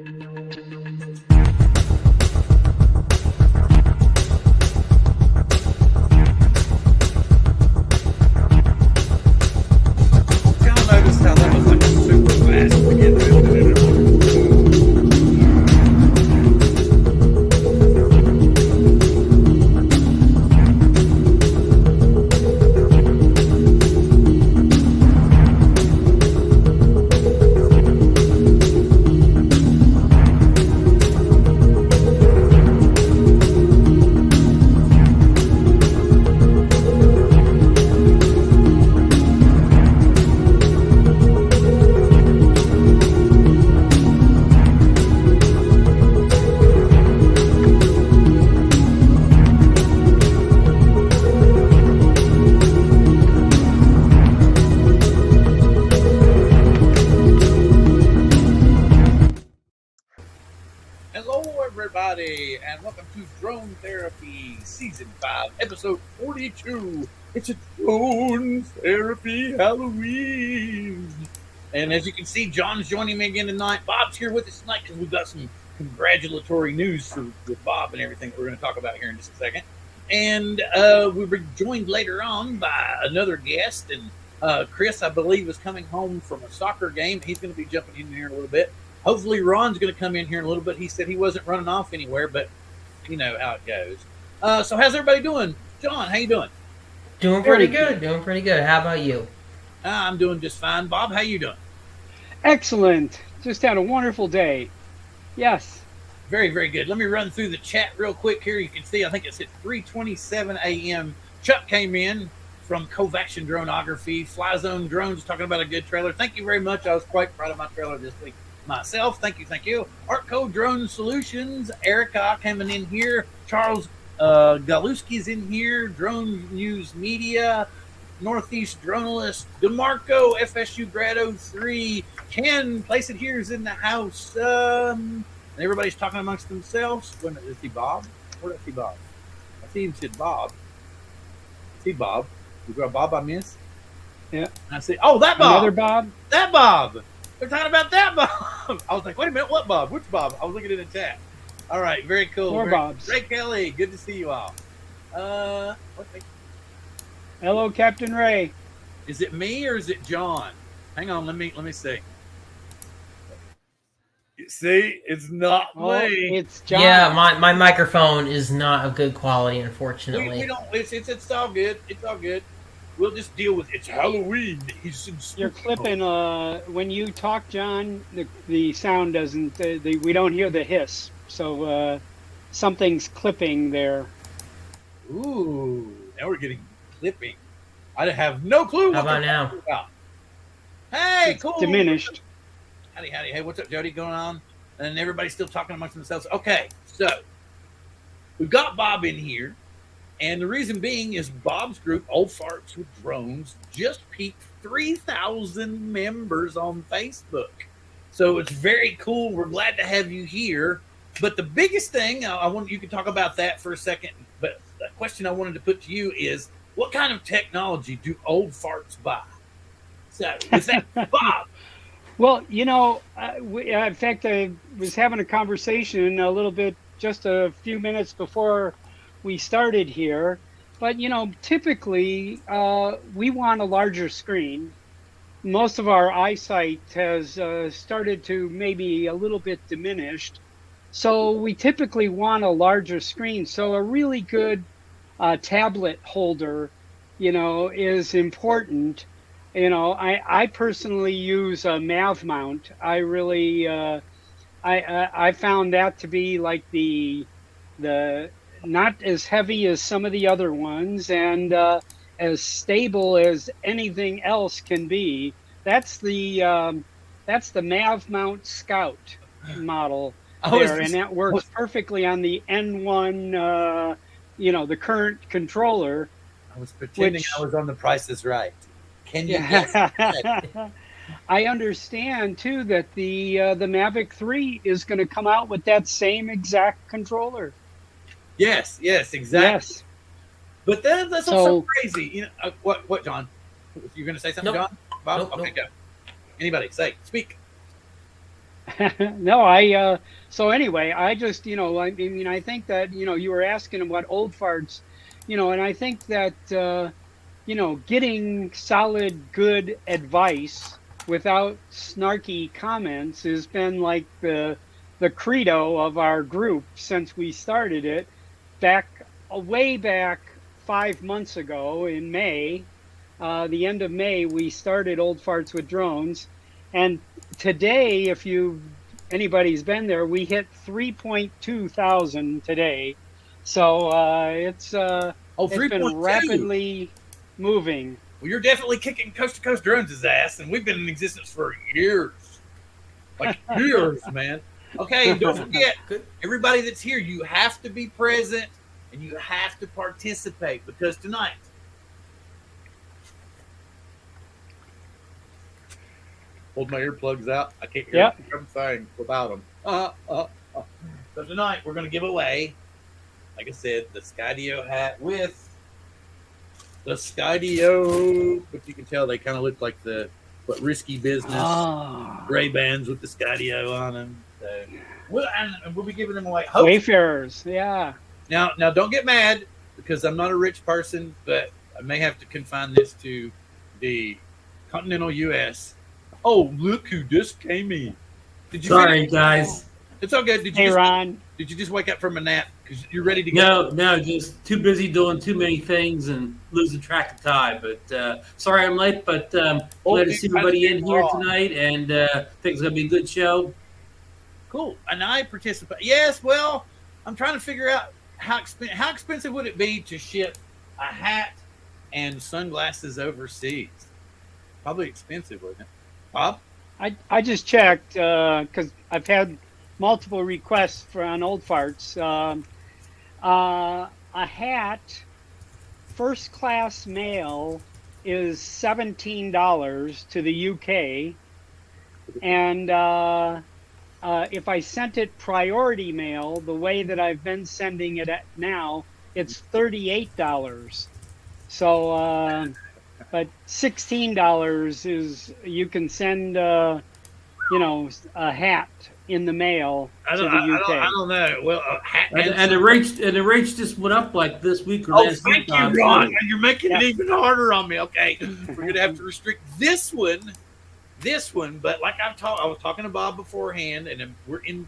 How that was like super fast to get through. And welcome to Drone Therapy Season 5, Episode 42. It's a Drone Therapy Halloween. And as you can see, John's joining me again tonight. Bob's here with us tonight because we've got some congratulatory news with Bob and everything that we're going to talk about here in just a second. And we'll be joined later on by another guest. And Chris, I believe, is coming home from a soccer game. He's going to be jumping in here in a little bit. Hopefully Ron's going to come in here in a little bit. He said he wasn't running off anywhere, but you know how it goes. So how's everybody doing? John, how you doing? Doing pretty good. Doing pretty good. How about you? I'm doing just fine. Bob, how you doing? Excellent. Just had a wonderful day. Yes. Very, very good. Let me run through the chat real quick here. You can see, I think it's at 3:27 a.m. Chuck came in from Covaction Dronography. Fly Zone Drones talking about a good trailer. Thank you very much. I was quite proud of my trailer this week myself. Thank you. Artco Drone Solutions. Erica coming in here. Charles Galuski's in here. Drone News Media. Northeast Dronalist. DeMarco, FSU Grad 03. Ken, Place It Here is in the house. And everybody's talking amongst themselves. When is he Bob? Where did I see Bob? I see him said Bob. I see Bob. You got Bob I miss? Yeah. I see, oh, that Bob. Another Bob? That Bob. They're talking about that Bob. I was like, wait a minute, what Bob? Which Bob? I was looking at the chat. All right, very cool. More Bobs. Ray Kelly, good to see you all. Hello, Captain Ray. Is it me or is it John? Hang on, let me see. See, it's not me. It's John. Yeah, my microphone is not of good quality, unfortunately. We don't. It's all good. It's all good. We'll just deal with it. It's Halloween. You're clipping. When you talk, John, the sound doesn't. We don't hear the hiss. So something's clipping there. Ooh, now we're getting clipping. I have no clue. How about now? About. Hey, it's cool. Diminished. Howdy. Hey, what's up, Jody? Going on? And everybody's still talking amongst themselves. Okay, so we've got Bob in here. And the reason being is Bob's group, Old Farts with Drones, just peaked 3,000 members on Facebook. So it's very cool. We're glad to have you here. But the biggest thing, I want you can talk about that for a second. But the question I wanted to put to you is, what kind of technology do Old Farts buy? So with that, Bob. Well, you know, in fact, I was having a conversation a little bit just a few minutes before we started here, but you know, typically we want a larger screen. Most of our eyesight has started to maybe a little bit diminished, so we typically want a larger screen. So a really good tablet holder, you know, is important. You know, I personally use a Mav mount. I really I found that to be like the not as heavy as some of the other ones, and as stable as anything else can be. That's the Mav Mount Scout model there, and that works perfectly on the N1. You know, the current controller. I was pretending I was on The Price is Right. Can you guess? I understand too that the Mavic 3 is going to come out with that same exact controller. Yes, exactly. Yes. But that's also crazy. You know, what, John? You're going to say something, Nope. John? Bob? Nope, okay, go. Anybody, speak. No, I so anyway, I just, I mean, I think that, you were asking about old farts, and I think that getting solid, good advice without snarky comments has been like the credo of our group since we started it back way back 5 months ago in May. The end of May, we started Old Farts with Drones, and today, if anybody's been there, we hit 3.2 thousand today. So it's been rapidly moving. Well, you're definitely kicking Coast to Coast Drones' ass, and we've been in existence for years. Like years, man. Okay, and don't forget, everybody that's here, you have to be present and you have to participate, because tonight, hold my earplugs out. I can't hear what I'm saying without them. So tonight we're going to give away, like I said, the Skydio hat with the Skydio, but you can tell they kind of look like the risky business gray bands with the Skydio on them. So we'll be giving them away. Wayfarers, yeah. Now, don't get mad because I'm not a rich person, but I may have to confine this to the continental U.S. Oh, look who just came in! Sorry, guys. It's all good. Hey, Ron. Did you just wake up from a nap because you're ready to go? No, just too busy doing too many things and losing track of time. But sorry I'm late, but glad to see everybody in here tonight, and think it's gonna be a good show. Cool, and I participate. Yes, well, I'm trying to figure out how expensive would it be to ship a hat and sunglasses overseas. Probably expensive, wouldn't it, Bob? I just checked because I've had multiple requests on Old Farts. A hat, first class mail, is $17 to the UK, and if I sent it priority mail, the way that I've been sending it now, it's $38. So, but $16 is you can send, a hat in the mail to the UK. I don't know. Well, and the rates just went up like this week or last week. Thank you, Ron. And you're making it even harder on me. Okay, we're gonna have to restrict this one. But like I was talking to Bob beforehand, and we're in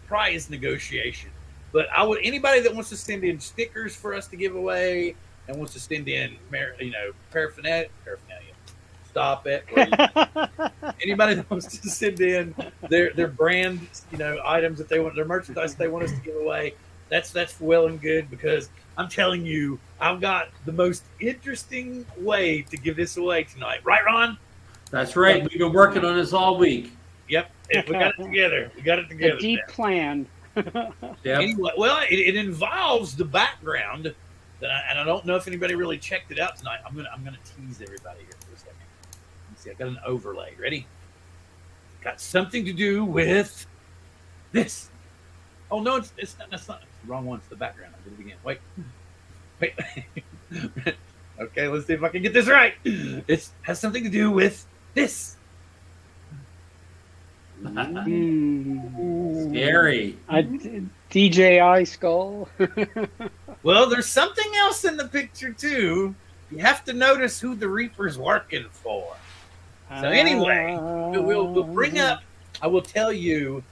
prize negotiation. But anybody that wants to send in stickers for us to give away and wants to send in, paraphernalia. Stop it. Anybody that wants to send in their brand, items that they want, their merchandise they want us to give away, that's well and good, because I'm telling you, I've got the most interesting way to give this away tonight. Right, Ron? That's right. We've been working on this all week. Yep. We got it together. A deep plan. Yep. Anyway, well, it involves the background, and I don't know if anybody really checked it out tonight. I'm gonna tease everybody here for a second. Let's see, I got an overlay. Ready? Got something to do with this. Oh no, it's not. That's not it's the wrong one. It's the background. I did it again. Wait. Okay, let's see if I can get this right. It has something to do with this. Scary. DJI skull. Well, there's something else in the picture too. You have to notice who the Reaper's working for. So anyway, we'll bring up. I will tell you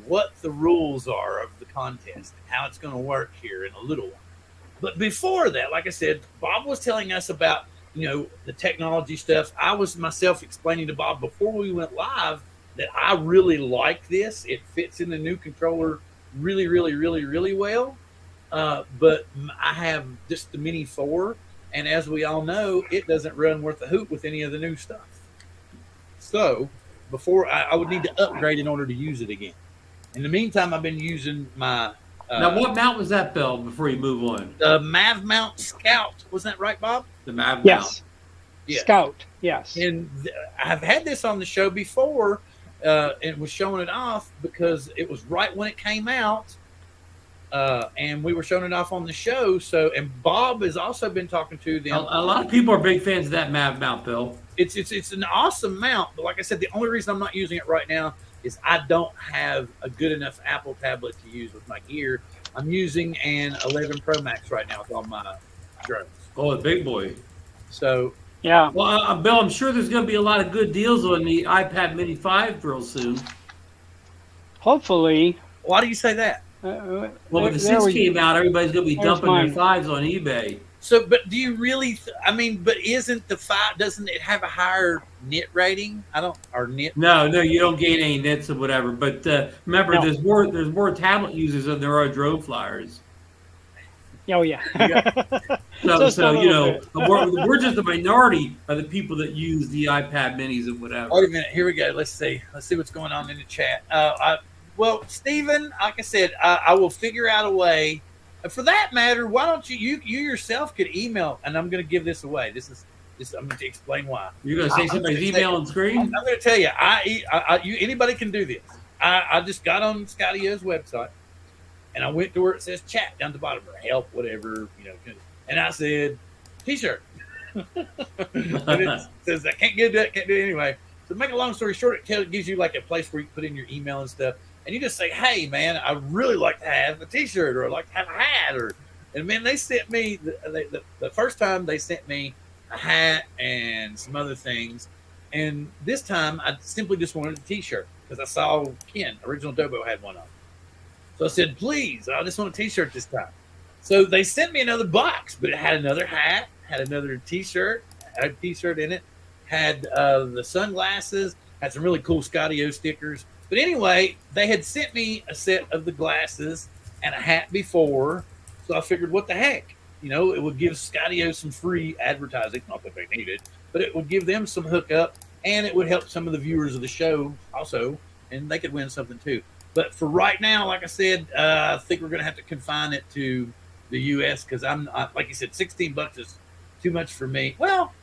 what the rules are of the contest and how it's going to work here in a little while. But before that, like I said, Bob was telling us about, the technology stuff. I was myself explaining to Bob before we went live that I really like this. It fits in the new controller really, really, really, really well. But I have just the Mini 4, and as we all know, it doesn't run worth a hoot with any of the new stuff. So before I would need to upgrade in order to use it again. In the meantime, I've been using my... now, what mount was that, Bill, before you move on? The Mav Mount Scout. Wasn't that right, Bob? The Mav Yes. mount. Yeah. Scout, yes. And I've had this on the show before and was showing it off because it was right when it came out. And we were showing it off on the show. So, and Bob has also been talking to them. A lot of people are big fans of that Mav mount, Bill. it's an awesome mount, but like I said, the only reason I'm not using it right now is I don't have a good enough Apple tablet to use with my gear. I'm using an 11 Pro Max right now with all my drones. Oh, the big boy. So Yeah. Well, Bill, I'm sure there's going to be a lot of good deals on the iPad Mini 5 real soon. Hopefully. why do you say that? Well, when the 6 came out, everybody's going to be dumping their 5s on eBay. So, but do you really? But isn't the 5? Doesn't it have a higher nit rating? Nit. No, you don't gain any nits or whatever. But remember, there's more tablet users than there are drone flyers. Oh yeah. So you know, we're just a minority of the people that use the iPad Minis and whatever. Wait a minute. Here we go. Let's see what's going on in the chat. Well, Stephen, like I said, I will figure out a way. For that matter, why don't you yourself could email, and I'm going to give this away. I'm going to explain why. You're going to say somebody's email on screen? I'm going to tell you, anybody can do this. I just got on Skydio website, and I went to where it says chat down the bottom, or help, whatever, and I said, T-shirt. And it says, I can't do it anyway. So to make a long story short, it gives you like a place where you put in your email and stuff. And you just say, hey, man, I'd really like to have a T-shirt, or I'd like to have a hat. And, man, they sent me, the first time they sent me a hat and some other things. And this time I simply just wanted a T-shirt because I saw Ken, Original Dobo, had one on. So I said, please, I just want a T-shirt this time. So they sent me another box, but it had another hat, had another T-shirt, had a T-shirt in it, had the sunglasses, had some really cool Skydio stickers. But anyway, they had sent me a set of the glasses and a hat before, so I figured, what the heck? It would give Skydio some free advertising, not that they need it, but it would give them some hookup, and it would help some of the viewers of the show also, and they could win something too. But for right now, like I said, I think we're going to have to confine it to the U.S. because like you said, $16 is too much for me. Well,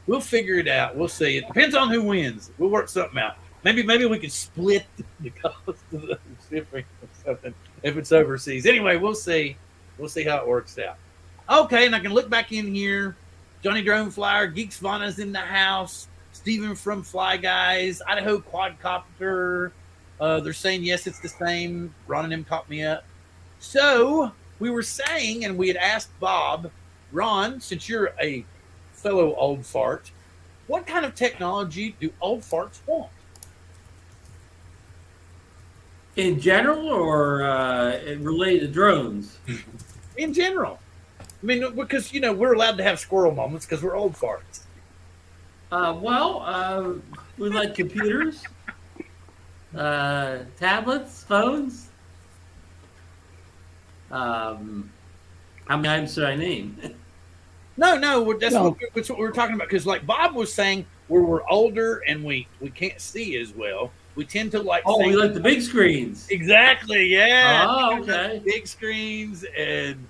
we'll figure it out. We'll see. It depends on who wins. We'll work something out. Maybe we could split the cost of the shipping or something if it's overseas. Anyway, we'll see. We'll see how it works out. Okay, and I can look back in here. Johnny Drone Flyer, Geeks Vana's in the house. Steven from Fly Guys, Idaho Quadcopter. They're saying, yes, it's the same. Ron and him caught me up. So we were saying, and we had asked Bob, Ron, since you're a fellow old fart, what kind of technology do old farts want? In general, or related to drones? In general. I mean, because, we're allowed to have squirrel moments because we're old farts. We like computers, tablets, phones. How many items should I name? No, that's what we're talking about. Because like Bob was saying, where we're older and we can't see as well, we tend to like. Oh, we like the big screens. Exactly. Yeah. Oh, okay. Big screens and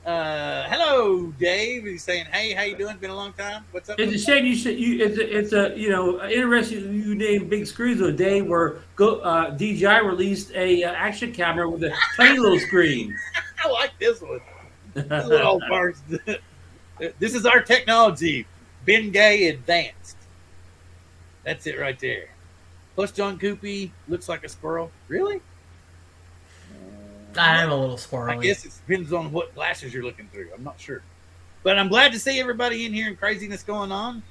hello, Dave. He's saying, hey, how you doing? Been a long time. What's up? It's a shame it's interesting you named big screens on a day where DJI released a action camera with a tiny little screen. I like this one. Little parts. This is our technology. Bengay advanced. That's it right there. Plus, John Cuppi looks like a squirrel. Really? I am a little squirrely. I guess it depends on what glasses you're looking through. I'm not sure. But I'm glad to see everybody in here and craziness going on.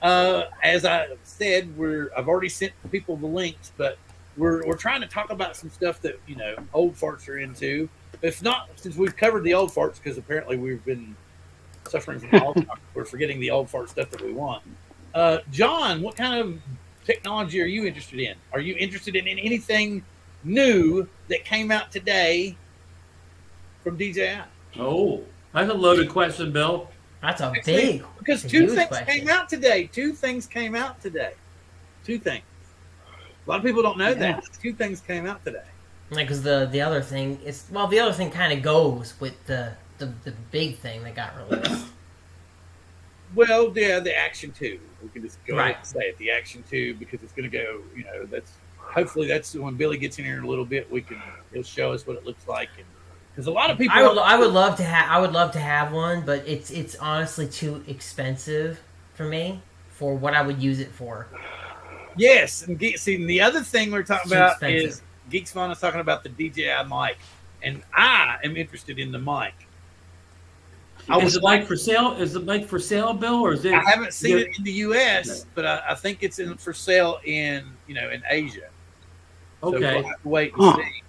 As I said, I've already sent people the links, but we're trying to talk about some stuff that, old farts are into. If not, since we've covered the old farts, because apparently we've been suffering from Alzheimer's, we're forgetting the old fart stuff that we want. John, what kind of technology are you interested in? Are you interested in anything new that came out today from DJI? Oh, that's a loaded question, Bill. That's a big because two things came out today. Two things. A lot of people don't know that. Two things came out today. Because the other thing the other thing kind of goes with the big thing that got released. Well, yeah, the Action 2. We can just go ahead and say it, the Action 2, because it's going to go, hopefully that's when Billy gets in here in a little bit, he'll show us what it looks like. And Because a lot of people, I would love to have one, but it's honestly too expensive for me for what I would use it for. Yes, and the other thing we're talking about expensive. is Geeks Fun is talking about the DJI mic, and I am interested in the mic. Is the mic for sale? Is the mic for sale, Bill, or is it? I haven't seen it in the U.S., but I think it's for sale in in Asia. Okay, so we'll have to wait and see.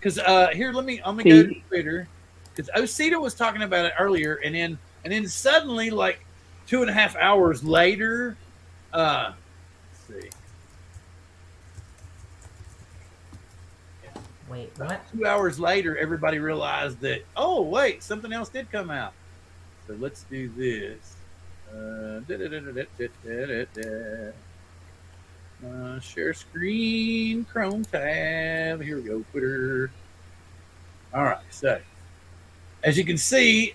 Because here, let me go to Twitter, because Osita was talking about it earlier, and then suddenly, like 2.5 hours later, let's see. Wait, what? 2 hours later, everybody realized that, oh, wait, something else did come out. So let's do this. Share screen, Chrome tab. Here we go, Twitter. All right, so as you can see,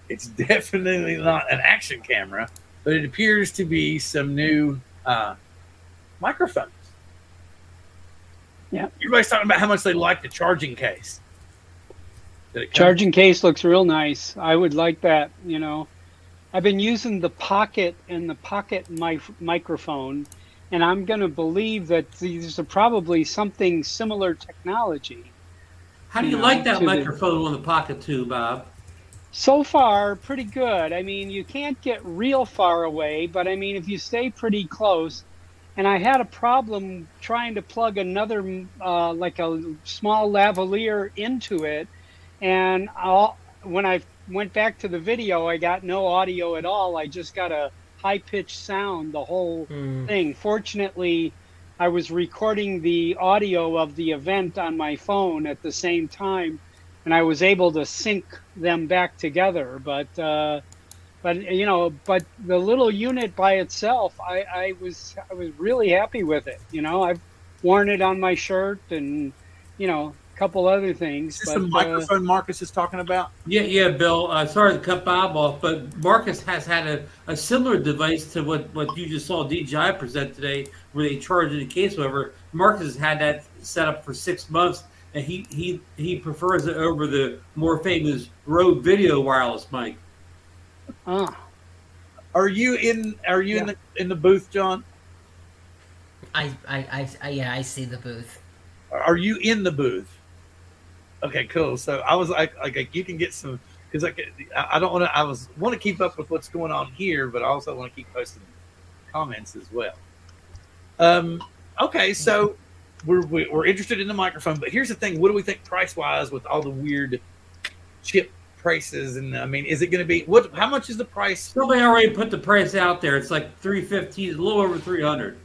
it's definitely not an action camera, but it appears to be some new microphones. Yeah. Everybody's talking about how much they like the charging case. Charging case looks real nice. I would like that, I've been using the Pocket and the Pocket microphone, and I'm going to believe that these are probably something similar technology. How do you like that microphone on the Pocket 2, Bob? So far, pretty good. I mean, you can't get real far away, but I mean, if you stay pretty close. And I had a problem trying to plug another, like a small lavalier into it. And when I went back to the video, I got no audio at all. I just got a high-pitched sound, the whole thing. Fortunately, I was recording the audio of the event on my phone at the same time, and I was able to sync them back together. But the little unit by itself, I was really happy with it. I've worn it on my shirt and a couple other things. Is this the microphone Marcus is talking about? Yeah, Bill. Sorry to cut Bob off, but Marcus has had a similar device to what you just saw DJI present today, where they charge in a case. However, Marcus has had that set up for 6 months, and he prefers it over the more famous Rode Video wireless mic. Are you in the booth, John? I see the booth. Are you in the booth? Okay, cool. So I was like you can get some, because I don't want to. Want to keep up with what's going on here, but I also want to keep posting comments as well. Okay, so we're interested in the microphone, but here's the thing: what do we think price wise with all the weird chip prices? And I mean, is it going to be how much is the price? Somebody already put the price out there. It's like $350, a little over $300.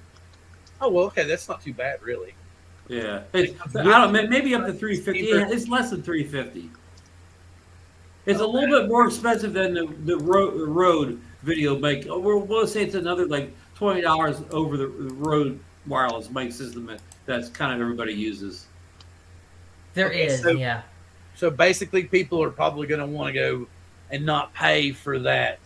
Oh well, okay, that's not too bad, really. Yeah, maybe up to $350. It's less than $350. It's a little bit more expensive than the Rode video mic. We'll say it's another like $20 over the Rode wireless mic system that's kind of everybody uses. There is, yeah. So basically, people are probably going to want to go and not pay for that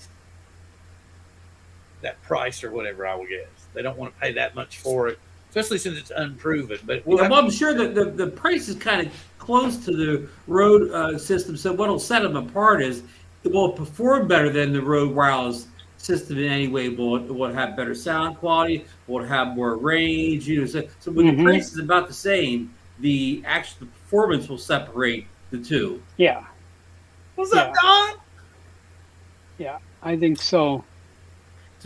price or whatever, I would guess. They don't want to pay that much for it, especially since it's unproven. But I'm sure that the price is kind of close to the Rode system. So what'll set them apart is it will perform better than the Rode wireless system in any way. Will have better sound quality. Will have more range. So when the price is about the same, the actual performance will separate the two. Yeah. What's up, Don? Yeah, I think so.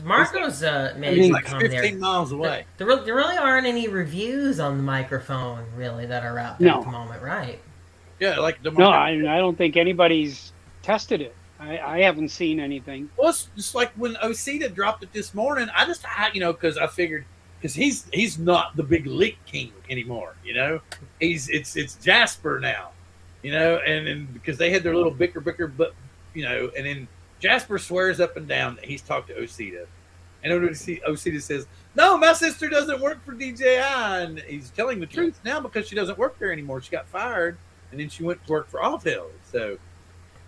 Marco's made like 15 miles away. There really aren't any reviews on the microphone, really, that are out there at the moment, right? Yeah, like I don't think anybody's tested it. I haven't seen anything. Well, it's just like when Osita dropped it this morning. Because I figured, because he's not the big leak king anymore. It's Jasper now. And because they had their little bicker, but and then Jasper swears up and down that he's talked to Osita. And Osita says, no, my sister doesn't work for DJI. And he's telling the truth now because she doesn't work there anymore. She got fired, and then she went to work for Autel. So,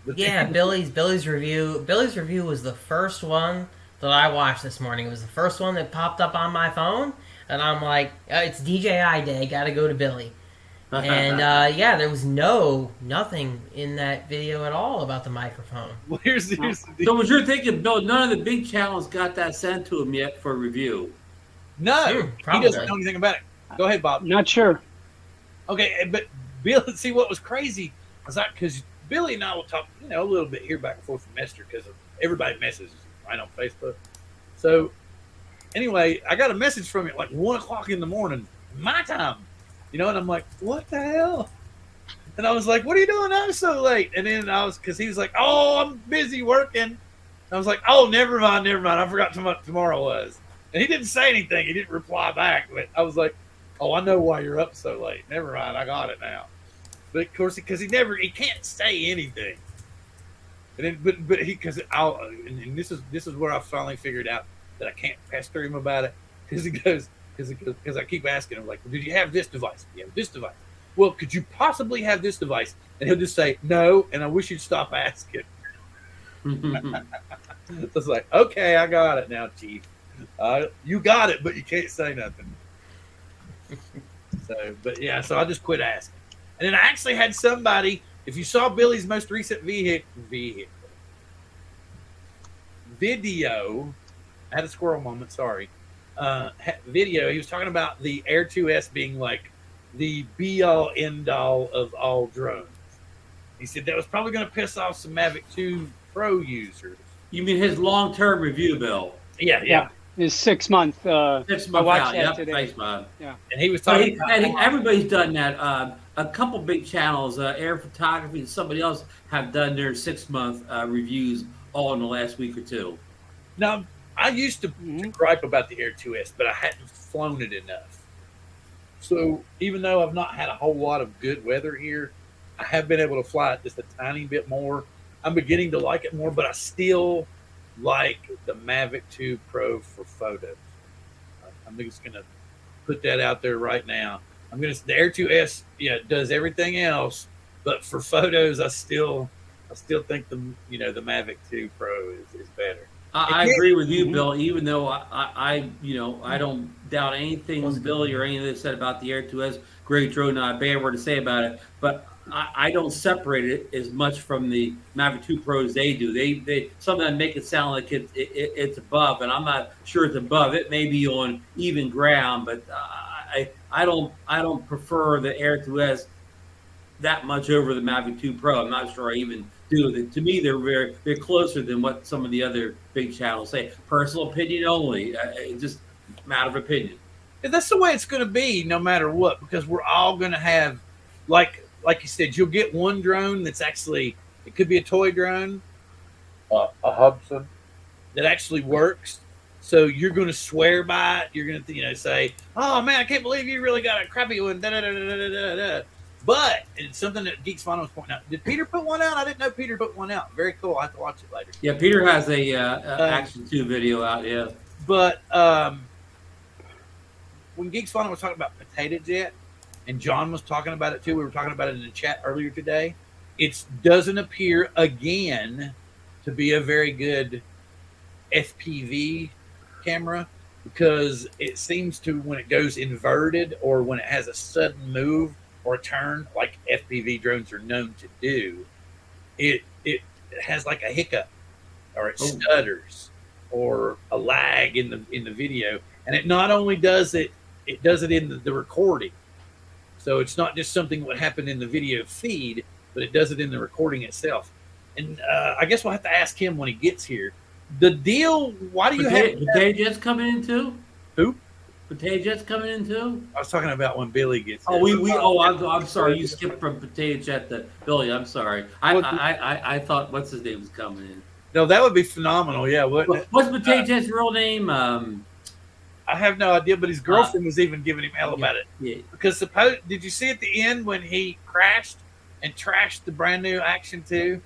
Billy's review was the first one that I watched this morning. It was the first one that popped up on my phone, and I'm like, it's DJI day, got to go to Billy. And yeah, there was nothing in that video at all about the microphone. Well, here's the So what you're thinking, Bill, none of the big channels got that sent to him yet for review. No, he probably. doesn't know anything about it. Go ahead, Bob. Not sure. Okay, but Bill, see what was crazy was that because Billy and I will talk, a little bit here back and forth from Esther because everybody messages right on Facebook. So anyway, I got a message from him at like 1 o'clock in the morning, my time, and I'm like, what the hell? And I was like, what are you doing out so late? And then because he was like, oh, I'm busy working. And I was like, oh, never mind. I forgot what tomorrow was. And he didn't say anything. He didn't reply back. But I was like, oh, I know why you're up so late. Never mind. I got it now. But of course, because he can't say anything. And then, and this is where I finally figured out that I can't pester him about it. Because I keep asking him, like, did you have this device? Yeah, this device. Well, could you possibly have this device? And he'll just say, no, and I wish you'd stop asking. So it's like, okay, I got it now, Chief. You got it, but you can't say nothing. So I just quit asking. And then I actually had somebody, if you saw Billy's most recent video, I had a squirrel moment, sorry. Video, he was talking about the Air 2S being like the be-all, end-all of all drones. He said that was probably going to piss off some Mavic 2 Pro users. You mean his long-term review, Bill? Yeah. His 6 month. 6 month out. Yep. Today. Thanks, Bob. Yeah. And he was talking. Everybody's done that. A couple big channels, Air Photography and somebody else, have done their 6 month reviews all in the last week or two. Now, I used to gripe about the Air 2S, but I hadn't flown it enough. So even though I've not had a whole lot of good weather here, I have been able to fly it just a tiny bit more. I'm beginning to like it more, but I still like the Mavic 2 Pro for photos. I'm just going to put that out there right now. The Air 2S, does everything else, but for photos, I still think the Mavic 2 Pro is better. I agree with you, Bill. Even though I don't doubt anything Billy or anything that said about the Air 2S, great drone, not a bad word to say about it. But I don't separate it as much from the Mavic 2 Pros they do. They sometimes make it sound like it's above, and I'm not sure it's above. It may be on even ground, but I don't prefer the Air 2S that much over the Mavic 2 Pro. I'm not sure I even do. To me, they're closer than what some of the other big channels say. Personal opinion only. Just matter of opinion. That's the way it's going to be, no matter what, because we're all going to have, like you said, you'll get one drone that's actually, it could be a toy drone, a Hubsan, that actually works. So you're going to swear by it. You're going to, say, "Oh man, I can't believe you really got a crappy one." Da, da, da, da, da, da. But it's something that Geeks Fun was pointing out. Did Peter put one out? I didn't know Peter put one out. Very cool. I have to watch it later. Yeah, Peter has a Action 2 video out. Yeah, but when Geeks Fun was talking about Potato Jet, and John was talking about it too. We were talking about it in the chat earlier today. It doesn't appear again to be a very good FPV camera, because it seems to, when it goes inverted or when it has a sudden move or a turn like FPV drones are known to do, it has like a hiccup, or it stutters, or a lag in the video. And it not only does it does it in the recording. So it's not just something that would happen in the video feed, but it does it in the recording itself. And I guess we'll have to ask him when he gets here. The deal, why do you have... Potato Jet's coming in too? Who? Potato Jet's coming in too? I was talking about when Billy gets here. I'm sorry. You skipped from Potato Jet to Billy. I'm sorry. I thought, what's his name was coming in. No, that would be phenomenal. Yeah. What's Potato Jet's real name? I have no idea, but his girlfriend was even giving him hell about it. Yeah. Because did you see at the end when he crashed and trashed the brand new Action 2?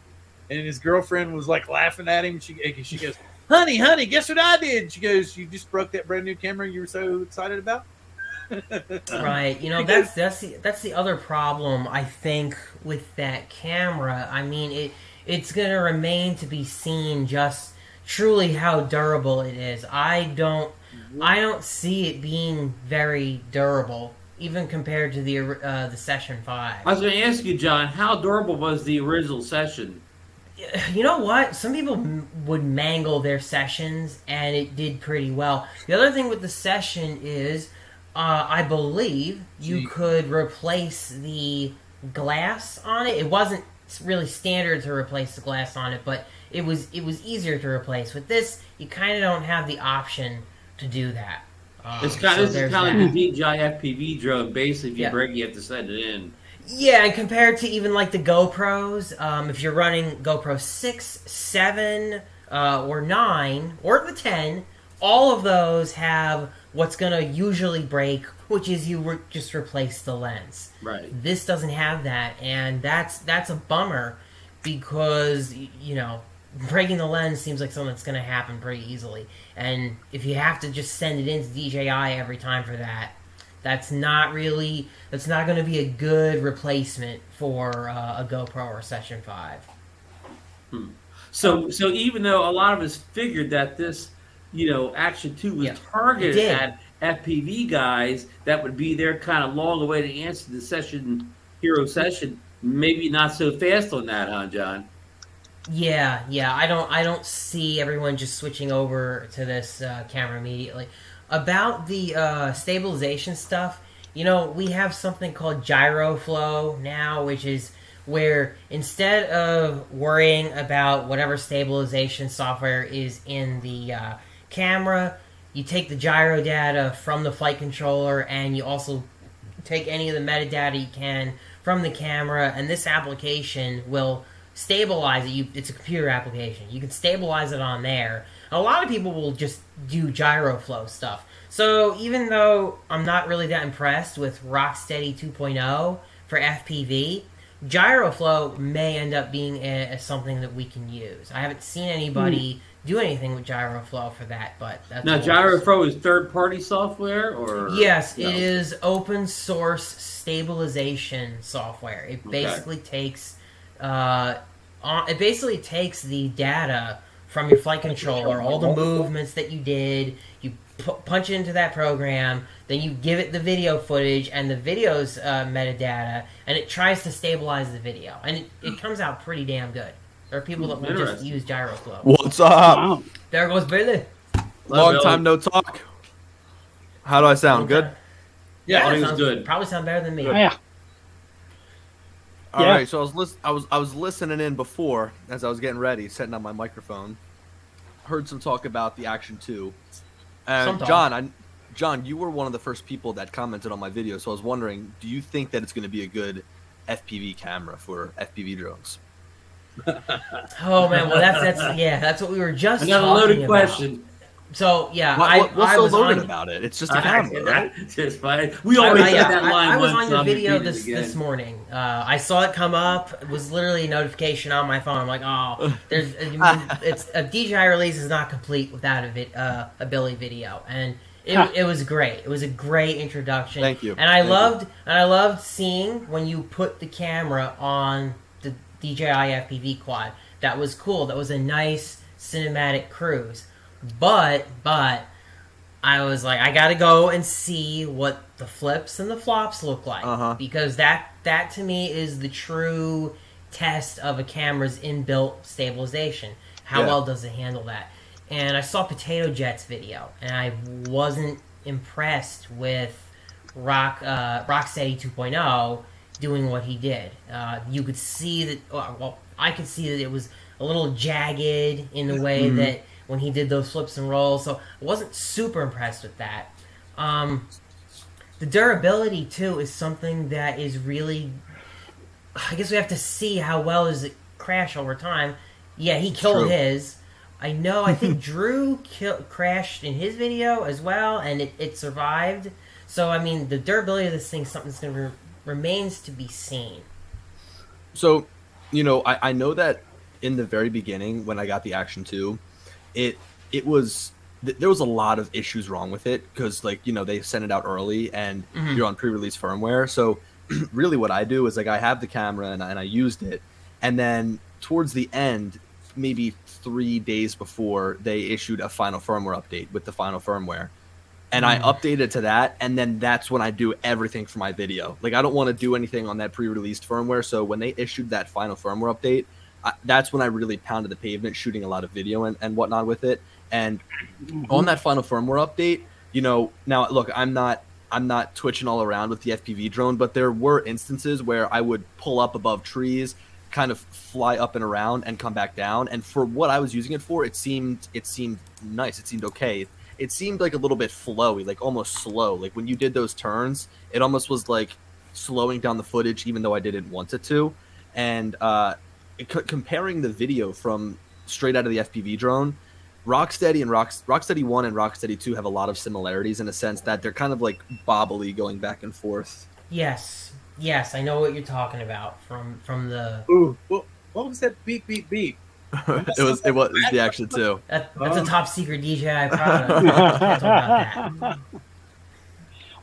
And his girlfriend was like laughing at him. She goes, honey, guess what I did? She goes, you just broke that brand new camera you were so excited about? Right. That's the other problem, I think, with that camera. I mean, it's going to remain to be seen just truly how durable it is. I don't see it being very durable. even compared to the Session 5. I was going to ask you, John, how durable was the original Session? You know what? Some people would mangle their Sessions, and it did pretty well. The other thing with the Session is, I believe you could replace the glass on it. It wasn't really standard to replace the glass on it, but it was easier to replace. With this, you kind of don't have the option to do that. This is kind of like the DJI FPV drone. Basically, if you break it, you have to send it in. Yeah, and compared to even like the GoPros, if you're running GoPro 6, 7, or 9, or the 10, all of those have what's going to usually break, which is you just replace the lens. Right. This doesn't have that, and that's a bummer because, you know, breaking the lens seems like something that's going to happen pretty easily. And if you have to just send it into DJI every time for that, that's not going to be a good replacement for a GoPro or Session 5. So even though a lot of us figured that this, you know, Action 2 was targeted at FPV guys that would be there kind of long way to answer the Hero Session, maybe not so fast on that, huh, John? Yeah. I don't see everyone just switching over to this camera immediately. About the stabilization stuff, you know, we have something called gyro flow now, which is where instead of worrying about whatever stabilization software is in the camera, you take the gyro data from the flight controller, and you also take any of the metadata you can from the camera, and this application will stabilize it. It's a computer application. You can stabilize it on there. A lot of people will just do gyro flow stuff. So even though I'm not really that impressed with Rocksteady 2.0 for FPV, gyro flow may end up being something that we can use. I haven't seen anybody do anything with gyro flow for that, but that's now gyro flow is third-party software, or yes, no? It is open source stabilization software. It basically takes the data from your flight controller, all the movements that you did, you punch it into that program, then you give it the video footage and the video's metadata, and it tries to stabilize the video, and it comes out pretty damn good. There are people that will just use gyro flow. What's up? Wow. There goes Billy. Long time no talk. How do I sound? Good? Yeah, it was good. Probably sound better than me. Yeah. All right, so I was listening in before as I was getting ready, setting up my microphone. Heard some talk about the Action 2. And John, you were one of the first people that commented on my video, so I was wondering, do you think that it's going to be a good FPV camera for FPV drones? Oh man, well that's what we were just another talking loaded about. question. So yeah, what's so loaded about it? It's just a camera, right? Just fine. We always get that line. I was on your video this morning. I saw it come up. It was literally a notification on my phone. I'm like, oh, it's a DJI release is not complete without a Billy video, and it was great. It was a great introduction. Thank you. And I loved seeing when you put the camera on the DJI FPV quad. That was cool. That was a nice cinematic cruise. But I was like, I gotta go and see what the flips and the flops look like, because that to me is the true test of a camera's inbuilt stabilization. How well does it handle that? And I saw Potato Jet's video, and I wasn't impressed with Rocksteady 2.0 doing what he did. You could see that. Well, I could see that it was a little jagged in the way that when he did those flips and rolls. So I wasn't super impressed with that. The durability too is something that is really. I guess we have to see how well does it crash over time. Yeah, he killed his. I know. I think Drew crashed in his video as well, and it survived. So I mean, the durability of this thing is something that's going to remains to be seen. So, you know, I know that in the very beginning when I got the Action 2, it was there was a lot of issues wrong with it because, like, you know, they sent it out early and you're on pre-release firmware. So really what I do is, like, I have the camera and I used it, and then towards the end, maybe 3 days before, they issued a final firmware update with the final firmware, and I update it to that, and then that's when I do everything for my video. Like, I don't want to do anything on that pre-released firmware, so when they issued that final firmware update, that's when I really pounded the pavement, shooting a lot of video and whatnot with it. And on that final firmware update, you know, now look, I'm not twitching all around with the FPV drone, but there were instances where I would pull up above trees, kind of fly up and around, and come back down. And for what I was using it for, it seemed nice. It seemed okay. It seemed like a little bit flowy, like almost slow. Like when you did those turns, it almost was like slowing down the footage, even though I didn't want it to. And comparing the video from straight out of the FPV drone, Rocksteady and Rocksteady 1 and Rocksteady 2 have a lot of similarities in a sense that they're kind of like bobbly, going back and forth. Yes, I know what you're talking about from the. Ooh, what was that beep beep beep? it was the Action 2. That's a top secret DJI product. Can't talk about that.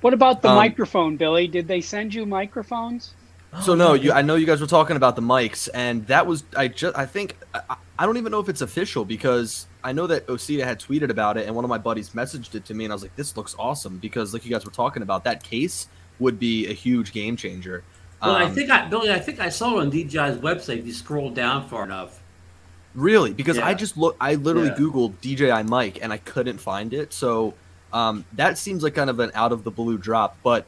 What about the microphone, Billy? Did they send you microphones? So no, I know you guys were talking about the mics, and that was I think I don't even know if it's official, because I know that Osita had tweeted about it, and one of my buddies messaged it to me, and I was like, this looks awesome, because like you guys were talking about, that case would be a huge game changer. Well, Billy, I think I saw it on DJI's website if you scroll down far enough. Really? Because Yeah. I literally Googled DJI mic and I couldn't find it. So that seems like kind of an out of the blue drop. But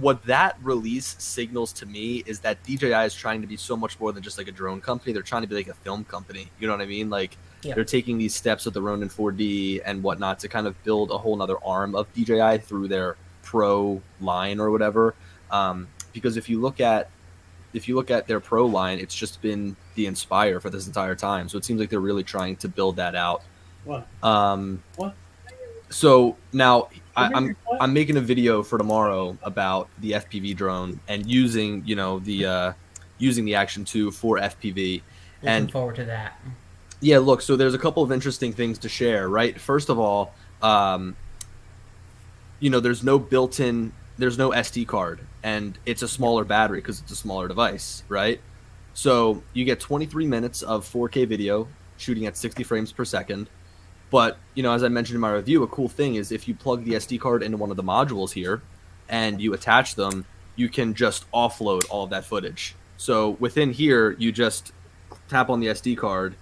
what that release signals to me is that DJI is trying to be so much more than just like a drone company. They're trying to be like a film company. You know what I mean? Like they're taking these steps with the Ronin 4D and whatnot to kind of build a whole nother arm of DJI through their Pro line or whatever. Because if you look at their Pro line, it's just been the Inspire for this entire time. So it seems like they're really trying to build that out. What? What? So now I'm making a video for tomorrow about the FPV drone and using the Action 2 for FPV. Looking forward to that. Yeah, look, so there's a couple of interesting things to share, right? First of all, there's no SD card, and it's a smaller battery because it's a smaller device, right? So you get 23 minutes of 4K video shooting at 60 frames per second. But, as I mentioned in my review, a cool thing is if you plug the SD card into one of the modules here and you attach them, you can just offload all of that footage. So within here, you just tap on the SD card,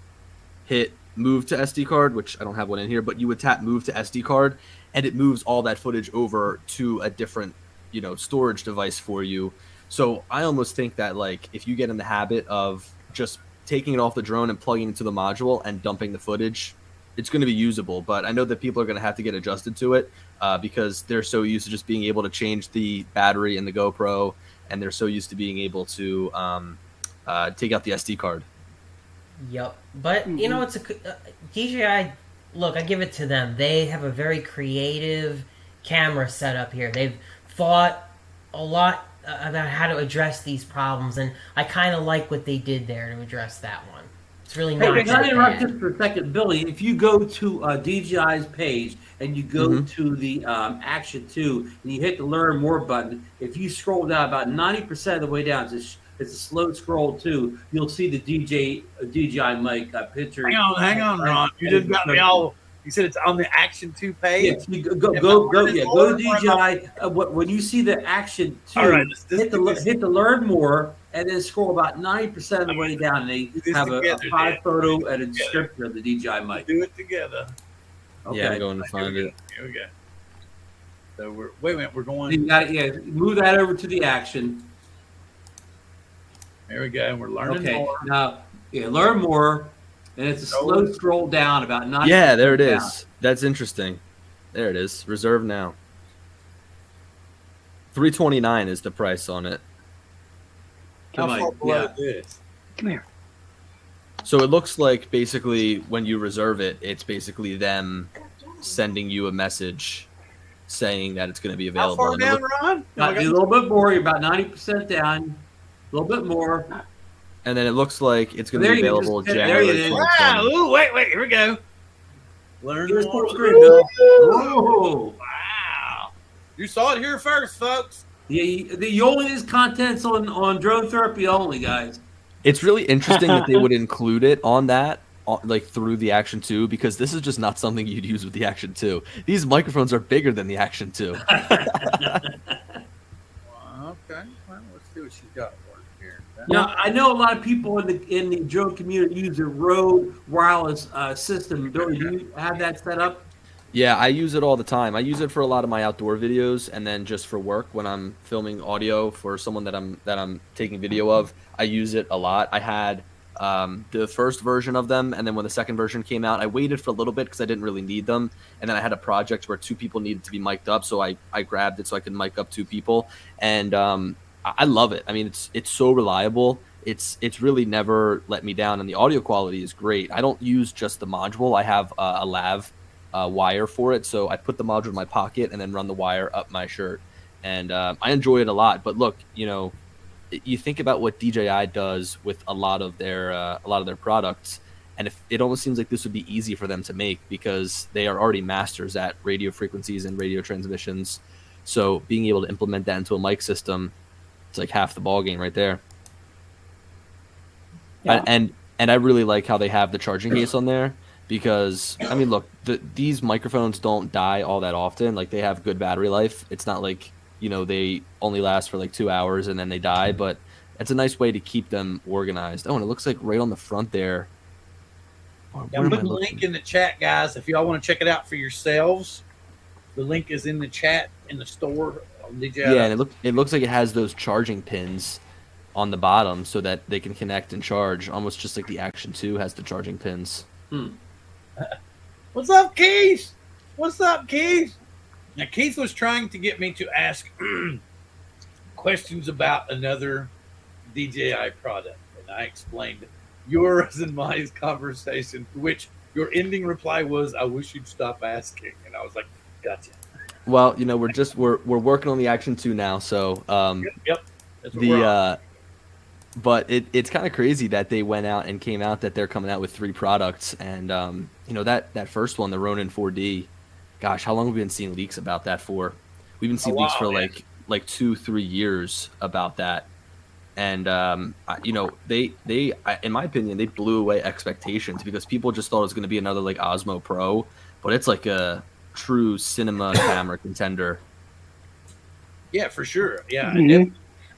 hit move to SD card, which I don't have one in here, but you would tap move to SD card, and it moves all that footage over to a different, storage device for you. So I almost think that, like, if you get in the habit of just taking it off the drone and plugging it into the module and dumping the footage, it's going to be usable. But I know that people are going to have to get adjusted to it because they're so used to just being able to change the battery in the GoPro, and they're so used to being able to take out the SD card. Yep. But, it's DJI, look, I give it to them. They have a very creative camera setup here. They've thought a lot about how to address these problems, and I kind of like what they did there to address that one. It's really Hey, nice. can I interrupt just for a second, Billy? If you go to DJI's page and you go to the Action 2 and you hit the Learn More button, if you scroll down about 90% of the way down, it's a slow scroll too, you'll see the DJI mic picture. Hang on, Ron. You just got me all. You said it's on the Action 2 page. Yes, you go to DJI. When you see the Action 2, all right, hit the Learn More, and then scroll about 90% of the way down, and they have a 5-photo and a description of the DJI mic. Do it together. Okay. Yeah, I'm going to find it. Here we go. So wait a minute, we're going. You got it, move that over to the Action. There we go, and we're learning more. Now, Learn More, and it's a slow scroll down about 90. Yeah, there it is. Down. That's interesting. There it is. Reserve now. $329 is the price on it. How far below this? Come here. So it looks like basically when you reserve it, it's basically them sending you a message saying that it's going to be available. How far down, Ron? A little bit more. You're about 90% down. A little bit more. And then it looks like it's going to be available January 2020. Wow. Ooh, wait. Here we go. Learn Here's more. full screen, Bill. Oh. Wow. You saw it here first, folks. Yeah, the only is contents on Drone Therapy only, guys. It's really interesting that they would include it on that like through the Action 2, because this is just not something you'd use with the Action 2. These microphones are bigger than the Action 2. Okay, well, let's see what she's got for us here. Now, I know a lot of people in the drone community use a Rode wireless system. Do you have that set up? Yeah, I use it all the time. I use it for a lot of my outdoor videos, and then just for work when I'm filming audio for someone that I'm taking video of. I use it a lot. I had the first version of them, and then when the second version came out, I waited for a little bit because I didn't really need them, and then I had a project where 2 people needed to be mic'd up, so I grabbed it so I could mic up 2 people, and I love it. I mean, it's so reliable. It's really never let me down, and the audio quality is great. I don't use just the module. I have a lav wire for it, so I put the module in my pocket and then run the wire up my shirt, and I enjoy it a lot. But look, you think about what DJI does with a lot of their products, and if it almost seems like this would be easy for them to make because they are already masters at radio frequencies and radio transmissions. So being able to implement that into a mic system, it's like half the ball game right there. Yeah. And I really like how they have the charging case on there, because I mean, look, these microphones don't die all that often. Like, they have good battery life. It's not like, they only last for like 2 hours and then they die, but it's a nice way to keep them organized. Oh, and it looks like right on the front there. I'll put the link in the chat, guys. If y'all want to check it out for yourselves, the link is in the chat in the store on DJI. Yeah, and it looks like it has those charging pins on the bottom so that they can connect and charge, almost just like the Action 2 has the charging pins. What's up, Keith? What's up, Keith? Now, Keith was trying to get me to ask questions about another DJI product, and I explained yours and my conversation, which your ending reply was, "I wish you'd stop asking," and I was like, "Gotcha." Well, we're working on the Action 2 now, so Yep. That's what we're on. But it's kind of crazy that they went out and came out that they're coming out with 3 products, and that first one, the Ronin 4D. Gosh, how long have we been seeing leaks about that for? We've been seeing leaks for like 2-3 years about that, and they in my opinion, they blew away expectations because people just thought it was going to be another like Osmo Pro, but it's like a true cinema camera contender. Yeah, for sure. Yeah, Mhm.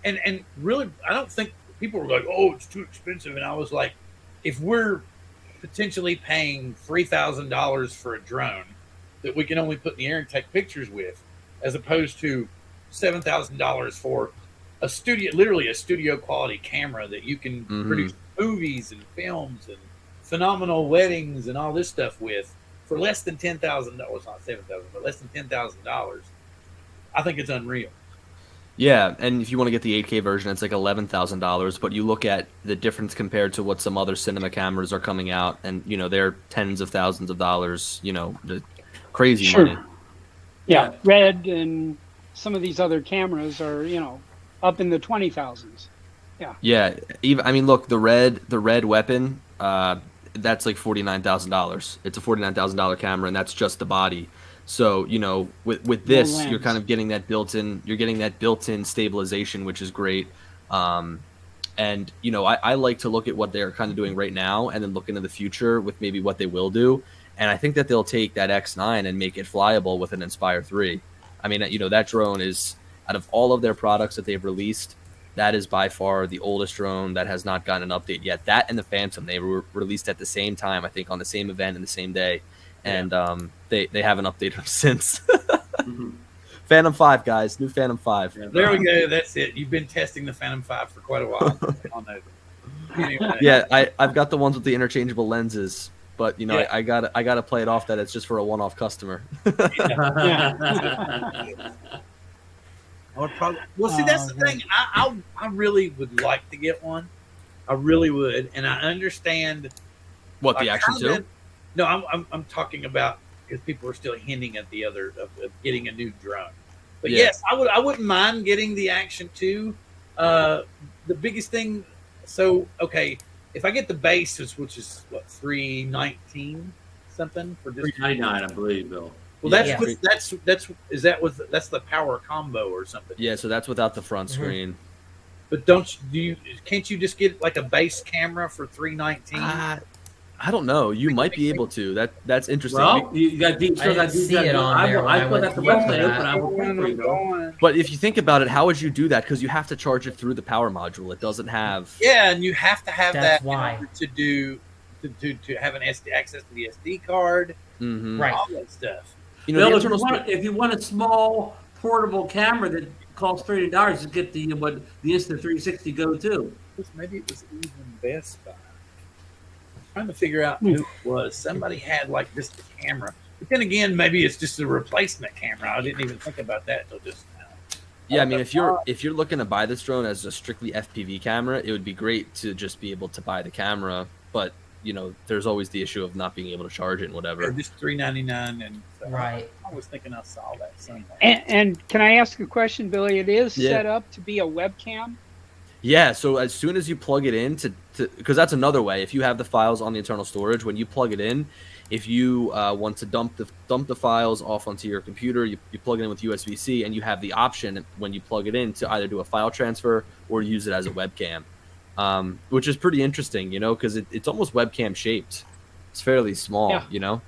and really, I don't think people were like, "Oh, it's too expensive," and I was like, if we're potentially paying $3,000 for a drone that we can only put in the air and take pictures with, as opposed to $7,000 for a studio, literally a studio quality camera that you can produce movies and films and phenomenal weddings and all this stuff with for less than $10,000. Not $7,000, but less than $10,000. I think it's unreal. Yeah, and if you want to get the 8K version, it's like $11,000. But you look at the difference compared to what some other cinema cameras are coming out, and they're tens of thousands of dollars. The crazy money. Yeah, Red and some of these other cameras are up in the 20,000s. Yeah, even look, the red weapon, that's like $49,000. It's a $49,000 camera, and that's just the body. So with this, you're kind of getting that built-in stabilization, which is great. And I like to look at what they're kind of doing right now, and then look into the future with maybe what they will do. And I think that they'll take that X9 and make it flyable with an Inspire 3. I mean, that drone is, out of all of their products that they've released, that is by far the oldest drone that has not gotten an update yet. That and the Phantom, they were released at the same time, I think, on the same event and the same day. And they haven't updated them since. Phantom 5, guys. New Phantom 5. Yeah, there we go. That's it. You've been testing the Phantom 5 for quite a while. I'll know that. Anyway. Yeah, I've got the ones with the interchangeable lenses. But I gotta play it off that it's just for a one-off customer. Well, see, that's the thing. I really would like to get one. I really would, and I understand. What, the Action 2? No, I'm talking about, because people are still hinting at the other of getting a new drone. But yes, I wouldn't mind getting the Action 2. The biggest thing. So okay. If I get the base, which is what, $319 something for just $399, I believe, Bill. Well, that's the power combo or something. Yeah, so that's without the front screen. But can't you just get like a base camera for $319? I don't know. You might be able to. That's interesting. Well, you got deep. I didn't see it on there when I I went got the to look for website that. open. I will click for you, though. But if you think about it, how would you do that? Because you have to charge it through the power module. It doesn't have. Yeah, and you have to have That's that why. in order to do to have an SD access to the SD card, Mhm. Right. all that stuff. You know, Bill, the if you, internal want, if you want a small portable camera that costs $30, just get the Instant 360 Go too. Maybe it was even Best Buy. Trying to figure out who it was. Somebody had like just a camera, but then again, maybe it's just a replacement camera. I didn't even think about that until just now. Yeah, I mean, if you're looking to buy this drone as a strictly FPV camera, it would be great to just be able to buy the camera. But you know, there's always the issue of not being able to charge it and Or whatever. just $3.99, and so Right. I was thinking I saw that somewhere. And can I ask a question, Billy? It is Yeah. set up to be a webcam. Yeah, so as soon as you plug it in to because that's another way. If you have the files on the internal storage, when you plug it in, if you want to dump the files off onto your computer, you plug it in with USB-C, and you have the option when you plug it in to either do a file transfer or use it as a webcam, which is pretty interesting, you know, because it's almost webcam shaped. It's fairly small, Yeah. you know.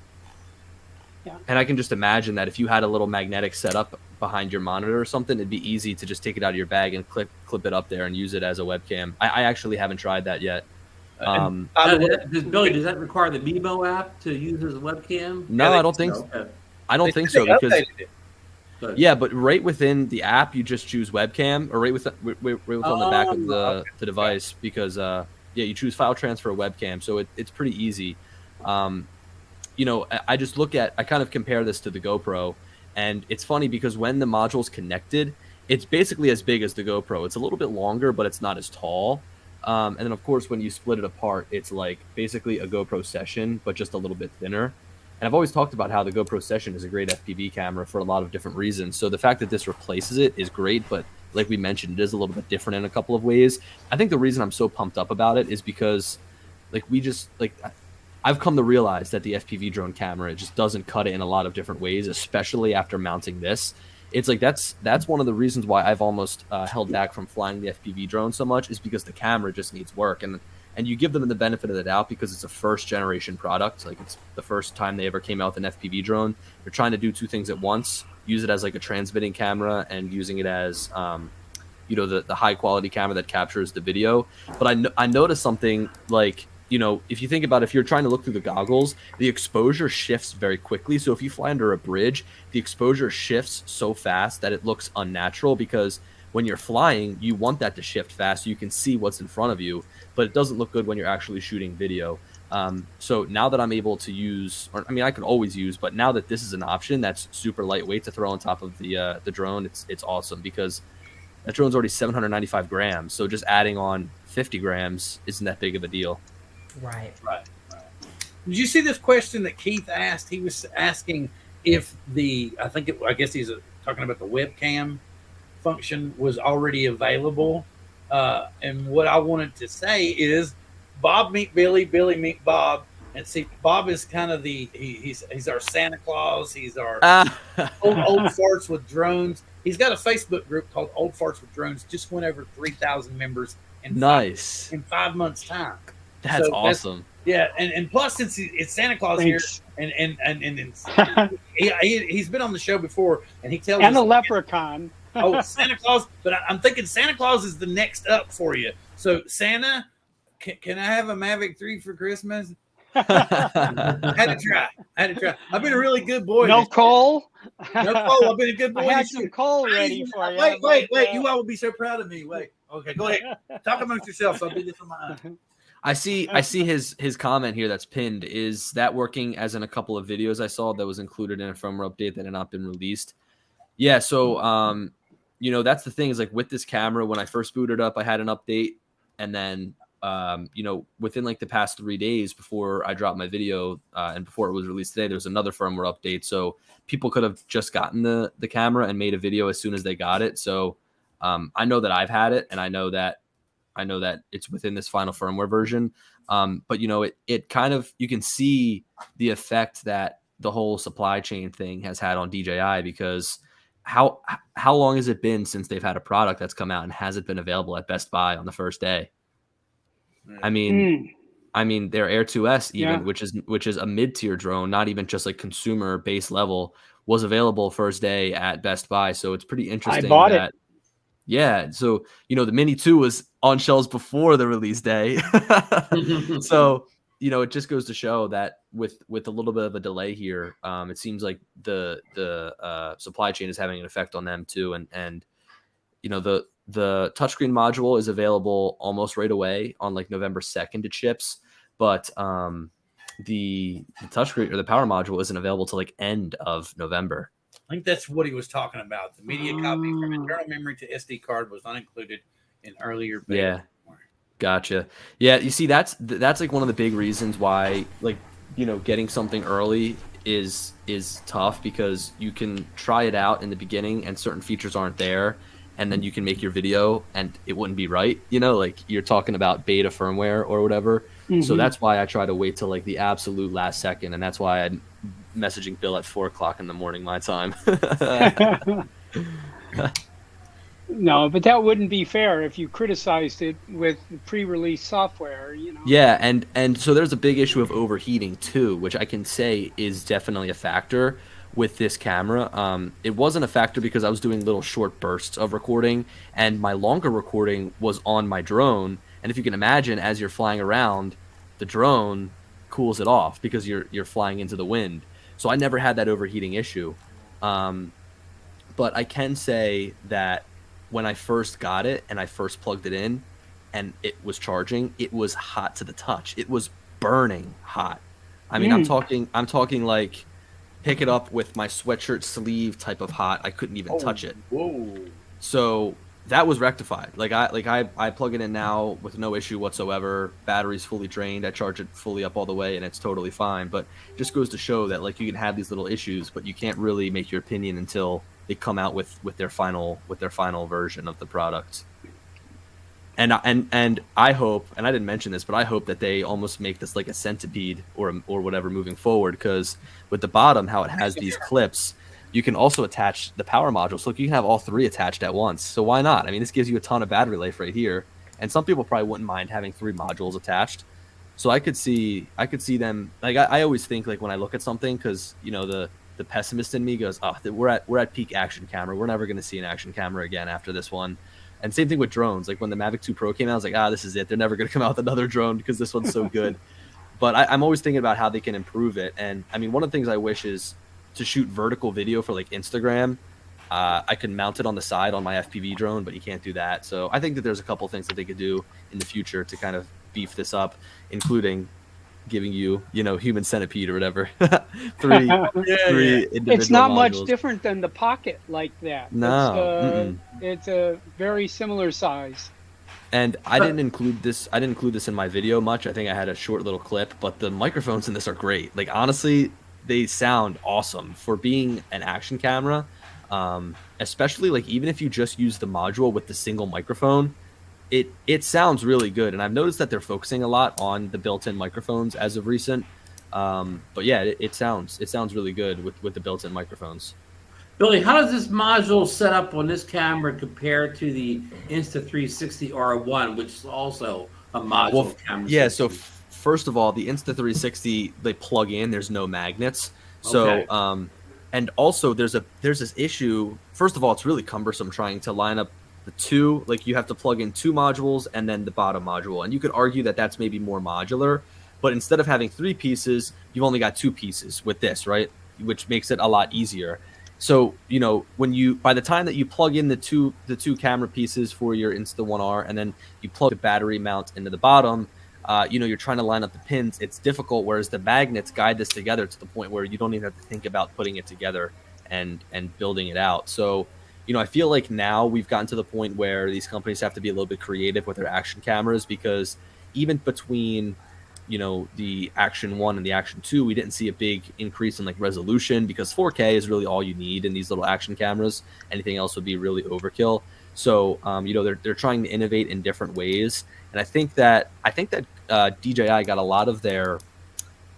Yeah. And I can just imagine that if you had a little magnetic setup behind your monitor or something, it'd be easy to just take it out of your bag and clip it up there and use it as a webcam. I actually haven't tried that yet. Billy, does that require the Nemo app to use as a webcam? No, I don't think so. I don't think so because updated it. yeah, but right within the app, you just choose webcam, or right on the back of the device because yeah, you choose file transfer or webcam, so it's pretty easy. You know, I just I kind of compare this to the GoPro, and it's funny because when the module's connected, it's basically as big as the GoPro. It's a little bit longer, but it's not as tall. And then of course, when you split it apart, it's like basically a GoPro Session, but just a little bit thinner. And I've always talked about how the GoPro Session is a great FPV camera for a lot of different reasons. So the fact that this replaces it is great, but like we mentioned, it is a little bit different in a couple of ways. I think the reason I'm so pumped up about it is because I've come to realize that the FPV drone camera just doesn't cut it in a lot of different ways, especially after mounting this. It's like that's one of the reasons why I've almost held back from flying the FPV drone so much, is because the camera just needs work. And you give them the benefit of the doubt because it's a first generation product. Like, it's the first time they ever came out with an FPV drone. They're trying to do two things at once: use it as like a transmitting camera and using it as you know, the high quality camera that captures the video. But I noticed something, like, you know, if you think about, if you're trying to look through the goggles, the exposure shifts very quickly. So if you fly under a bridge, the exposure shifts so fast that it looks unnatural, because when you're flying, you want that to shift fast so you can see what's in front of you, but it doesn't look good when you're actually shooting video. So now that I'm able to use, or I mean, I could always use, but now that this is an option that's super lightweight to throw on top of the drone, it's awesome, because that drone's already 795 grams. So just adding on 50 grams isn't that big of a deal. Right. Did you see this question that Keith asked? He was asking if I guess he's talking about the webcam function was already available. And what I wanted to say is, Bob meet Billy, Billy meet Bob. And see, Bob is kind of he's our Santa Claus. He's our old farts with drones. He's got a Facebook group called Old Farts with Drones. Just went over 3,000 members in Nice. in 5 months' time. That's So awesome. Yeah, and plus, since it's Santa Claus Thanks. here, and he's been on the show before, and he tells And us, a leprechaun. oh, Santa Claus, but I'm thinking Santa Claus is the next up for you. So Santa, can I have a Mavic 3 for Christmas? I had to try. I've been a really good boy. No coal. No coal. I've been a good boy. I had this some year. coal ready for you. Wait. but, You all will be so proud of me. Wait. Okay, go ahead. Talk amongst yourselves. I'll do this on my own. I see his comment here that's pinned. Is that working as in a couple of videos I saw that was included in a firmware update that had not been released? Yeah, so you know, that's the thing, is like with this camera, when I first booted up, I had an update, and then you know, within like the past 3 days before I dropped my video and before it was released today, there's another firmware update. So people could have just gotten the camera and made a video as soon as they got it. So I know that I've had it, and I know that it's within this final firmware version. But you know, it kind of, you can see the effect that the whole supply chain thing has had on DJI, because how long has it been since they've had a product that's come out and hasn't been available at Best Buy on the first day? I mean, I mean, their Air 2S even, Yeah. which is a mid-tier drone, not even just like consumer base level, was available first day at Best Buy. So it's pretty I interesting bought it. that yeah. So the Mini 2 was on shelves before the release day. So it just goes to show that with a little bit of a delay here, it seems like the supply chain is having an effect on them too, and the touchscreen module is available almost right away on like November 2nd it ships, but the touchscreen or the power module isn't available till like end of November. I think that's what he was talking about. The media copy from internal memory to SD card was not included in earlier beta. Yeah. Gotcha. Yeah, you see that's like one of the big reasons why like getting something early is tough, because you can try it out in the beginning and certain features aren't there, and then you can make your video and it wouldn't be right, like you're talking about beta firmware or whatever. So that's why I try to wait till like the absolute last second, and that's why I'm messaging Bill at 4:00 in the morning my time. No, but that wouldn't be fair if you criticized it with pre-release software, Yeah, and so there's a big issue of overheating too, which I can say is definitely a factor with this camera. It wasn't a factor because I was doing little short bursts of recording, and my longer recording was on my drone. And if you can imagine, as you're flying around, the drone cools it off because you're flying into the wind. So I never had that overheating issue. But I can say that when I first got it and I first plugged it in and it was charging, it was hot to the touch. It was burning hot. I mean, I'm talking like pick it up with my sweatshirt sleeve type of hot. I couldn't even touch it. Whoa. So that was rectified. I plug it in now with no issue whatsoever. Battery's fully drained. I charge it fully up all the way and it's totally fine. But it just goes to show that like you can have these little issues, but you can't really make your opinion until they come out with their final version of the product. And I hope, and I didn't mention this, but I hope that they almost make this like a centipede or whatever moving forward, because with the bottom, how it has these clips, you can also attach the power module. So you can have all three attached at once. So why not? I mean, this gives you a ton of battery life right here. And some people probably wouldn't mind having 3 modules attached. So I could see them, like I always think like when I look at something, because the pessimist in me goes, oh, we're at peak action camera. We're never going to see an action camera again after this one. And same thing with drones. Like when the Mavic 2 Pro came out, I was like, this is it. They're never going to come out with another drone because this one's so good. But I'm always thinking about how they can improve it. And I mean, one of the things I wish is to shoot vertical video for like Instagram. I could mount it on the side on my FPV drone, but you can't do that. So I think that there's a couple things that they could do in the future to kind of beef this up, including giving you, human centipede or whatever. three individual It's not modules. much different than the Pocket like that. No. It's a very similar size. And I didn't include this in my video much. I think I had a short little clip, but the microphones in this are great. Like honestly, they sound awesome for being an action camera. Especially like even if you just use the module with the single microphone, it sounds really good. And I've noticed that they're focusing a lot on the built-in microphones as of recent. But yeah, it sounds really good with the built-in microphones. Billy, how does this module set up on this camera compare to the Insta360 R1, which is also a module camera? Yeah, so first of all, the Insta360, they plug in, there's no magnets. So Okay. And also there's this issue. First of all, it's really cumbersome trying to line up the two. Like you have to plug in 2 modules and then the bottom module. And you could argue that that's maybe more modular, but instead of having 3 pieces, you've only got 2 pieces with this, right? Which makes it a lot easier. So, when by the time that you plug in the two camera pieces for your Insta1R and then you plug the battery mount into the bottom, you're trying to line up the pins. It's difficult, whereas the magnets guide this together to the point where you don't even have to think about putting it together and building it out. So, I feel like now we've gotten to the point where these companies have to be a little bit creative with their action cameras, because even between the Action 1 and the Action 2, we didn't see a big increase in like resolution, because 4K is really all you need in these little action cameras. Anything else would be really overkill. So they're trying to innovate in different ways, and I think that DJI got a lot of their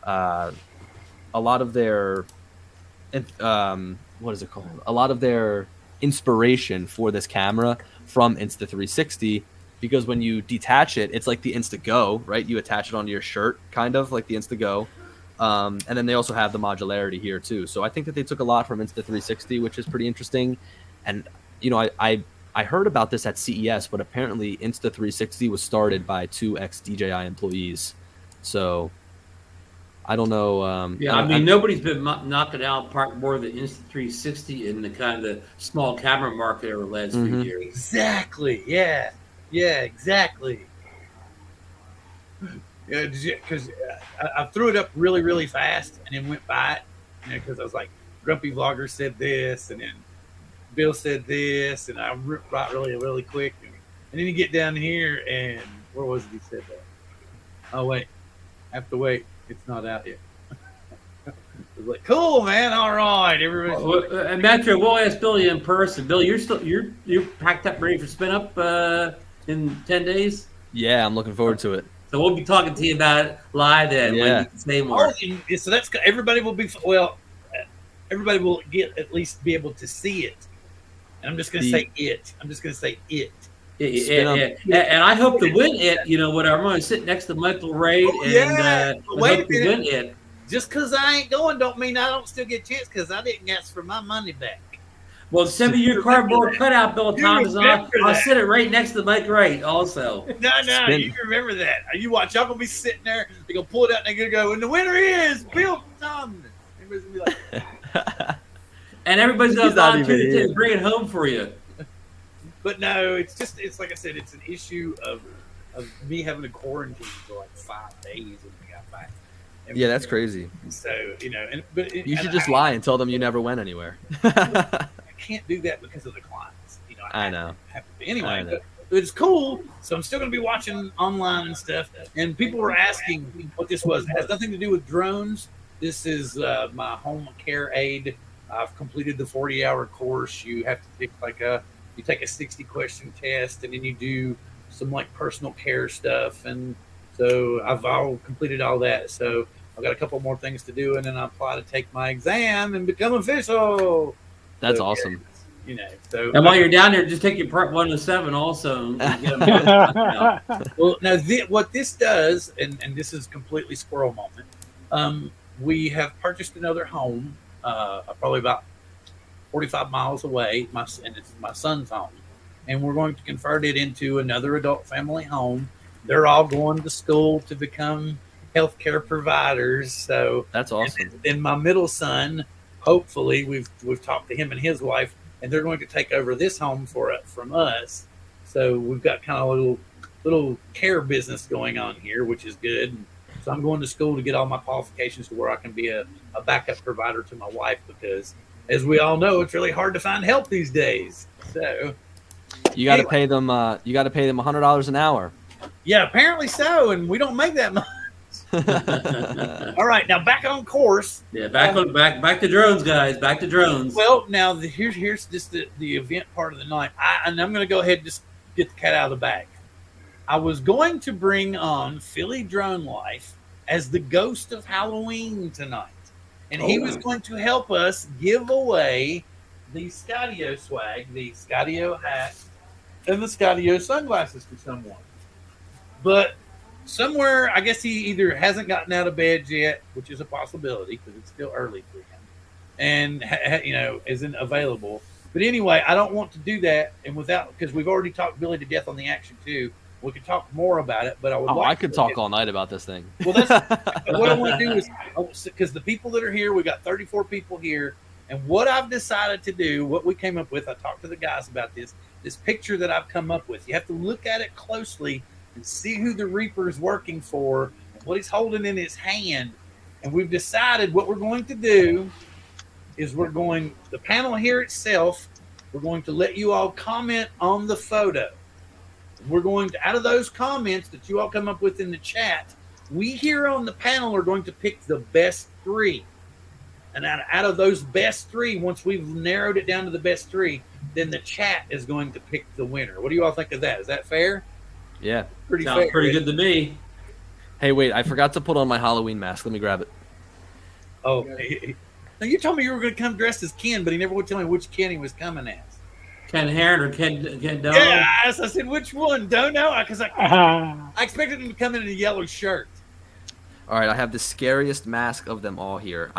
what is it called? A lot of their inspiration for this camera from Insta360. because when you detach it, it's like the Insta-Go, right? You attach it onto your shirt, kind of like the Insta-Go. And then they also have the modularity here too. So I think that they took a lot from Insta360, which is pretty interesting. And you know, I heard about this at CES, but apparently Insta360 was started by 2 ex-DJI employees. So I don't know. Yeah, I mean, nobody's been knocking out part more than Insta360 in the kind of the small camera market over the last few years. Exactly. Yeah. Yeah. Exactly. Yeah, because I threw it up really, really fast and then went by it. You know, because I was like, Grumpy Vlogger said this, and then Bill said this, and I brought really, really quick. And then you get down here, and where was it he said that? Oh, wait. I have to wait. It's not out yet. It was like, cool, man. All right. Everybody's and Metro, we'll ask Billy in person. Bill, you're packed up, ready for spin up in 10 days? Yeah, I'm looking forward to it. So we'll be talking to you about it live then. Yeah. When you can say more. Oh, so that's everybody will be everybody will get at least be able to see it. And I'm just going to say it. I'm just going to say it. And I hope to win it. You know, whatever. I'm going to sit next to Michael Ray and wait a minute. Win it. Just because I ain't going don't mean I don't still get a chance because I didn't ask for my money back. Well, send me your cardboard cutout, Bill Thomas, and I'll sit it right next to Mike Wright also. No, you remember that. You watch, y'all going to be sitting there, they're going to pull it out, and they're going to go, and the winner is Bill Thomas. Everybody's going to be like... And everybody's going to volunteer to bring it home for you. But no, it's like I said, it's an issue of me having to quarantine for like 5 days when we got back. Yeah, that's crazy. So, you know, you should just lie and tell them you never went anywhere. I can't do that because of the clients. You know, I know. Anyway, but it's cool. So I'm still going to be watching online and stuff. And people were asking what this was. It has nothing to do with drones. This is my home care aid. I've completed the 40-hour course. You have to take you take a 60-question test, and then you do some like personal care stuff. And so I've all completed all that. So I've got a couple more things to do, and then I apply to take my exam and become official. That's awesome. You know, so and while you're down there, just take your part 1 to 7 also. Well, now what this does, and this is completely squirrel moment. We have purchased another home, probably about 45 miles away. And it's my son's home, and we're going to convert it into another adult family home. They're all going to school to become healthcare providers. So that's awesome. And my middle son, hopefully, we've talked to him and his wife, and they're going to take over this home from us. So we've got kind of a little care business going on here, which is good. So I'm going to school to get all my qualifications to where I can be a backup provider to my wife, because as we all know, it's really hard to find help these days. So you got to pay them. You got to pay them $100 an hour. Yeah, apparently so, and we don't make that much. All right, now back on course. Yeah, back to drones, guys. Back to drones. Well, now here's just the event part of the night. And I'm going to go ahead and just get the cat out of the bag. I was going to bring on Philly DroneLife as the ghost of Halloween tonight, and he was going to help us give away the Skydio swag, the Skydio hat, and the Skydio sunglasses to someone. But somewhere, I guess he either hasn't gotten out of bed yet, which is a possibility because it's still early for him, and isn't available. But anyway, I don't want to do that, and because we've already talked Billy to death on the Action 2. We could talk more about it, but I could talk all night about this thing. Well, that's what I want to do is because the people that are here, we got 34 people here, and what I've decided to do, what we came up with, I talked to the guys about this picture that I've come up with. You have to look at it closely and see who the Reaper is working for, and what he's holding in his hand. And we've decided what we're going to do is the panel here itself, we're going to let you all comment on the photo. We're going to, out of those comments that you all come up with in the chat, we here on the panel are going to pick the best 3. And out of those best 3, once we've narrowed it down to the best 3, then the chat is going to pick the winner. What do you all think of that? Is that fair? Yeah. Sounds pretty good to me. Hey, wait, I forgot to put on my Halloween mask. Let me grab it. Oh, now you told me you were going to come dressed as Ken, but he never would tell me which Ken he was coming as. Ken Heron or Ken Doe? Yeah, I said, which one? Don't know, because I expected him to come in a yellow shirt. All right, I have the scariest mask of them all here.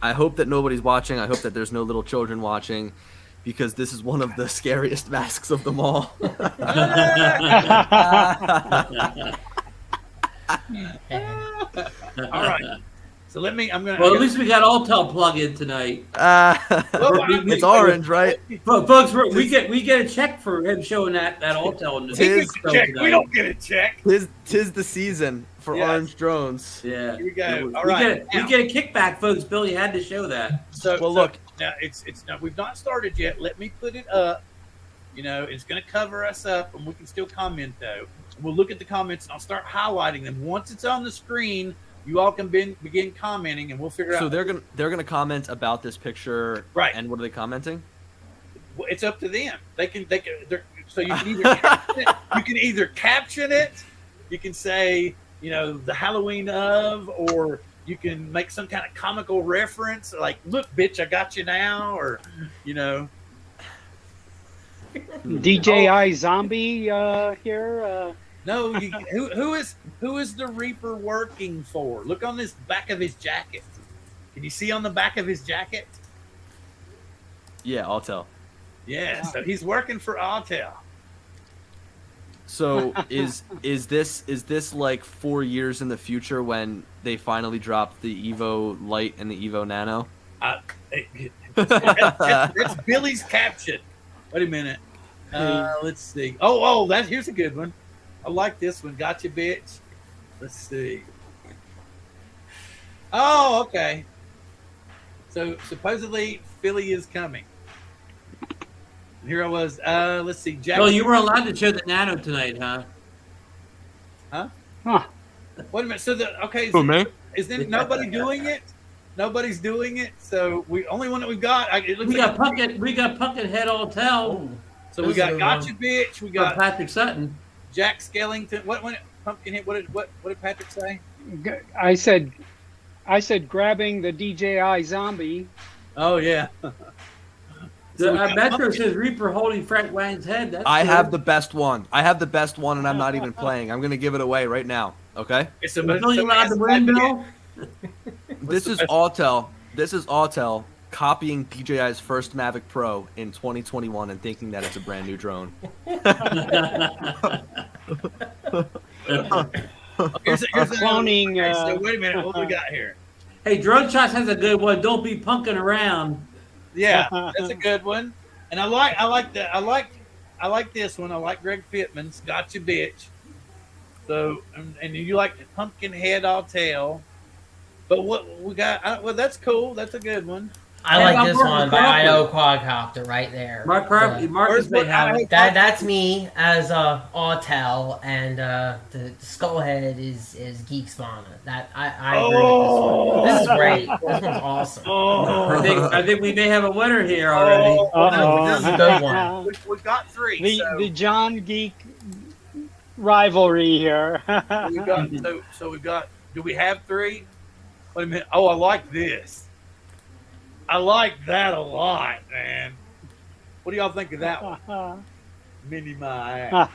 I hope that nobody's watching. I hope that there's no little children watching, because this is one of the scariest masks of them all. All right. So let me. I'm gonna. Well, at least we got Alltel plug in tonight. It's orange, right? Folks, we get a check for him showing that Alltel in the We don't get a check. Tis the season for orange drones. Yeah. Here we go. All right. We get a kickback, folks. Billy had to show that. So look. Now it's now we've not started yet. Let me put it up. You know, it's going to cover us up, and we can still comment though. We'll look at the comments, and I'll start highlighting them. Once it's on the screen, you all can begin commenting, and we'll figure out. So they're gonna comment about this picture, right? And what are they commenting? Well, it's up to them. They can. So you can either caption it, you can either caption it. You can say, you know, the Halloween of, or you can make some kind of comical reference, like, "Look, bitch, I got you now," or, you know. DJI Zombie here. No, who is the Reaper working for? Look on this back of his jacket. Can you see on the back of his jacket? Yeah, Alltel. Yeah, so he's working for Alltel. So is this like 4 years in the future when they finally drop the Evo Lite and the Evo Nano? That's Billy's caption. Wait a minute. Let's see. Oh, here's a good one. I like this one. Gotcha, bitch. Let's see. Oh, okay. So supposedly Philly is coming. And here I was. Let's see. Jack. Well, you were allowed to show the Nano tonight, huh? Huh? Wait a minute. So is there nobody doing it? Nobody's doing it. So only one that we've got. We got Pumpkinhead Alltel. So we got Gotcha, bitch. We got Patrick Sutton. Jack Skellington. What Pumpkinhead? What did Patrick say? I said grabbing the DJI Zombie. Oh yeah. Metro says Reaper holding Frank Wang's head. I have the best one. And I'm not even playing. I'm gonna give it away right now. Okay. So you allowed to win, Bill? This is Alltel copying DJI's first Mavic Pro in 2021 and thinking that it's a brand new drone. Here's cloning. So wait a minute, what do we got here? Hey, Drone Shots has a good one. Don't be punking around. Yeah, that's a good one. And I like this one. I like Greg Pittman's Gotcha, bitch. So and you like the Pumpkinhead Alltel. But what we got? Well, that's cool. That's a good one. I like this one by Idaho Quadcopter right there. Marcus may have it. That's me as Autel, and the Skullhead is Geek Spawner. That I agree with this one. This is great. This one's awesome. I think we may have a winner here already. This is a good one. We got three. The John Geek rivalry here. We've got. Do we have three? Wait a minute. Oh, I like this. I like that a lot, man. What do y'all think of that one? Mini my ass.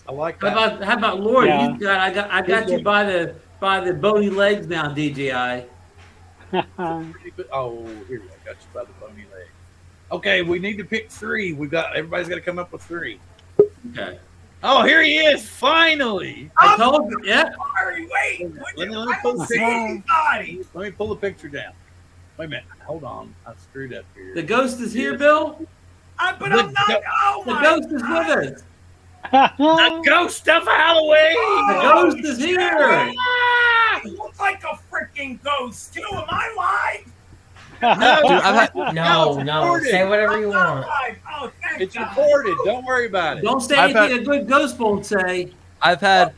I like that. How about Lord? Yeah. I got you by the bony legs now, DJI. Oh, here we go. Got you by the bony leg. Okay, we need to pick three. Everybody's got to come up with three. Okay. Oh, here he is! Finally. I told you. Yeah. Sorry, wait. Let me pull the picture down. Wait a minute. Hold on. I screwed up here. The ghost is here, Bill. But I'm not. Oh The my ghost is with us. The ghost of Halloween. The ghost is here. You look like a freaking ghost too. Am I live? No. Say whatever you want. Oh, thank It's God. recorded. Don't worry about it. Don't say anything a good ghost won't say. I've had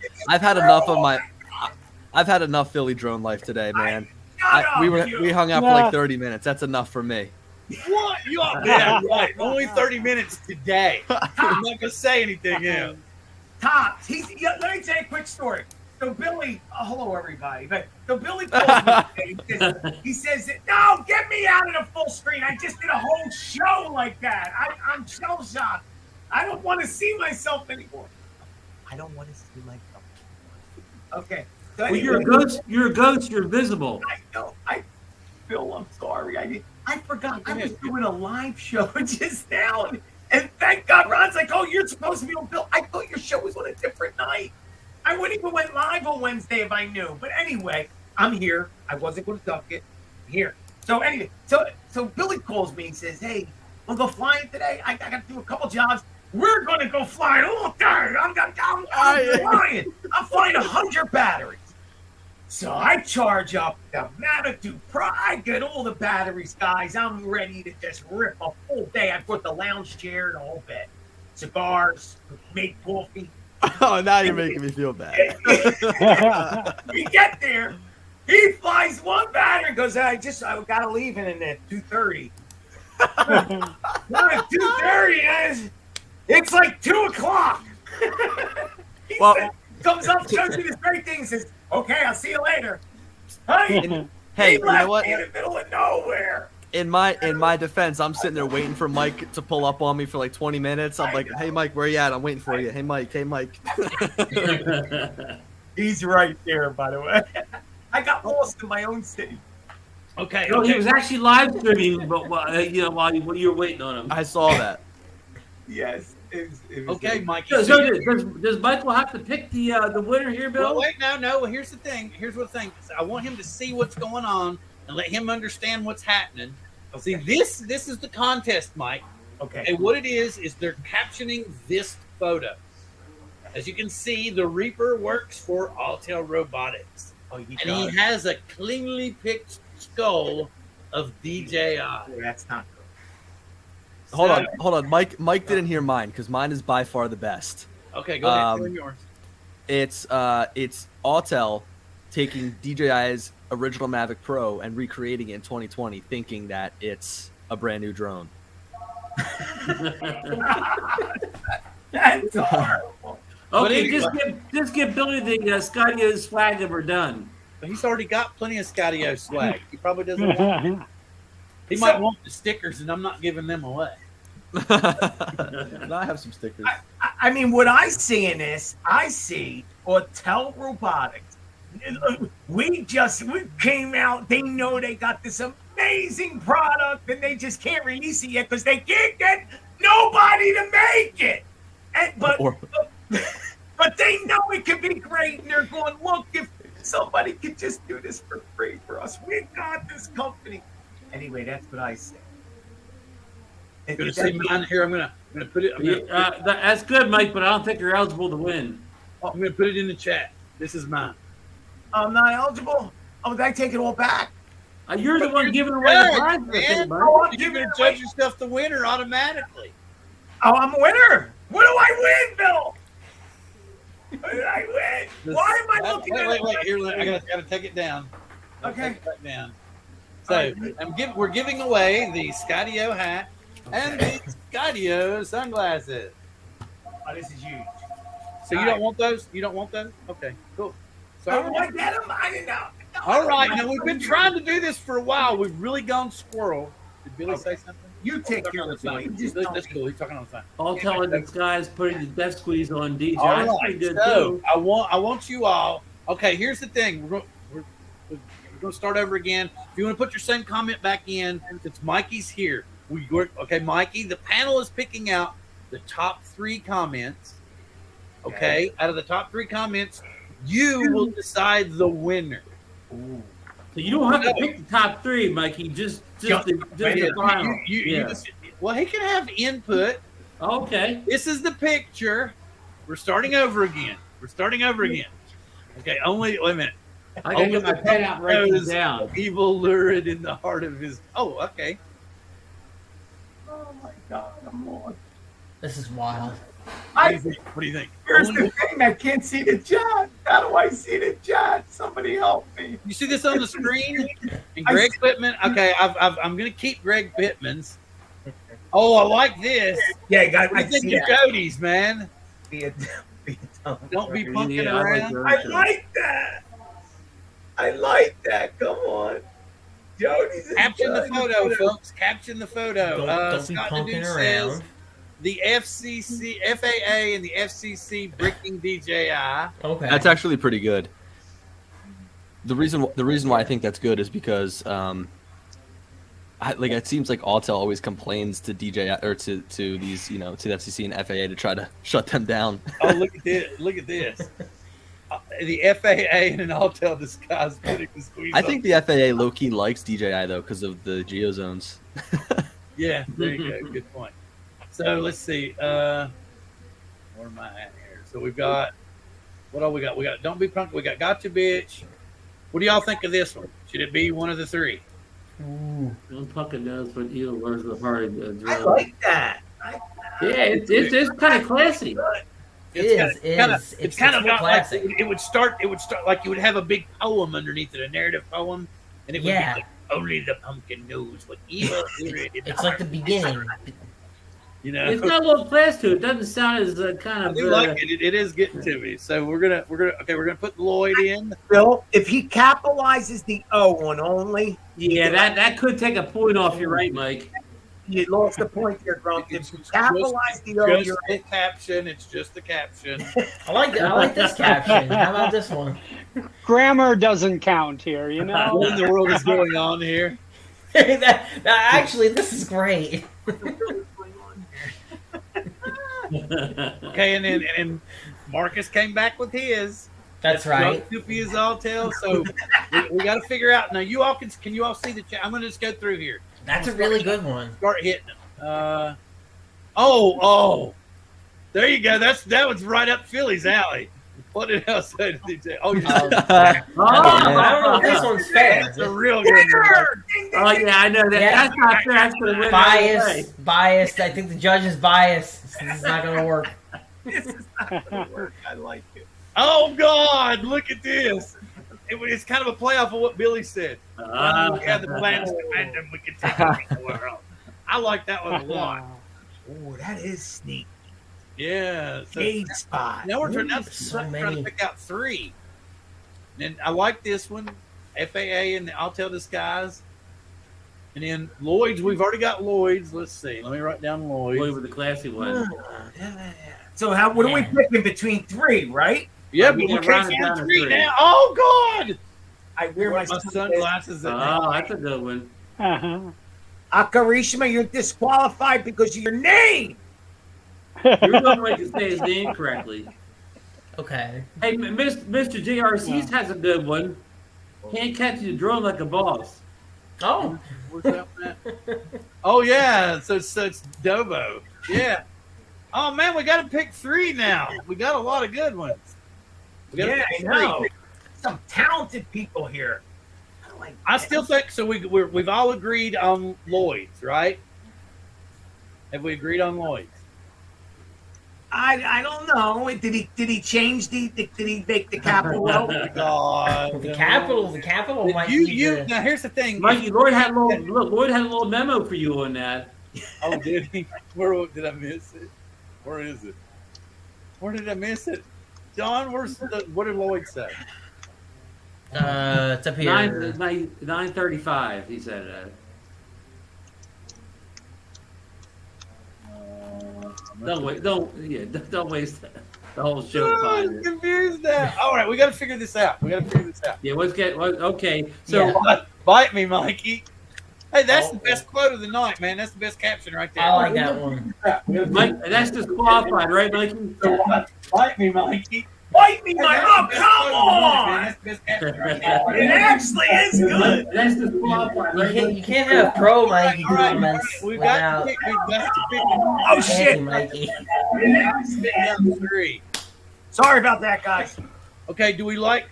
enough Philly drone life today, man. We hung out for like 30 minutes. That's enough for me. What? Yeah, right. Only 30 minutes today. I'm not gonna say anything else. Tops. Let me tell you a quick story. So Billy, hello everybody. But so Billy calls me. He says, "No, get me me out of the full screen. I just did a whole show like that. I'm shell shocked. I don't want to see myself anymore. I don't want to see myself. Okay. So Well, anyway, you're a ghost. You're a ghost. You're visible. I know. Phil, I'm sorry. I forgot. I was doing a live show just now, and thank God Ron's like, "Oh, you're supposed to be on Bill." I thought your show was on a different night. I wouldn't even went live on Wednesday if I knew. But anyway, I'm here. I wasn't going to duck it. I'm here. So anyway, so Billy calls me and says, "Hey, we'll go flying today. I got to do a couple jobs. We're going to go flying all day. I'm flying. I'm flying 100 batteries." So I charge up the Mavic 2 Pro. I get all the batteries, guys. I'm ready to just rip a full day. I brought the lounge chair, the whole bit. Cigars, make coffee. Oh, now you're making me feel bad. We get there. He flies one battery and goes, I got to leave in at 2:30. Not at 2:30. It's like 2 o'clock. He comes up, shows me this great thing, and says, "Okay, I'll see you later." Hey, you know what? In the middle of nowhere. In my defense, I'm sitting there waiting for Mike to pull up on me for like 20 minutes. I'm like, "Hey, Mike, where you at? I'm waiting for you. Hey, Mike. Hey, Mike." He's right there, by the way. I got lost in my own city. Okay. No, he was actually live streaming, but while you were waiting on him. I saw that. Yes. It was Okay, Mikey. So does Michael have to pick the winner here, Bill? Well, wait, no. Here's the thing. Here's what the thing. I want him to see what's going on and let him understand what's happening. See, this is the contest, Mike. Okay. And what it is they're captioning this photo. As you can see, the Reaper works for Alltel Robotics. Oh, And he has a cleanly picked skull of DJI. That's not good. Hold on. Mike didn't hear mine because mine is by far the best. Okay, go ahead. Tell him yours. It's Autel taking DJI's original Mavic Pro and recreating it in 2020, thinking that it's a brand new drone. That's horrible. Okay, anyway. just give Billy the Skydio swag and we're done. But he's already got plenty of Skydio swag. He probably doesn't want He might want the stickers, and I'm not giving them away. I have some stickers. I mean, what I see in this, I see Autel Robotics. We came out. They know they got this amazing product, and they just can't release it yet because they can't get nobody to make it. But they know it could be great, and they're going, look, if somebody could just do this for free for us, we got this company. Anyway, that's what I say. I'm gonna see mine here. I'm gonna put it. That's good, Mike, but I don't think you're eligible to win. I'm gonna put it in the chat. This is mine. I'm not eligible. Oh, did I take it all back? You're the one giving away the prize, Man, I'm you're giving gonna it judge away. yourself the winner automatically. Oh, I'm a winner. What do I win, Bill? What did I win? Why am I looking at it? Wait. Here, I gotta take it down. Okay. Take it back down. So we're giving away the Skydio hat and the Skydio sunglasses. Oh, this is huge. So you don't want those? You don't want those? Okay, cool. So Oh, I get them? I didn't know. all right, now we've been trying to do this for a while. We've really gone squirrel. Did Billy say something? You take care of phone. it. That's cool. He's talking on the phone. All telling this guy's putting the death squeeze on DJ. All That's right, pretty good so too. I want you all. Okay, here's the thing. We're going to start over again. If you want to put your same comment back in, since Mikey's here. Okay, Mikey, the panel is picking out the top 3 comments. Okay, out of the top 3 comments, you will decide the winner. Ooh. So you don't have to pick the top 3, Mikey. Just the final. Well, he can have input. Okay. This is the picture. We're starting over again. Okay, only wait a minute. I gotta get my pen out and write this down. Evil lurid in the heart of his. Oh, okay. Oh my God, I'm on. This is wild. What do you think? Here's the thing. I can't see the chat. How do I see the chat? Somebody help me. You see this on the screen? And Greg Pittman. Okay, I'm going to keep Greg Pittman's. Oh, I like this. Yeah, guys. I think your Cody's, man. Don't be punking Yeah, around. I like that. Come on. Jody's Caption the photo, folks. Caption the photo. Don't be Scott punking Nadeau around. says the FAA and the FCC bricking DJI. Okay. That's actually pretty good. The reason why I think that's good is because it seems like Autel always complains to DJI or to these to the FCC and FAA to try to shut them down. Oh, look at this! Look at this. The FAA and an Autel disguise. I think the FAA low key likes DJI though because of the geo zones. Yeah, there you go. Good point. So let's see. Where am I at here? So we've got what all we got? We got Don't Be Punk. We got Gotcha Bitch. What do y'all think of this one? Should it be one of the three? Ooh. Don't fucking knows what you learns the hard. I like that. Yeah, it's kind of classy. It's kind of got like classic. it would start like you would have a big poem underneath it, a narrative poem, and it would be like, only the pumpkin knows what evil is. It's like the beginning. It's got a little class to it. It doesn't sound as kind I of. do like it. It is getting to me. So we're gonna put Lloyd in. Bill, if he capitalizes the O on only, Yeah, that could take a point off. You're right, Mike. you lost the point there, Grump. If you capitalize the O, Just you're the caption. It's just the caption. I like this caption. How about this one? Grammar doesn't count here, What in the world is going on here? Actually, this is great. Okay, and Marcus came back with his. That's right. Cuppi is Autel. So we got to figure out now. You all can you all see the chat? I'm going to just go through here. That's a really good one. Start hitting them. There you go. That was right up Philly's alley. What did I say to DJ? Oh, I don't know if this one's fair. That's a real good one. Oh yeah, I know that. Yeah. That's not fair. That's gonna win. Biased. I think the judge is biased. This is not going to work. This is not going to work. I like it. Oh God! Look at this. It's kind of a playoff of what Billy said. We have the plans to defend them. We can take them anywhere else. I like that one a lot. Oh, that is sneaky. Yeah. So Shade spot. now we're trying So to many. pick out three. And I like this one, FAA and the Autel disguise. And then Lloyd's. We've already got Lloyd's. Let's see. Let me write down Lloyd's. Boy with the classy one. So what are we picking between three, right? Yeah, We but we can round can't it down find to three three. now. Oh God! I wear my sunglasses. Oh, that's a good one. Akarishima, you're disqualified because of your name. You're going to say his name correctly. Okay. Hey, Mr. JRC has a good one. Can't catch you drone like a boss. Oh. Where's that one at? Oh yeah, so it's Dobo. Yeah. Oh man, we got to pick three now. We got a lot of good ones. We gotta Yeah, pick I know. three. Some talented people here. I still think so. We've all agreed on Lloyd's, right? Have we agreed on Lloyd's? I don't know. Did he change did he make the capital? Oh my God. The capital might be You the... now here's the thing. Mikey, Lloyd had a little memo for you on that. Oh, did he? Where did I miss it? Where is it? Where did I miss it? John, what did Lloyd say? It's up here. 9:35. He said. Don't Don't waste the whole show. I'm confused now. All right, we got to figure this out. Yeah, okay. So Yeah. Bite me, Mikey. Hey, that's the best quote of the night, man. That's the best caption right there. I like that one. Mike, that's disqualified, right, Mikey? Bite me, Mikey. Bite me, Hey, my that's the come best quote of the night, man. on! That's the best caption right there. It actually is good. That's disqualified, right? You can't have pro Mikey All right, comments we've got without to pick Oh shit! Mikey. down three. Sorry about that, guys. Okay, do we like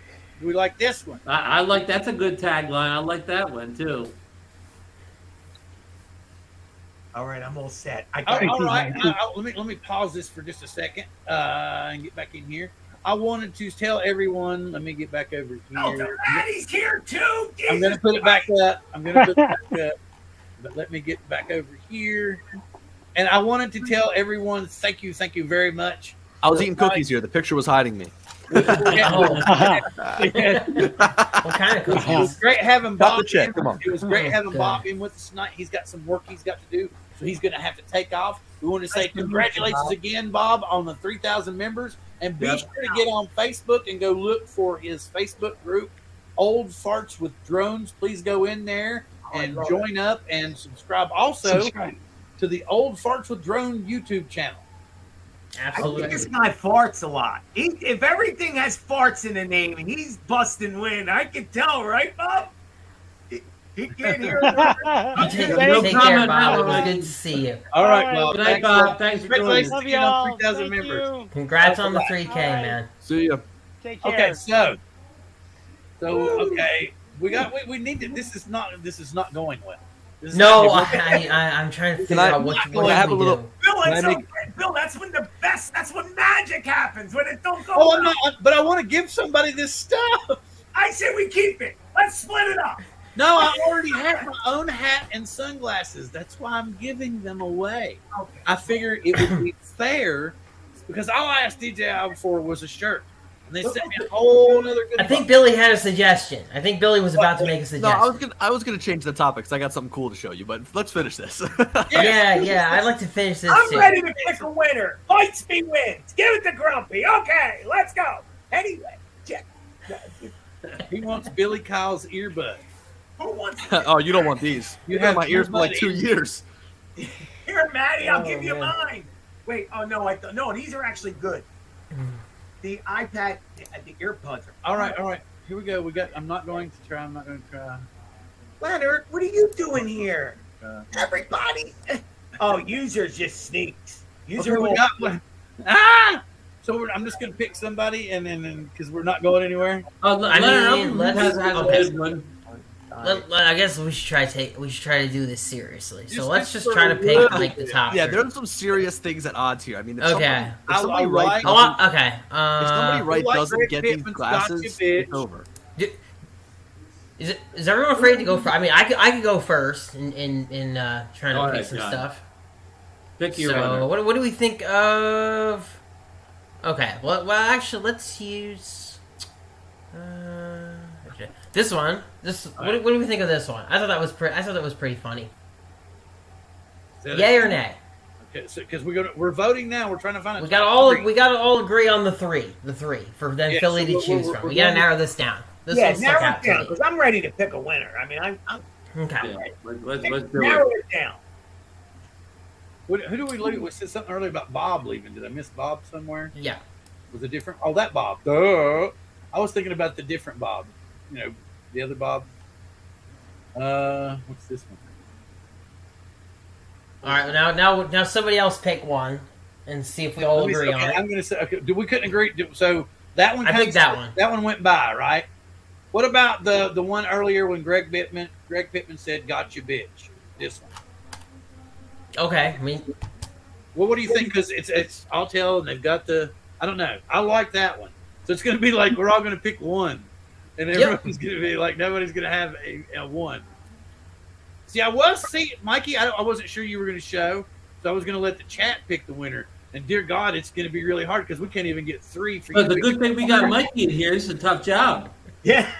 this one? I like that's a good tagline. I like that one too. All right, I'm all set. All right, let me pause this for just a second and get back in here. I wanted to tell everyone. Let me get back over here. Oh, the Maddie's here too. I'm gonna put it back up. But let me get back over here. And I wanted to tell everyone, thank you very much. I was eating cookies here. The picture was hiding me. Oh, Yeah. what kind of It cookies? was great having Cut Bob the check, in. come on. It was great Oh, having God. Bob in with us tonight. He's got some work he's got to do, so he's going to have to take off. We want to say congratulations again, Bob, on the 3,000 members. And be Yep. sure to get on Facebook and go look for his Facebook group, Old Farts with Drones. Please go in there and join up and subscribe. Also Subscribe. to the Old Farts with Drone YouTube channel. I think Absolutely. this guy farts a lot. If everything has farts in the name, and he's busting wind, I can tell, right, Bob? He can't hear it. Take, No take care, comment Bob. It now, was Mikey. good to see you. All right, All right. Bob. Good night, Thanks, Bob. Thanks for joining Congratulations us. Love again on y'all. 3,000 Thank members. you. Congrats on the 3K, All right. man. See ya. Take care. Okay, so okay, we need to. This is not going well. This is No, not- I'm trying to Can figure I- out what can I have we a little- do. Bill, Can it's I so great. Bill, that's when that's when magic happens, when it don't go Oh, well. I'm not. But I want to give somebody this stuff. I say we keep it. Let's split it up. No, I already have my own hat and sunglasses. That's why I'm giving them away. Okay. I figure it would be fair because all I asked DJI for was a shirt, and they sent me a whole other good. I think Billy had a suggestion. I think Billy was about to make a No, suggestion. I was gonna change the topic because I got something cool to show you, but let's finish this. Yeah, I'd like to finish this I'm too. ready to pick a winner. Fights me wins. Give it to Grumpy. Okay, let's go. Anyway, check. He wants Billy Kyle's earbud. Who wants Oh, you don't want these. You You have had my ears for like earbud 2 years. Here, Maddie, I'll Oh, give you man. mine. Wait, oh no, no, these are actually good. The iPad, the earbuds are. All right. Here we go. I'm not going to try. Leonard, what are you doing here? Uh, Everybody. Oh, User's just sneaks. User Okay, we will. got one. Ah! So I'm just gonna pick somebody, and then because we're not going anywhere. I mean, let's- has a okay. good one. I guess we should try to do this seriously. So Just let's pick just for try to a pick little like the bit. top. Yeah, three. there's some serious things at odds here. I mean, if Okay. somebody I right like- doesn't, Okay. if somebody right like doesn't Greg get these Pittman's glasses, Gotcha, bitch. it's over. Is everyone afraid to go first? I mean, I could go first in trying to Go pick ahead, some John. stuff. Pick your So winner. what do we think of? Okay, well actually let's use okay. This one. What do we think of this one? I thought that was pretty funny. Is that Yay it? or nay? Okay, so because we're voting now, we're trying to find. We got to all agree on the three for then Yeah, Philly so to choose we're from. We got to going- narrow this down. This Yeah, one stuck narrow out it to down me. because I'm ready to pick a winner. I mean, I'm Okay. Yeah, let's do narrow it. it down. Who do we leave? We said something earlier about Bob leaving. Did I miss Bob somewhere? Yeah. Was it different? Oh, that Bob. Duh. I was thinking about the different Bob. You know, the other Bob. What's this one? All right. Now somebody else pick one and see if we all Let me agree see. on Okay, it. I'm going to say. Okay, we couldn't agree. So that one. I kinda- picked that one. That one went by, right? What about the one earlier when Greg Pittman said, "Got you, bitch." This one. Okay. I mean, Well, what do you think? Because it's Altel and they've got the. I don't know. I like that one. So it's going to be like we're all going to pick one, and Yep. everyone's going to be like nobody's going to have a one. See, Mikey. I wasn't sure you were going to show, so I was going to let the chat pick the winner. And dear God, it's going to be really hard because we can't even get three for But you. the good thing we got Mikey in here. This is a tough job. Yeah.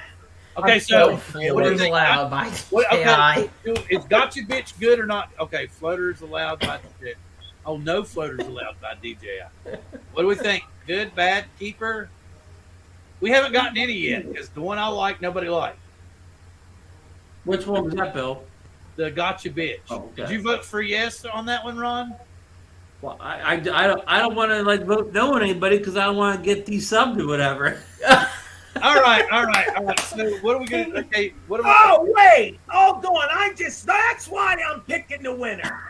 Okay, no so what do you floaters think? allowed by What, AI. okay, is Got You Bitch good or not? Okay, floaters allowed by DJI. Oh, no floaters allowed by DJI. What do we think? Good, bad, keeper? We haven't gotten any yet because the one I like, nobody liked. Which one was that, Bill? The Got You Bitch. Oh, okay. Did you vote for yes on that one, Ron? Well, I don't want to like vote no on anybody because I don't want to get desubbed or whatever. All right. So what are we going to, okay, what are we Oh wait! Hold on! That's why I'm picking the winner.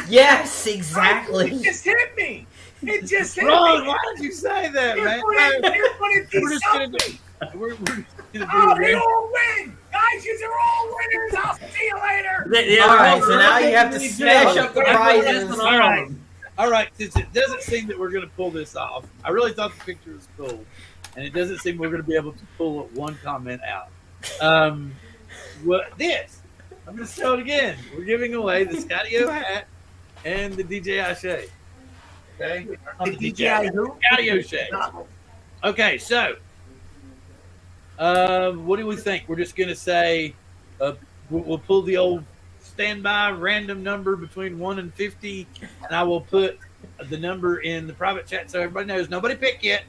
Yes, exactly. It just hit me. It just hit Ron, me. why did you say that, You're man? gonna We're just going desub to me. do, we're just going to Oh, they do all win, guys! You are all winners. I'll see you later. Yeah, All right, so now you have to do. smash up the prizes. All right. All right, since it doesn't seem that we're going to pull this off, I really thought the picture was cool, and it doesn't seem we're going to be able to pull one comment out. This, I'm going to show it again. We're giving away the Scadio hat and the DJI shade. Okay? The DJI who? Scadio shade. Okay, so what do we think? We're just gonna say we'll pull the old standby random number between 1 and 50, and I will put the number in the private chat so everybody knows. Nobody pick yet.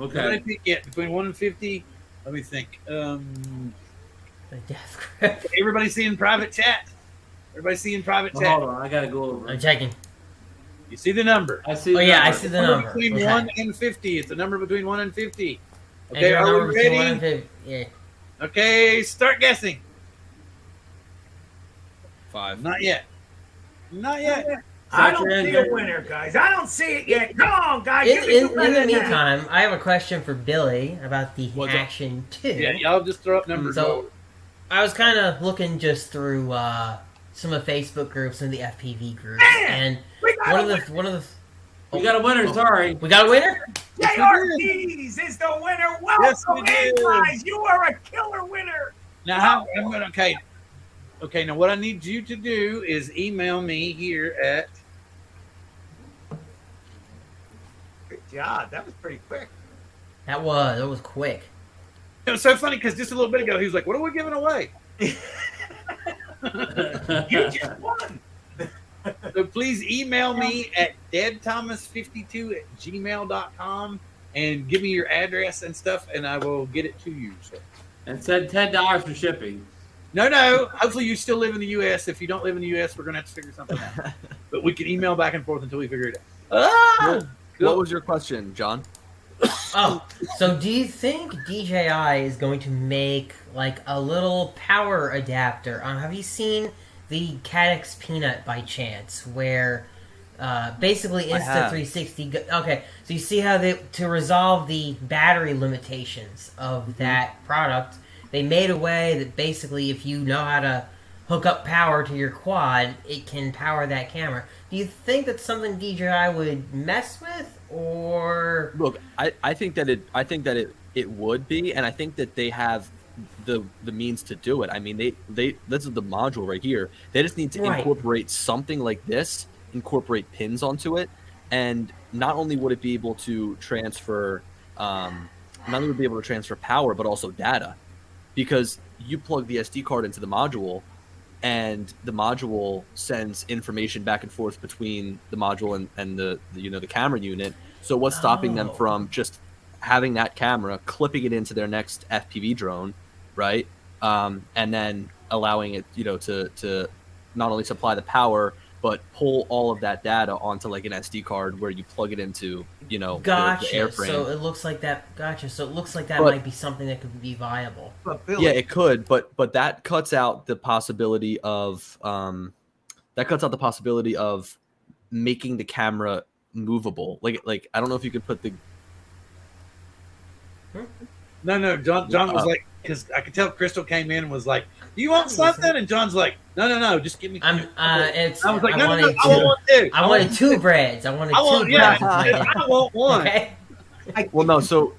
Okay. Nobody pick yet. Between 1 and 50. Let me think. The death grip. Everybody seeing private chat? Everybody seeing private Well, chat? hold on, I gotta go over. I'm checking. You see the number? I see. Oh yeah, I see the number. Between Okay. 1 and 50. It's a number between 1 and 50. And Okay, your are number we between 1 ready? and 50. Yeah. Okay, start guessing. 5. Not yet. Not yet. I don't Your see answer. a winner, guys. I don't see it yet. Come on, guys. In, give me in, some in the winner now. meantime, I have a question for Billy about the What's up? Action 2. Yeah, y'all just throw up numbers. So, I was kind of looking just through some of the Facebook groups and the FPV groups, Man, and we got a winner. one of the We got a winner. Sorry. we got a winner. JRTs is the winner. Yes, Welcome we in, do. guys. You are a killer winner. Now, how, I'm gonna okay. Now, what I need you to do is email me here at. Good job. That was pretty quick. That was quick. It was so funny because just a little bit ago he was like, "What are we giving away?" You just won. So please email me at deadthomas52@gmail.com and give me your address and stuff, and I will get it to you. So. And said $10 for shipping. No. Hopefully you still live in the U.S. If you don't live in the U.S., we're gonna have to figure something out. But we can email back and forth until we figure it out. Ah! What was your question, John? Oh, so do you think DJI is going to make like a little power adapter? Have you seen the Caddx Peanut by chance, where basically have. Insta360? Okay, so you see how to resolve the battery limitations of that product, they made a way that basically if you know how to hook up power to your quad, it can power that camera. Do you think that's something DJI would mess with, or Look, I think that it would be, and I think that they have the means to do it. I mean, they this is the module right here. They just need to Right. incorporate something like this, incorporate pins onto it, and not only would it be able to transfer, not only would it be able to transfer power, but also data, because you plug the SD card into the module, and the module sends information back and forth between the module and the the camera unit. So what's stopping them Oh. from just having that camera, clipping it into their next FPV drone, right? And then allowing it, to not only supply the power, but pull all of that data onto like an SD card where you plug it into, the gotcha? airframe. So it looks like that. Gotcha. So it looks like that But- might be something that could be viable. But Billy, Yeah, it could, but that cuts out the possibility of making the camera movable. Like I don't know if you could put the No. John was like, because I could tell Crystal came in and was like, "Do you want something?" And John's like, "No, just give me." It's. I was like, I "No, wanted I want two. I wanted two breads. I wanted I two want, yeah, breads. I want one." Okay. Well, no. So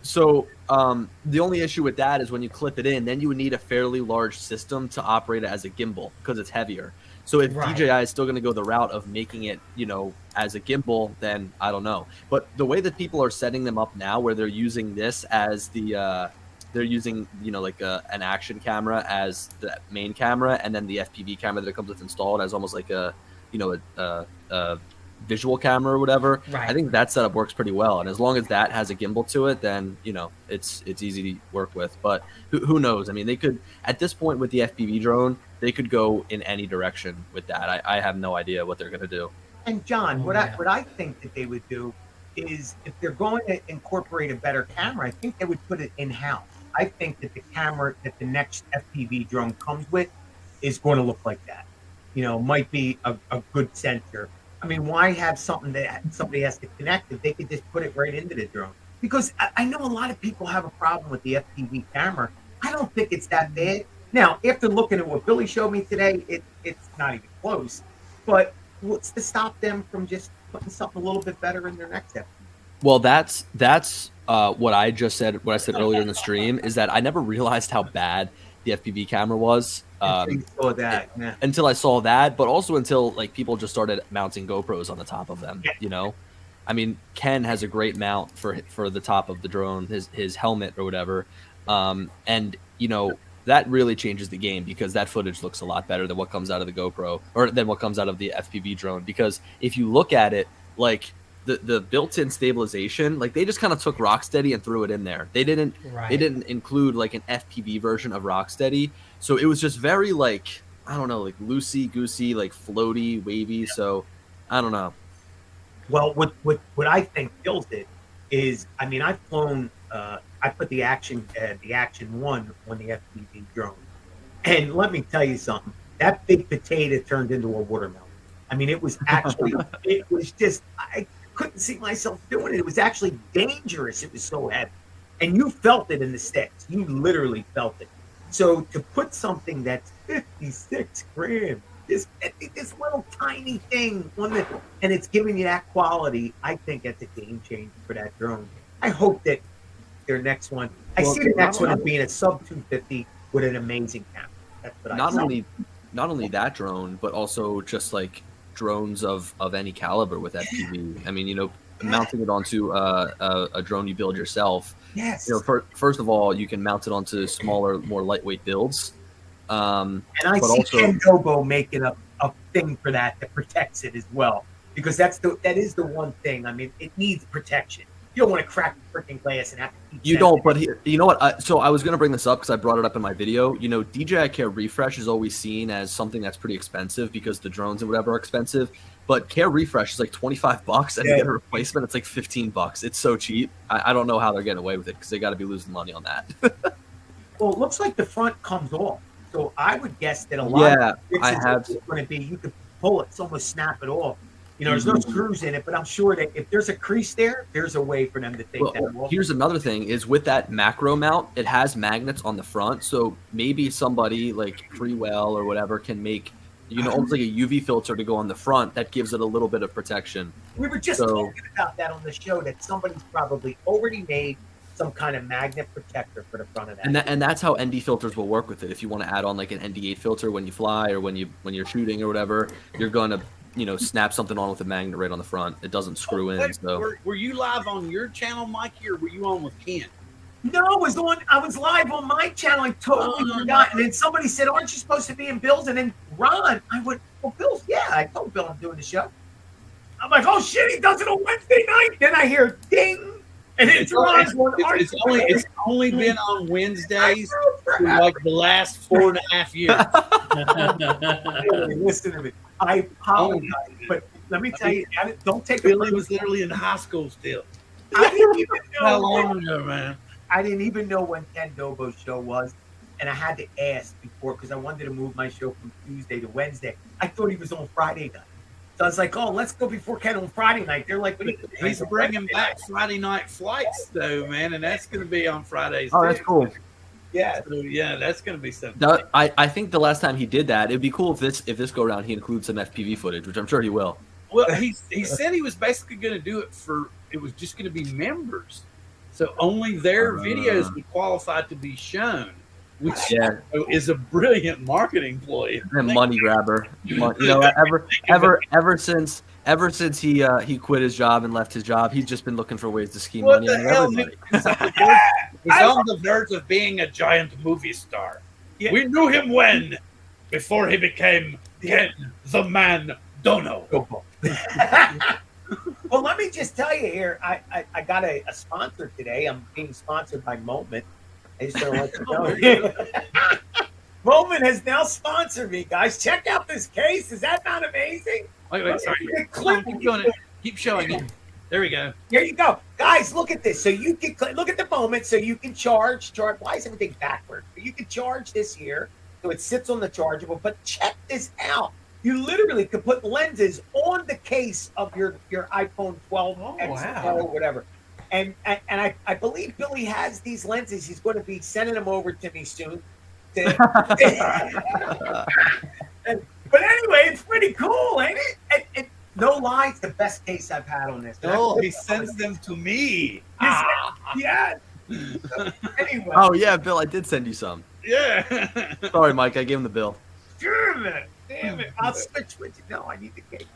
the only issue with that is when you clip it in, then you would need a fairly large system to operate it as a gimbal because it's heavier. So if Right. DJI is still going to go the route of making it, as a gimbal, then I don't know. But the way that people are setting them up now, where they're using this as they're using, like an action camera as the main camera, and then the FPV camera that it comes with installed as almost like a visual camera or whatever. Right. I think that setup works pretty well, and as long as that has a gimbal to it, then it's easy to work with. But who knows? I mean, they could, at this point with the FPV drone, they could go in any direction with that. I have no idea what they're gonna do. and John, Oh, what yeah. I think that they would do is, if they're going to incorporate a better camera, I think they would put it in house. I think that the camera that the next FPV drone comes with is going to look like that. Might be a good sensor. I mean, why have something that somebody has to connect if they could just put it right into the drone? Because I know a lot of people have a problem with the FPV camera. I don't think it's that bad. Now, after looking at what Billy showed me today, it's not even close. But what's to stop them from just putting something a little bit better in their next FPV? Well, that's what I just said. What I said earlier in the stream is that I never realized how bad the FPV camera was Until you saw that, yeah. until I saw that, but also until like people just started mounting GoPros on the top of them. I mean, Ken has a great mount for the top of the drone, his helmet or whatever, and you know that really changes the game because that footage looks a lot better than what comes out of the GoPro or than what comes out of the FPV drone. Because if you look at it, like the built-in stabilization, like they just kind of took Rocksteady and threw it in there. They didn't include like an FPV version of Rocksteady, so it was just very like, I don't know, like loosey goosey, like floaty, wavy. So I don't know. Well, what I think kills it is, I mean, I've flown. I put the Action 1 on the FPV drone, and let me tell you something. That big potato turned into a watermelon. I mean, it was actually, it was just, I couldn't see myself doing it. It was actually dangerous. It was so heavy, and you felt it in the sticks. You literally felt it. So to put something that's 56 grams, this little tiny thing on the, and it's giving you that quality, I think that's a game changer for that drone. I hope that their next one, I see the next one as being a sub 250 with an amazing camera. That's what I see. Not only that drone, but also just like drones of any caliber with FPV. I mean, you know, mounting it onto a drone you build yourself. Yes. You know, first of all, you can mount it onto smaller, more lightweight builds. And I see Ken Dobo making a thing for that protects it as well, because that is the one thing. I mean, it needs protection. You don't want to crack the freaking glass and have to keep you don't, but you know what? So I was going to bring this up because I brought it up in my video. You know, DJI Care Refresh is always seen as something that's pretty expensive because the drones and whatever are expensive. But Care Refresh is like $25, and to get a replacement, it's like $15. It's so cheap. I don't know how they're getting away with it because they got to be losing money on that. Well, it looks like the front comes off, so I would guess that a lot of it's going to be you could pull it, it's almost snap it off. You know, there's no screws in it, but I'm sure that if there's a crease there, there's a way for them to take that off. Here's another thing is with that macro mount, it has magnets on the front. So maybe somebody like Freewell or whatever can make, you know, almost like a UV filter to go on the front that gives it a little bit of protection. We were just talking about that on the show, that somebody's probably already made some kind of magnet protector for the front of that. And that's how ND filters will work with it. If you want to add on like an ND8 filter when you fly or when you're shooting or whatever, you're going to, you know, snap something on with a magnet right on the front. It doesn't screw in. So were you live on your channel, Mikey, or were you on with Ken? No, I was live on my channel. I totally forgot. And then somebody said, "Aren't you supposed to be in Bill's?" And then Ron, I went, "Well, Bill's, yeah." I told Bill I'm doing the show. I'm like, "Oh shit, he does it on Wednesday night." Then I hear ding, and it's only been on Wednesdays for like the last 4.5 years. Listen to me. I apologize, but let me tell you, don't take Billy was literally in high school still. I didn't even know how long ago, man. I didn't even know when Ken Dobo's show was, and I had to ask before because I wanted to move my show from Tuesday to Wednesday. I thought he was on Friday night, so I was like, "Oh, let's go before Ken on Friday night." They're like, "He's bringing back Friday night flights, though, man, and that's going to be on Fridays." Oh, that's cool. Yeah, so, yeah, that's going to be something. I think the last time he did that, it'd be cool if this go around he includes some FPV footage, which I'm sure he will. Well, he said he was basically going to do it it was just going to be members, so only their videos would qualify to be shown, which is a brilliant marketing ploy. And money grabber, you know, ever since he quit his job and left his job, he's just been looking for ways to scheme money on everybody. He's on the verge of being a giant movie star. Yeah. We knew him when? Before he became Ken the Man Dono. Well, let me just tell you here, I got a sponsor today. I'm being sponsored by Moment. I just want to let you know. Moment has now sponsored me, guys. Check out this case. Is that not amazing? Wait, sorry. Keep showing it. There we go. Here you go. Guys, look at this. So you can look at the Moment so you can charge. Why is everything backwards? You can charge this here. So it sits on the chargeable. But check this out. You literally could put lenses on the case of your iPhone 12 XL or whatever. And I believe Billy has these lenses. He's going to be sending them over to me soon. But anyway, it's pretty cool, ain't it? And no lie, it's the best case I've had on this. Oh, he sends them to me. Yeah. So, anyway. Oh, yeah, Bill, I did send you some. Yeah. Sorry, Mike, I gave him the bill. Damn it. I'll switch with you. No, I need the case.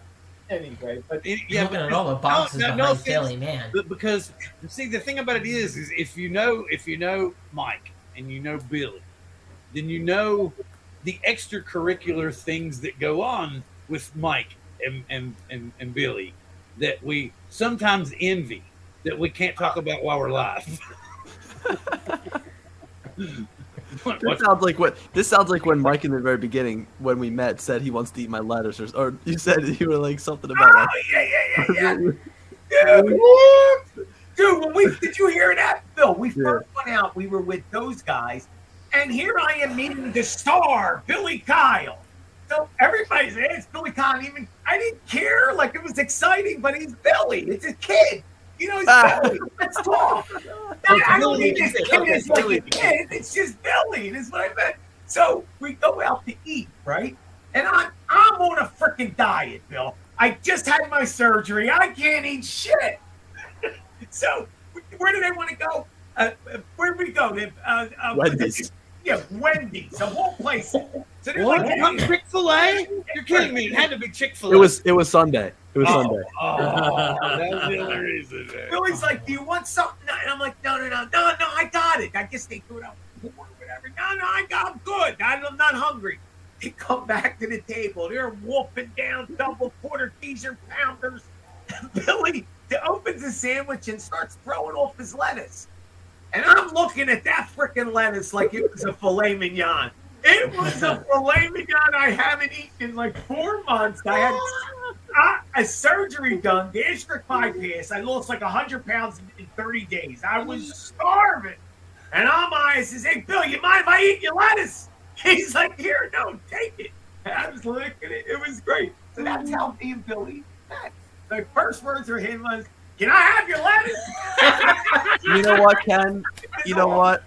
Anyway, but Yeah, Looking at all the boxes behind Philly, man. Because see, the thing about it is if you know Mike and you know Billy, then you know the extracurricular things that go on with Mike and Billy that we sometimes envy that we can't talk about while we're live. This sounds like when Mike in the very beginning, when we met, said he wants to eat my lettuce, or you said you were like something about that. Yeah. Dude, did you hear that, Phil? We first went out. We were with those guys, and here I am meeting the star, Billy Kyle. So everybody's saying it's Billy Kyle. I didn't care. Like, it was exciting, but he's Billy. It's a kid. You know, it's Billy. Let's talk. I don't need this kid as like a kid. It's just Billy. That's what I meant. So we go out to eat, right? And I'm on a freaking diet, Bill. I just had my surgery. I can't eat shit. So where do they want to go? Where do we go? Wendy's. Yeah, Wendy's. Of all places. So they're What? like, Not Chick-fil-A? You're kidding me. It had to be Chick-fil-A. It was Sunday. It was Sunday. Oh, that was the only reason. Billy's like, do you want something? And I'm like, no, I got it. I guess they threw it out or whatever. No, I'm good. I'm not hungry. They come back to the table. They're wolfing down double quarter teaser pounders. Billy opens a sandwich and starts throwing off his lettuce. And I'm looking at that freaking lettuce like it was a filet mignon. It was a filet mignon I haven't eaten in like 4 months. I had a surgery done, gastric bypass. I lost like 100 pounds in 30 days. I was starving. And I says, hey, Bill, you mind if I eat your lettuce? He's like, here, no, take it. And I was licking it. It was great. So that's how me and Billy met. The first words for him was, can I have your lettuce? You know what, Ken? You know what?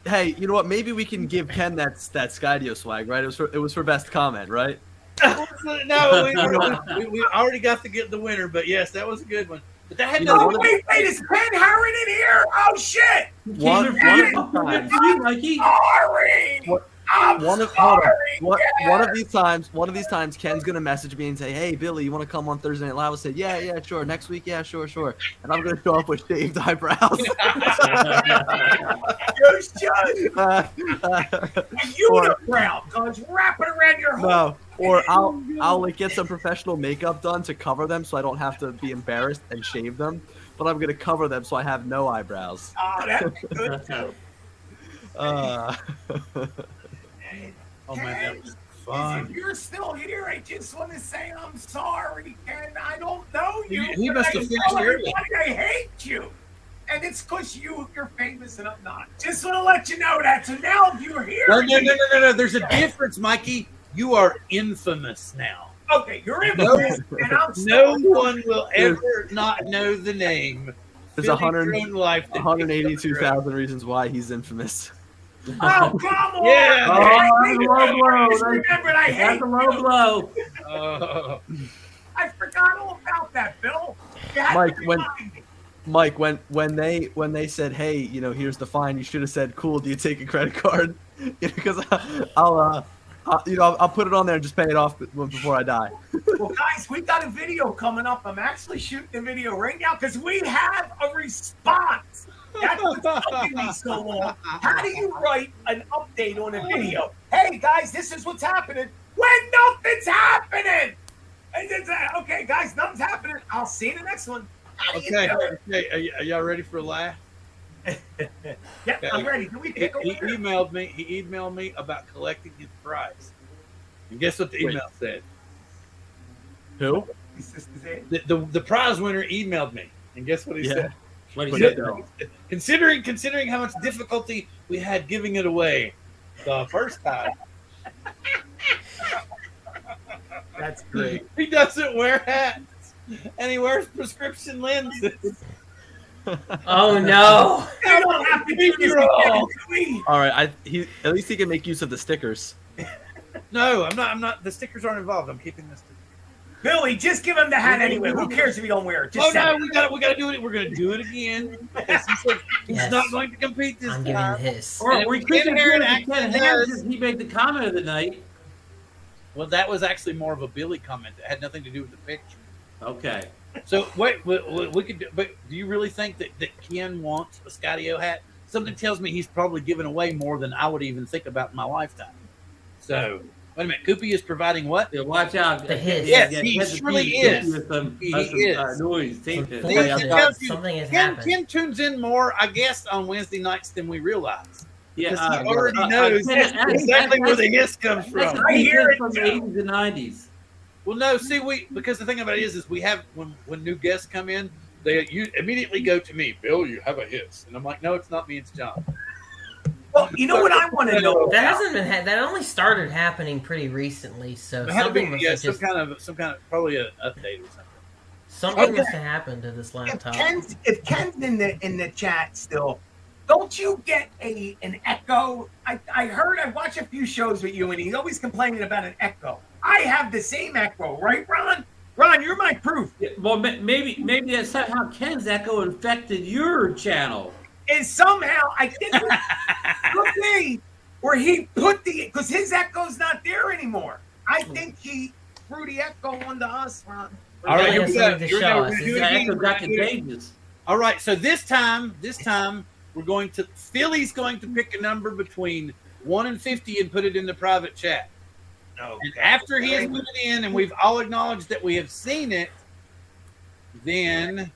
Hey, you know what? Maybe we can give Ken that Skydio swag, right? It was for best comment, right? No, we already got to get the winner, but yes, that was a good one. But that had wait, is Ken Herron in here? Oh shit! One of these times, Ken's gonna message me and say, "Hey, Billy, you want to come on Thursday Night Live?" I'll say, "Yeah, sure. Next week, yeah, sure." And I'm gonna show up with shaved eyebrows. A unibrow comes wrapping around your whole. No, or I'll like get some professional makeup done to cover them, so I don't have to be embarrassed and shave them. But I'm gonna cover them so I have no eyebrows. Oh, that'd be good too. Oh man, that was fun. If you're still here, I just want to say I'm sorry, Ken. I don't know you. He must have finished everybody I hate you. And it's because you're famous and I'm not. Just want to let you know that. So now if you're here. No. There's a difference, Mikey. You are infamous now. Okay, you're infamous. And I'm no one will ever not know the name. There's 182,000 reasons why he's infamous. Oh, come on! Yeah. That's a low blow. Remembered, I hate That's a low blow. I forgot all about that, Bill. Mike, when they said, "Hey, you know, here's the fine," you should have said, "Cool, do you take a credit card?" Because I'll put it on there and just pay it off before I die. Well, guys, we got a video coming up. I'm actually shooting the video right now because we have a response. That's what's taking me so long. How do you write an update on a video? Hey, guys, this is what's happening when nothing's happening. Okay, guys, nothing's happening. I'll see you in the next one. Okay. Are y'all ready for a laugh? Yeah, okay. I'm ready. Can we pick a winner? He emailed me about collecting his prize. And guess what the email said? Who? The prize winner emailed me. And guess what he said? What he said, though? Considering how much difficulty we had giving it away the first time. That's great. He doesn't wear hats. And he wears prescription lenses. Oh no! You don't have to do this again, please. All right, at least he can make use of the stickers. No, I'm not. The stickers aren't involved. I'm keeping the stickers. Billy, just give him the hat anyway. Who cares if you don't wear it? Just we gotta do it. We're gonna do it again. He's not going to compete this I'm time. giving his. Or we could Ken Herron he made the comment of the night. Well, that was actually more of a Billy comment that had nothing to do with the picture. Okay. So wait, we could. But do you really think that Ken wants a Skydio hat? Something tells me he's probably given away more than I would even think about in my lifetime. So wait a minute, Cuppi is providing what? Yeah, watch out. The hiss. Yes, he surely is. He is. Noise. Something has happened. Ken tunes in more, I guess, on Wednesday nights than we realize. Yeah, Because he already knows exactly where the hiss comes from. I hear it from the 80s and 90s. Well, no, see, because the thing about it is we have when new guests come in, you immediately go to me, Bill. You have a hiss, and I'm like, no, it's not me, it's John. Well, you know what I want to know? That hasn't been. That only started happening pretty recently. So something must have some kind of probably an update or something. Something must have happened to this laptop. If Ken's in the chat still, don't you get an echo? I watch a few shows with you, and he's always complaining about an echo. I have the same echo, right, Ron? Ron, you're my proof. Yeah, well, maybe that's somehow Ken's echo infected your channel. Is somehow I think it could be where he put because his echo's not there anymore. I think he threw the echo onto us, Ron. All right, Here we go. All right, so this time we're going to Philly's going to pick a number between 1 and 50 and put it in the private chat. No. And after he has put it in and we've all acknowledged that we have seen it, then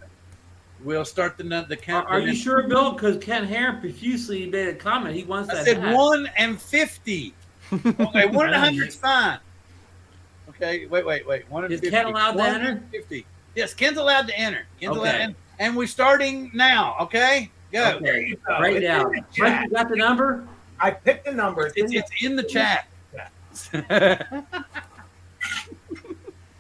we'll start the count. Are you sure, Bill? Because Ken Heron profusely made a comment. He wants that. I said hat. 1 and 50. Okay, 1 and 100 is fine. Okay, wait. 1 and 50. Is Ken allowed to enter? 50. Yes, Ken's allowed to enter. Ken's allowed to Okay. enter. And we're starting now. Okay, go. Okay. There you go. Right It's now. in the Mike, chat. you got the number? I picked the number. It's in the chat.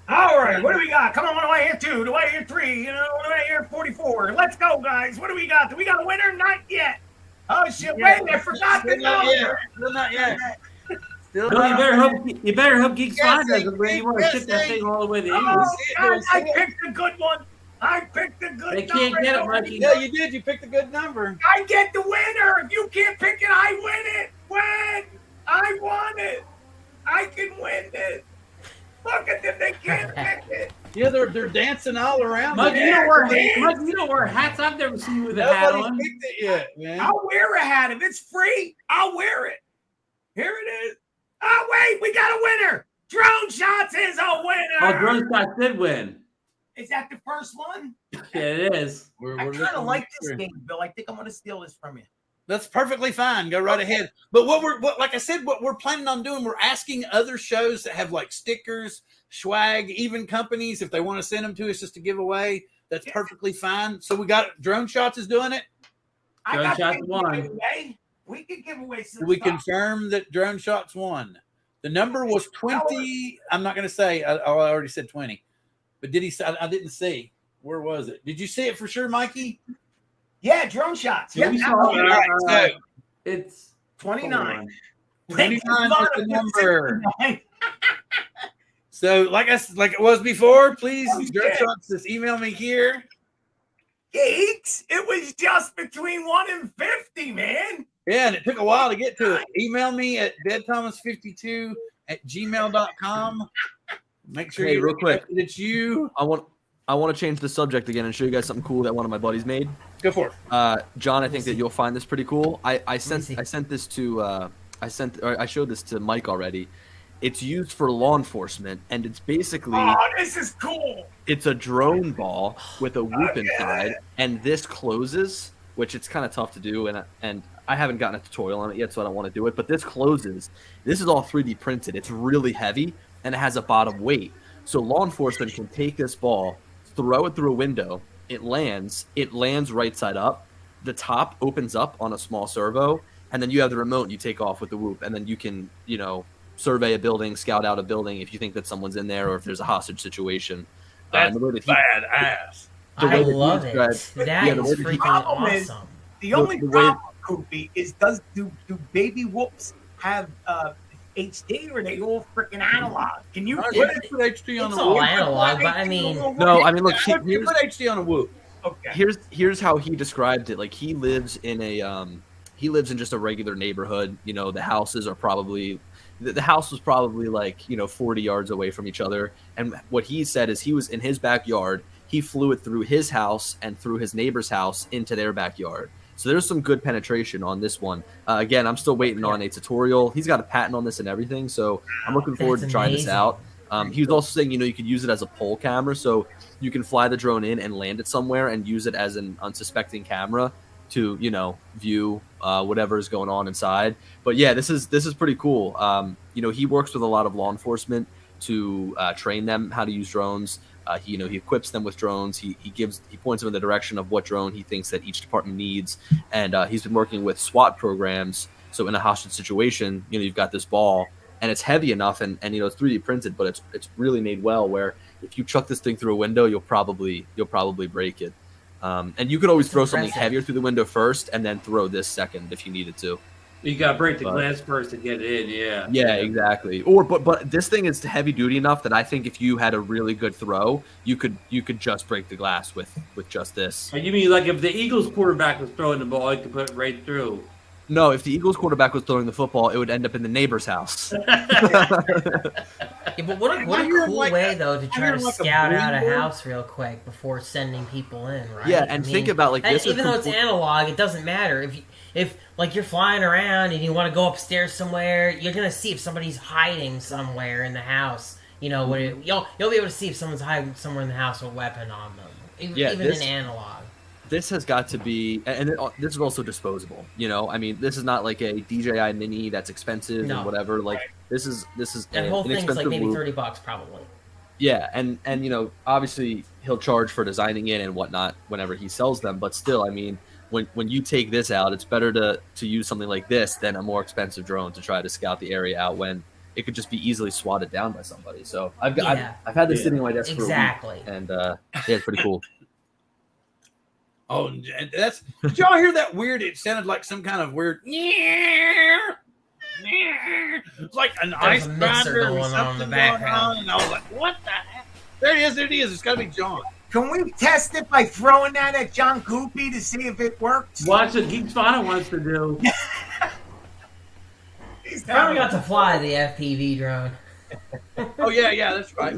All right, what do we got? Come on, what do I hear 2? Do I hear 3? What do I hear 44? Let's go, guys. What do we got? Do we got a winner? Not yet. Oh shit! Yeah. Wait, I forgot the Still not yet. number. Still not yet. Still Bill, not you better hope Geek Slide Yes, doesn't win. You want to yes, ship that yes. thing all the way to Oh, England. God, I picked a good one. I picked a good They number. can't get it, Mikey. Yeah, you did. You picked a good number. I get the winner. If you can't pick it, I win it. Win. I won it. I can win it. Look at them. They can't pick it. Yeah, they're dancing all around. Mike, it. you don't wear hats. I've never seen you with a hat Nobody's on. picked it yet, man. I'll wear a hat. If it's free, I'll wear it. Here it is. Oh, wait. We got a winner. Drone Shots is a winner. Oh, Drone Shot did win. Is that the first one? Yeah, it is. I kind of like this game, Bill. I think I'm going to steal this from you. That's perfectly fine. Go right ahead. But like I said, what we're planning on doing, we're asking other shows that have like stickers, swag, even companies, if they want to send them to us just to give away. That's perfectly fine. So we got Drone Shots is doing it. Drone Shots won. We could give away some We stuff. confirm that Drone Shots won. The number was 20. I'm not going to say. I already said 20. But did he say? I didn't see. Where was it? Did you see it for sure, Mikey? Yeah, Drone Shots. Yeah, Yeah, we saw it. So, It's 29. 29 is the number. So, like it was before, please, Drone Shots, just email me here. Geeks, it was just between 1 and 50, man. Yeah, and it took a while to get to it. Email me at deadthomas52@gmail.com. Make sure Hey, real quick. it's you. I want to change the subject again and show you guys something cool that one of my buddies made. Go for it. John, I think that you'll find this pretty cool. I showed this to Mike already. It's used for law enforcement, and it's basically this is cool. it's a drone ball with a whoop inside, and this closes, which it's kind of tough to do, and I haven't gotten a tutorial on it yet, so I don't want to do it. But this closes. This is all 3D printed. It's really heavy, and it has a bottom weight. So law enforcement can take this ball, throw it through a window. It lands right side up. The top opens up on a small servo, and then you have the remote. And you take off with the whoop, and then you can, survey a building, scout out a building if you think that someone's in there or if there's a hostage situation. That's the way that badass. I love it. That is freaking problem is- awesome. The only the way- problem, Cuppi, is do baby whoops have HD or are they all freaking analog? Can you Put get it? HD on It's the all whoop. analog, but I mean, No, I mean, look, Put HD on a whoop. Okay. here's how he described it. Like, he lives in just a regular neighborhood. The houses are probably the house was probably like 40 yards away from each other. And what he said is he was in his backyard. He flew it through his house and through his neighbor's house into their backyard. So there's some good penetration on this one. Again, I'm still waiting on a tutorial. He's got a patent on this and everything, so I'm looking forward to trying this out. He was also saying, you could use it as a pole camera, so you can fly the drone in and land it somewhere and use it as an unsuspecting camera to, view whatever is going on inside. But yeah, this is pretty cool. He works with a lot of law enforcement to train them how to use drones. He equips them with drones. He points them in the direction of what drone he thinks that each department needs. And he's been working with SWAT programs. So in a hostage situation, you've got this ball and it's heavy enough and it's 3D printed, but it's really made well where if you chuck this thing through a window, you'll probably break it. And you could always throw something heavier through the window first and then throw this second if you needed to. You got to break the glass first to get it in, yeah. Yeah, exactly. But this thing is heavy duty enough that I think if you had a really good throw, you could just break the glass with just this. You mean like if the Eagles quarterback was throwing the ball, he could put it right through? No, if the Eagles quarterback was throwing the football, it would end up in the neighbor's house. Yeah, but what a cool way though to try to scout out a house real quick before sending people in, right? Yeah, and think about this. Even though it's analog, it doesn't matter. If like you're flying around and you want to go upstairs somewhere, you're gonna see if somebody's hiding somewhere in the house. You'll be able to see if someone's hiding somewhere in the house with a weapon on them. Even in analog. This has got to be, and this is also disposable. This is not like a DJI Mini that's expensive and whatever. Like this is that whole thing's like maybe $30 probably. Yeah, and obviously he'll charge for designing it and whatnot whenever he sells them. But still, when you take this out, it's better to use something like this than a more expensive drone to try to scout the area out when it could just be easily swatted down by somebody. So I've had this sitting on my desk for a week, and it's pretty cool. Oh, and did y'all hear that weird? It sounded like some kind of weird. It's like an ice grinder or something going on, and I was like, "What the heck?" There it is. It's got to be John. Can we test it by throwing that at John Cuppi to see if it works? Watch what Geek Spana wants to do. He's finally got to fly the FPV drone. Oh yeah, that's right.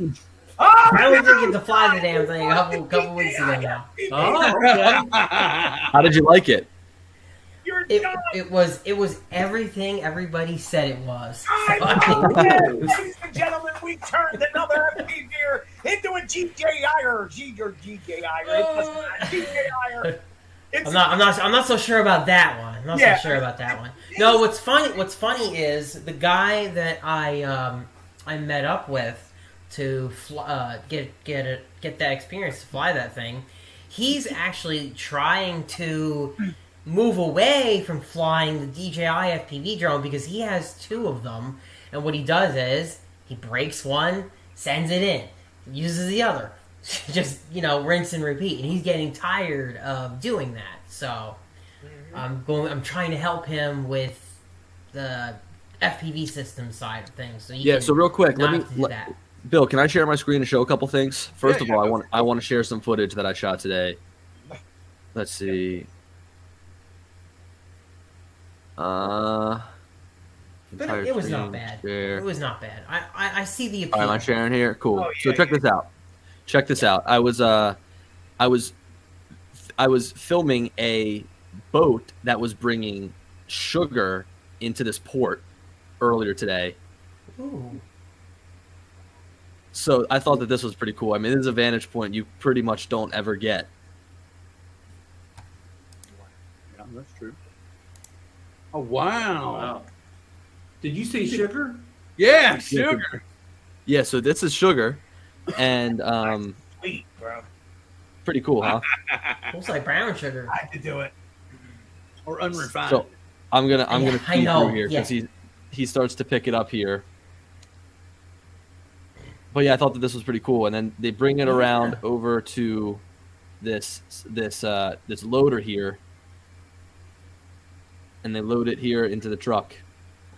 I only did get to fly the damn thing a couple weeks ago now. Oh, okay. How did you like it? It was everything everybody said it was. Ladies and gentlemen, we turned another FPV into a I'm not so sure about that one. No, what's funny is the guy that I met up with to get that experience to fly that thing. He's actually trying to move away from flying the DJI FPV drone because he has two of them, and what he does is he breaks one, sends it in, uses the other, just rinse and repeat, and he's getting tired of doing that. So I'm trying to help him with the FPV system side of things. So real quick, Bill, can I share my screen and show a couple things? First of all, I want to share some footage that I shot today. Let's see. But it was not bad. Share. It was not bad. I see the appeal. All right, am I sharing here? Cool. So check this out. I was filming a boat that was bringing sugar into this port earlier today. Ooh. So I thought that this was pretty cool. This is a vantage point you pretty much don't ever get. Yeah, that's true. Oh, wow. Did you say sugar? Yeah, sugar. Yeah, so this is sugar. And sweet, bro. Pretty cool, huh? Looks like brown sugar. I had to do it. Or unrefined. So I'm gonna feed through here because he starts to pick it up here. But yeah, I thought that this was pretty cool. And then they bring it around over to this loader here, and they load it here into the truck.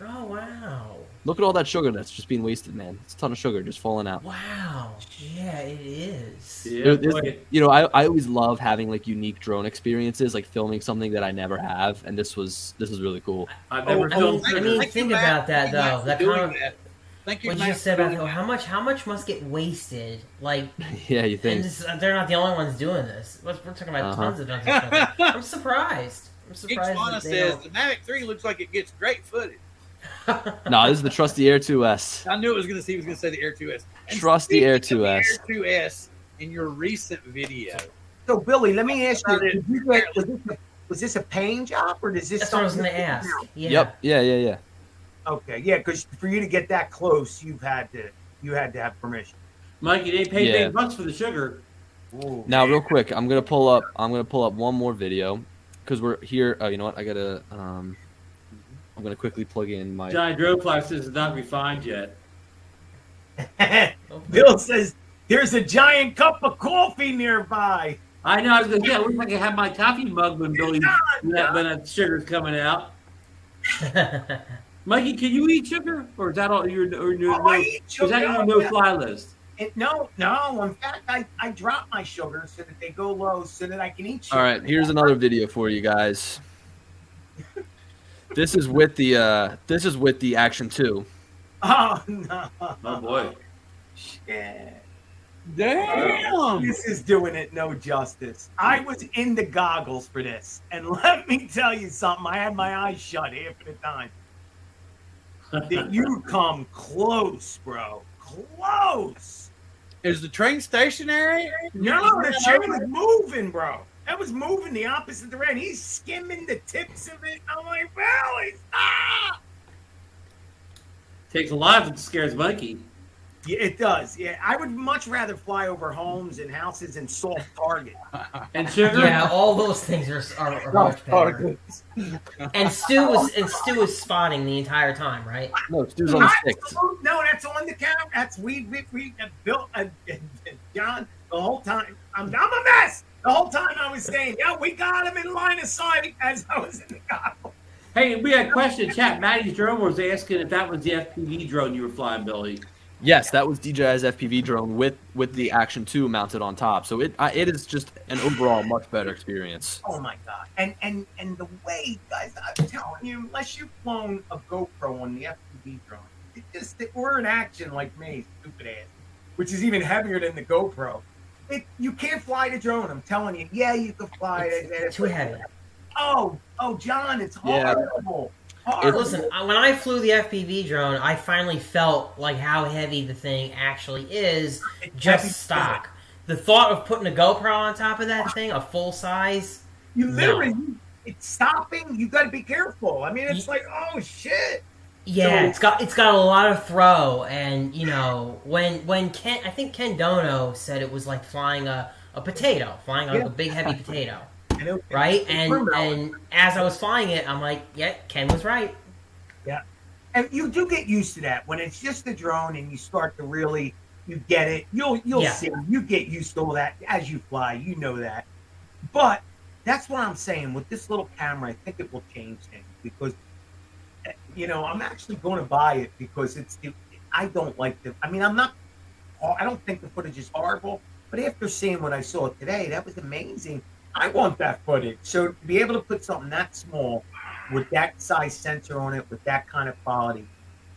Oh wow! Look at all that sugar that's just being wasted, man. It's a ton of sugar just falling out. Wow. Yeah, it is. Yeah, You know, I always love having like unique drone experiences, like filming something that I never have, and this was really cool. I've never I filmed. mean, Thank think you, about Matt. that Thank you, though. Matt, That for doing kind of that. Thank you, what you Matt, just said for about doing that. how much must get wasted? Like, Yeah, you think? and they're not the only ones doing this. We're talking about tons of stuff. I'm surprised. I'm Geek surprised Fauna that they says don't. the Mavic 3 looks like it gets great footage. No, this is the Trusty Air 2S. I knew it was going to say the Air 2S. And Trusty Air speaking of 2S. the Air 2S in your recent video. So Billy, let me ask you: Started- was this a paying job, or does this? That's what I was something going to ask. Yeah. Yep. Yeah. Okay, yeah, because for you to get that close, you had to have permission. Mikey, they paid Yeah. big bucks for the sugar. Ooh. Now, real quick, I'm gonna pull up one more video because we're here. Oh, you know what? I gotta. I'm gonna quickly plug in my. Giant DroneLife says it's not refined yet. Bill says there's a giant cup of coffee nearby. I know. I was gonna. Yeah, it looks like I have my coffee mug when Billy when that sugar's coming out. Mikey, can you eat sugar, or is that all your Oh, I eat is that sugar. your no-fly list? No. In fact, I drop my sugar so that they go low, so that I can eat sugar. All right, here's another video for you guys. This is with the Action 2. Oh no! Oh boy. Shit. Damn! This is doing it no justice. I was in the goggles for this, and let me tell you something. I had my eyes shut half of the time. That you come close, bro. Close. Is the train stationary? No, the train was moving, bro. That was moving the opposite direction. He's skimming the tips of it. I'm like, Billy, stop! Takes a lot if it scares Mikey. Yeah, it does. Yeah, I would much rather fly over homes and houses and soft target. And sugar. Yeah, all those things are much better. And Stu was spotting the entire time, right? No, Stu's on the sticks. No, that's on the camera. That's we built John the whole time. I'm a mess. The whole time I was saying, yeah, we got him in line of sight as I was in the goggle. Hey, we had a question in chat. Maddie's drone was asking if that was the FPV drone you were flying, Billy. Yes, that was DJI's FPV drone with the Action 2 mounted on top. So it is just an overall much better experience. Oh my god! And the way, guys, I'm telling you, unless you've flown a GoPro on the FPV drone, or in action like me, stupid ass, which is even heavier than the GoPro. You can't fly the drone. I'm telling you. Yeah, you can fly it. It's too heavy. Oh, John, it's Yeah. horrible. Horrible. Listen, when I flew the FPV drone, I finally felt like how heavy the thing actually is, just heavy. stock. The thought of putting a GoPro on top of that thing, a full size, You literally, it's stopping. You got to be careful. I mean, it's like, oh shit. yeah, So- it's got a lot of throw, and you know when Ken, I think Ken Dono said it was like flying a potato, flying a big heavy potato. Right, and as I was flying it, I'm like, yeah, Ken was right. Yeah, and you do get used to that when it's just a drone and you start to really, you get it. You'll see. You get used to all that as you fly. You know that, but that's what I'm saying with this little camera. I think it will change things because, you know, I'm actually going to buy it because I don't like the. I mean, I don't think the footage is horrible, but after seeing what I saw today, that was amazing. I want that footage. So to be able to put something that small with that size sensor on it, with that kind of quality,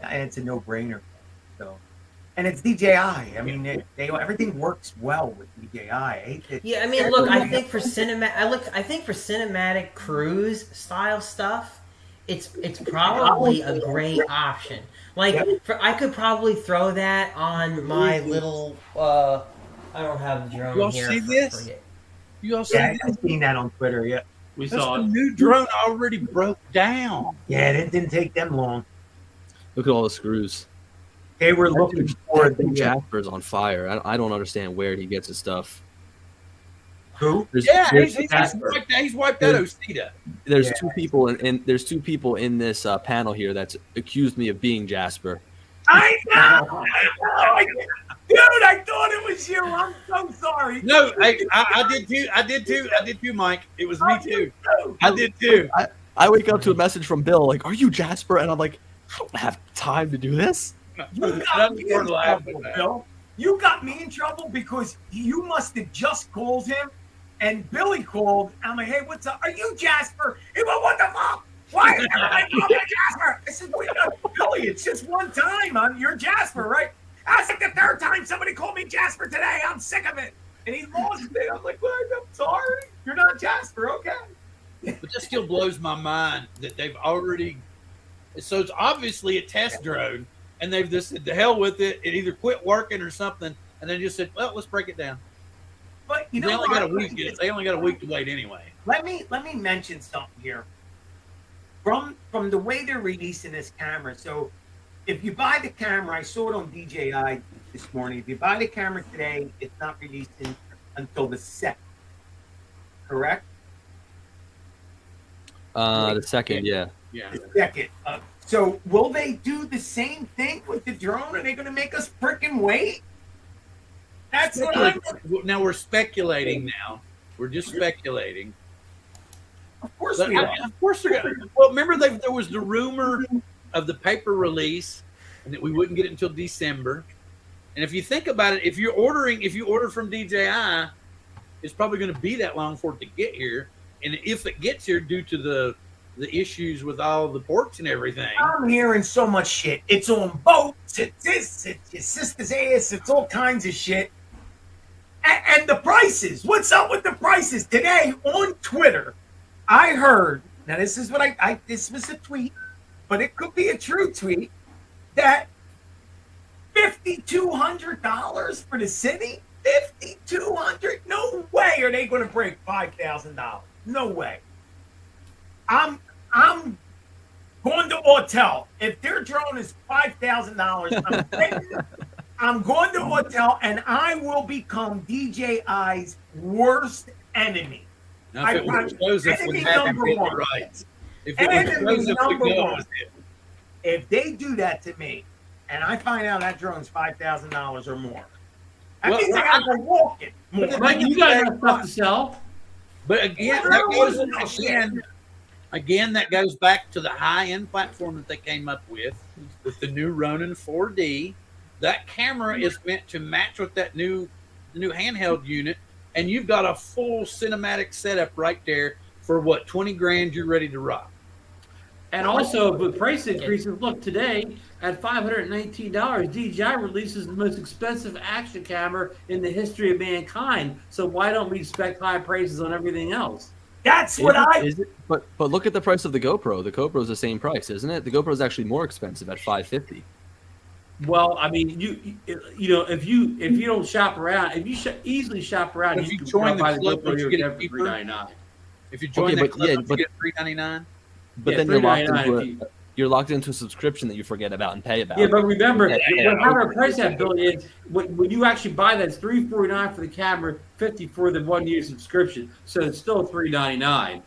and it's a no-brainer. So, and it's DJI. I mean, everything works well with DJI. Yeah, I mean, look, I think for cinematic cruise style stuff, it's probably a great option. Like, I could probably throw that on my little. I don't have the drone Y'all here. see this? You all see Yeah, I've seen that on Twitter. Yeah, We That's saw the it. new drone already broke down. yeah, it didn't take them long. Look at all the screws. They were looking for The the Jasper's on fire. I don't understand where he gets his stuff. who? Yeah, he's Jasper. wiped that Osita. There's Yeah. two people there's two people in this panel here that's accused me of being Jasper. I know. Dude, I thought it was you. I'm so sorry. No, I did too. I did too, Mike. It was me too. I did too. I wake up to a message from Bill like, "Are you Jasper?" And I'm like, I don't have time to do this. You got me in trouble, Bill. You got me in trouble because you must have just called him, and Billy called. I'm like, hey, what's up? Are you Jasper? He went, what the fuck? Why is everybody calling you Jasper? I said, wait, no, Billy, it's just one time. You're Jasper, right? That's like the third time somebody called me Jasper today. I'm sick of it. And he lost it. I'm like, what? I'm sorry. You're not Jasper. Okay. But that still blows my mind that they've already. So it's obviously a test drone, and they've just said, the hell with it. It either quit working or something, and they just said, well, let's break it down. But you know, they only got a week. They only got a week to wait anyway. Let me mention something here. From the way they're releasing this camera, so if you buy the camera, I saw it on DJI this morning. If you buy the camera today, it's not released until the 2nd. Correct? The 2nd, yeah. Yeah. The 2nd. So will they do the same thing with the drone? Are they going to make us freaking wait? That's what I'm. Now we're speculating. Now we're just speculating. Of course we are. Of course they're going to. Well, remember there was the rumor of the paper release, and that we wouldn't get it until December. And if you think about it, if you order from DJI, it's probably going to be that long for it to get here. And if it gets here due to the issues with all the ports and everything, I'm hearing so much shit. It's on boats. It's this. It's your sister's ass. It's all kinds of shit. And the prices. What's up with the prices? Today on Twitter, I heard. Now this is what this was a tweet, but it could be a true tweet. That $5,200 for the city. $5,200. No way are they going to break $5,000. No way. I'm going to Autel. If their drone is $5,000, I'm going to Autel, and I will become DJI's worst enemy. now, if it was Joseph, enemy would happen, number you're one. right. If it was Enemy Joseph, number we'd go one. with it. If they do that to me, and I find out that drone's $5,000 or more, that Well, means I got to go walk it more. Mike, you got enough stuff to sell. But again, that goes back to the high-end platform that they came up with the new Ronin 4D. That camera is meant to match with that new handheld unit, and you've got a full cinematic setup right there for what, 20 grand you're ready to rock. And also, with price increases, look, today at $519, DJI releases the most expensive action camera in the history of mankind. So why don't we expect high prices on everything else? That's But look at the price of the GoPro. The GoPro is the same price, isn't it? The GoPro is actually more expensive at $550. Well, I mean, you know, if you don't shop around, if you easily shop around, If you can join the buy club, GoPro, you you get it get cheaper? for $399. If you join that club, you get $399. But Yeah, then you're locked $399 into a subscription that you forget about and pay about. Yeah, but remember, Yeah. what our price at, Billy, is when you actually buy that, it's $349 for the camera, $50 for the 1 year subscription. So it's still $399,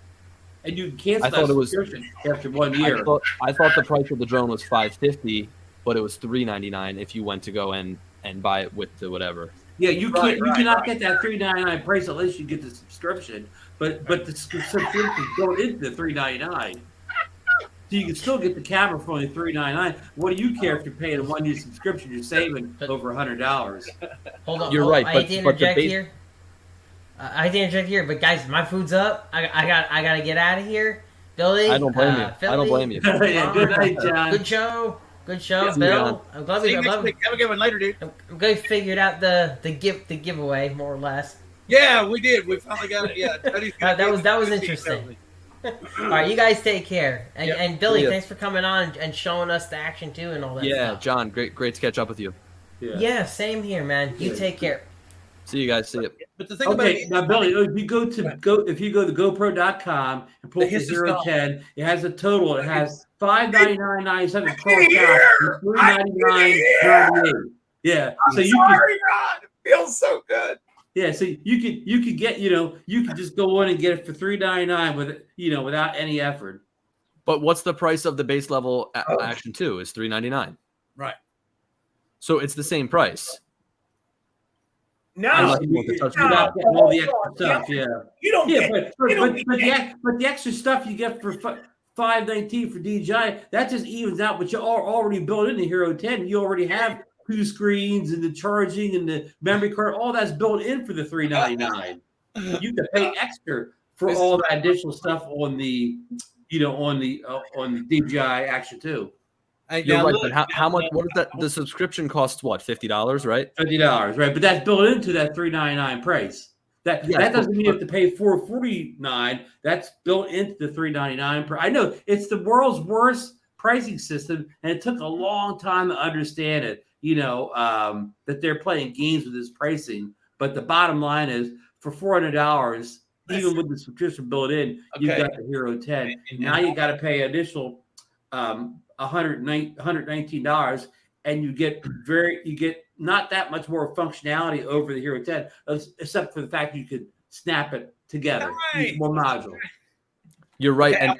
and you can cancel I thought that it was- subscription after 1 year. I thought the price of the drone was $550, but it was $399 if you went to go and buy it with the whatever. Yeah, you cannot get that $399 price unless you get the subscription. But the subscription going into the $399. So you can still get the camera for only $399. What do you care if you're paying a 1 year subscription? You're saving over $100. Hold on. You're right, I but- hate to but the interject base- here. I hate to interject here, but guys, my food's up. I got to get out of here. Billy, I don't blame you. Philly, I don't blame you. Yeah, good night, John. Good show. Good show, Yes, Bill. John. I'm glad See we you next week. Have a good one later, dude. I'm glad we figured out the giveaway more or less. Yeah, we did. We finally got it. Yeah, That was interesting. All right, you guys take care, and Billy, Yeah. thanks for coming on and showing us the action too and all that. Yeah, stuff. John, great to catch up with you. Yeah, same here, man. You take care. See you guys. See you. But the thing about Okay, it, now Billy, if you go to GoPro.com and pull The up the history 010, it has a total. It has $599.97, 12 cash, $399.98. Yeah, so you can. Sorry, Ron. It feels so good. Yeah, so you could get, you could just go in and get it for $399 with without any effort. But what's the price of the base level Action 2? Is $399. right? So it's the same price. No, Unless you want the touch You're not getting all the extra stuff, yeah. You don't Yeah, get. but you don't the get- extra stuff you get for $519 for DJI. That just evens out what you are already built in the Hero 10. You already have 2 screens and the charging and the memory card. All that's built in for the $399. You can pay extra for all that additional stuff on the, on the DJI Action 2. You're right, but how much? What is that? The subscription costs what? $50, right? $50, right? But that's built into that $399 price. That doesn't mean you have to pay $449. That's built into the $399. I know it's the world's worst pricing system, and it took a long time to understand it. That they're playing games with this pricing. But the bottom line is, for $400, even with the subscription built in, you've got the Hero 10. Now you got to pay additional $119, and you get not that much more functionality over the Hero 10, except for the fact you could snap it together. Right. More module. You're right,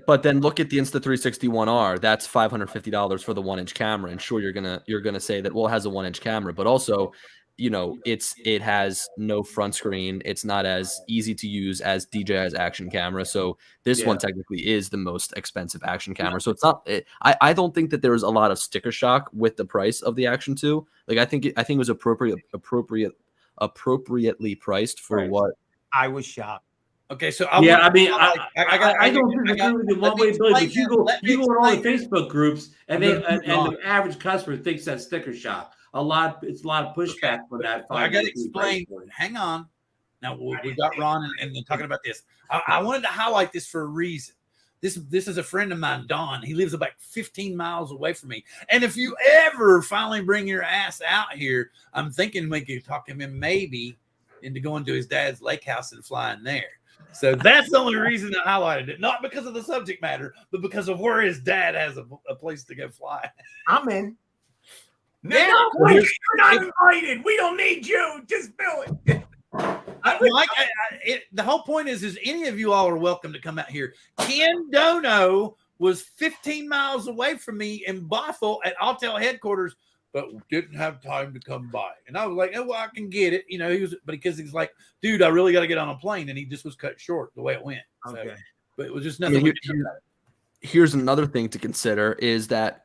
but then look at the Insta360 That's $550 for the 1-inch camera, and sure, you're gonna say that it has a 1-inch camera, but also, it has no front screen. It's not as easy to use as DJI's action camera. So this one technically is the most expensive action camera. So it's not. I don't think that there was a lot of sticker shock with the price of the Action 2. Like I think it was appropriately priced for what I was shocked. Okay, so I don't think the one way Billy, but you go on all the Facebook groups, and the average customer thinks that's sticker shock. It's a lot of pushback for that. I got to explain. Hang on. Now we got Ron and talking about this. I wanted to highlight this for a reason. This is a friend of mine, Don. He lives about 15 miles away from me. And if you ever finally bring your ass out here, I'm thinking we could talk him maybe into going to his dad's lake house and flying there. So that's the only reason I highlighted it. Not because of the subject matter, but because of where his dad has a place to go fly. I'm in. No, you're not invited. We don't need you. Just do it. The whole point is any of you all are welcome to come out here. Ken Dono was 15 miles away from me in Bothell at Autel headquarters, but didn't have time to come by. And I was like, oh, well, I can get it. Because he's like, dude, I really got to get on a plane. And he just was cut short the way it went. Okay. So, but it was just nothing. Here's another thing to consider is that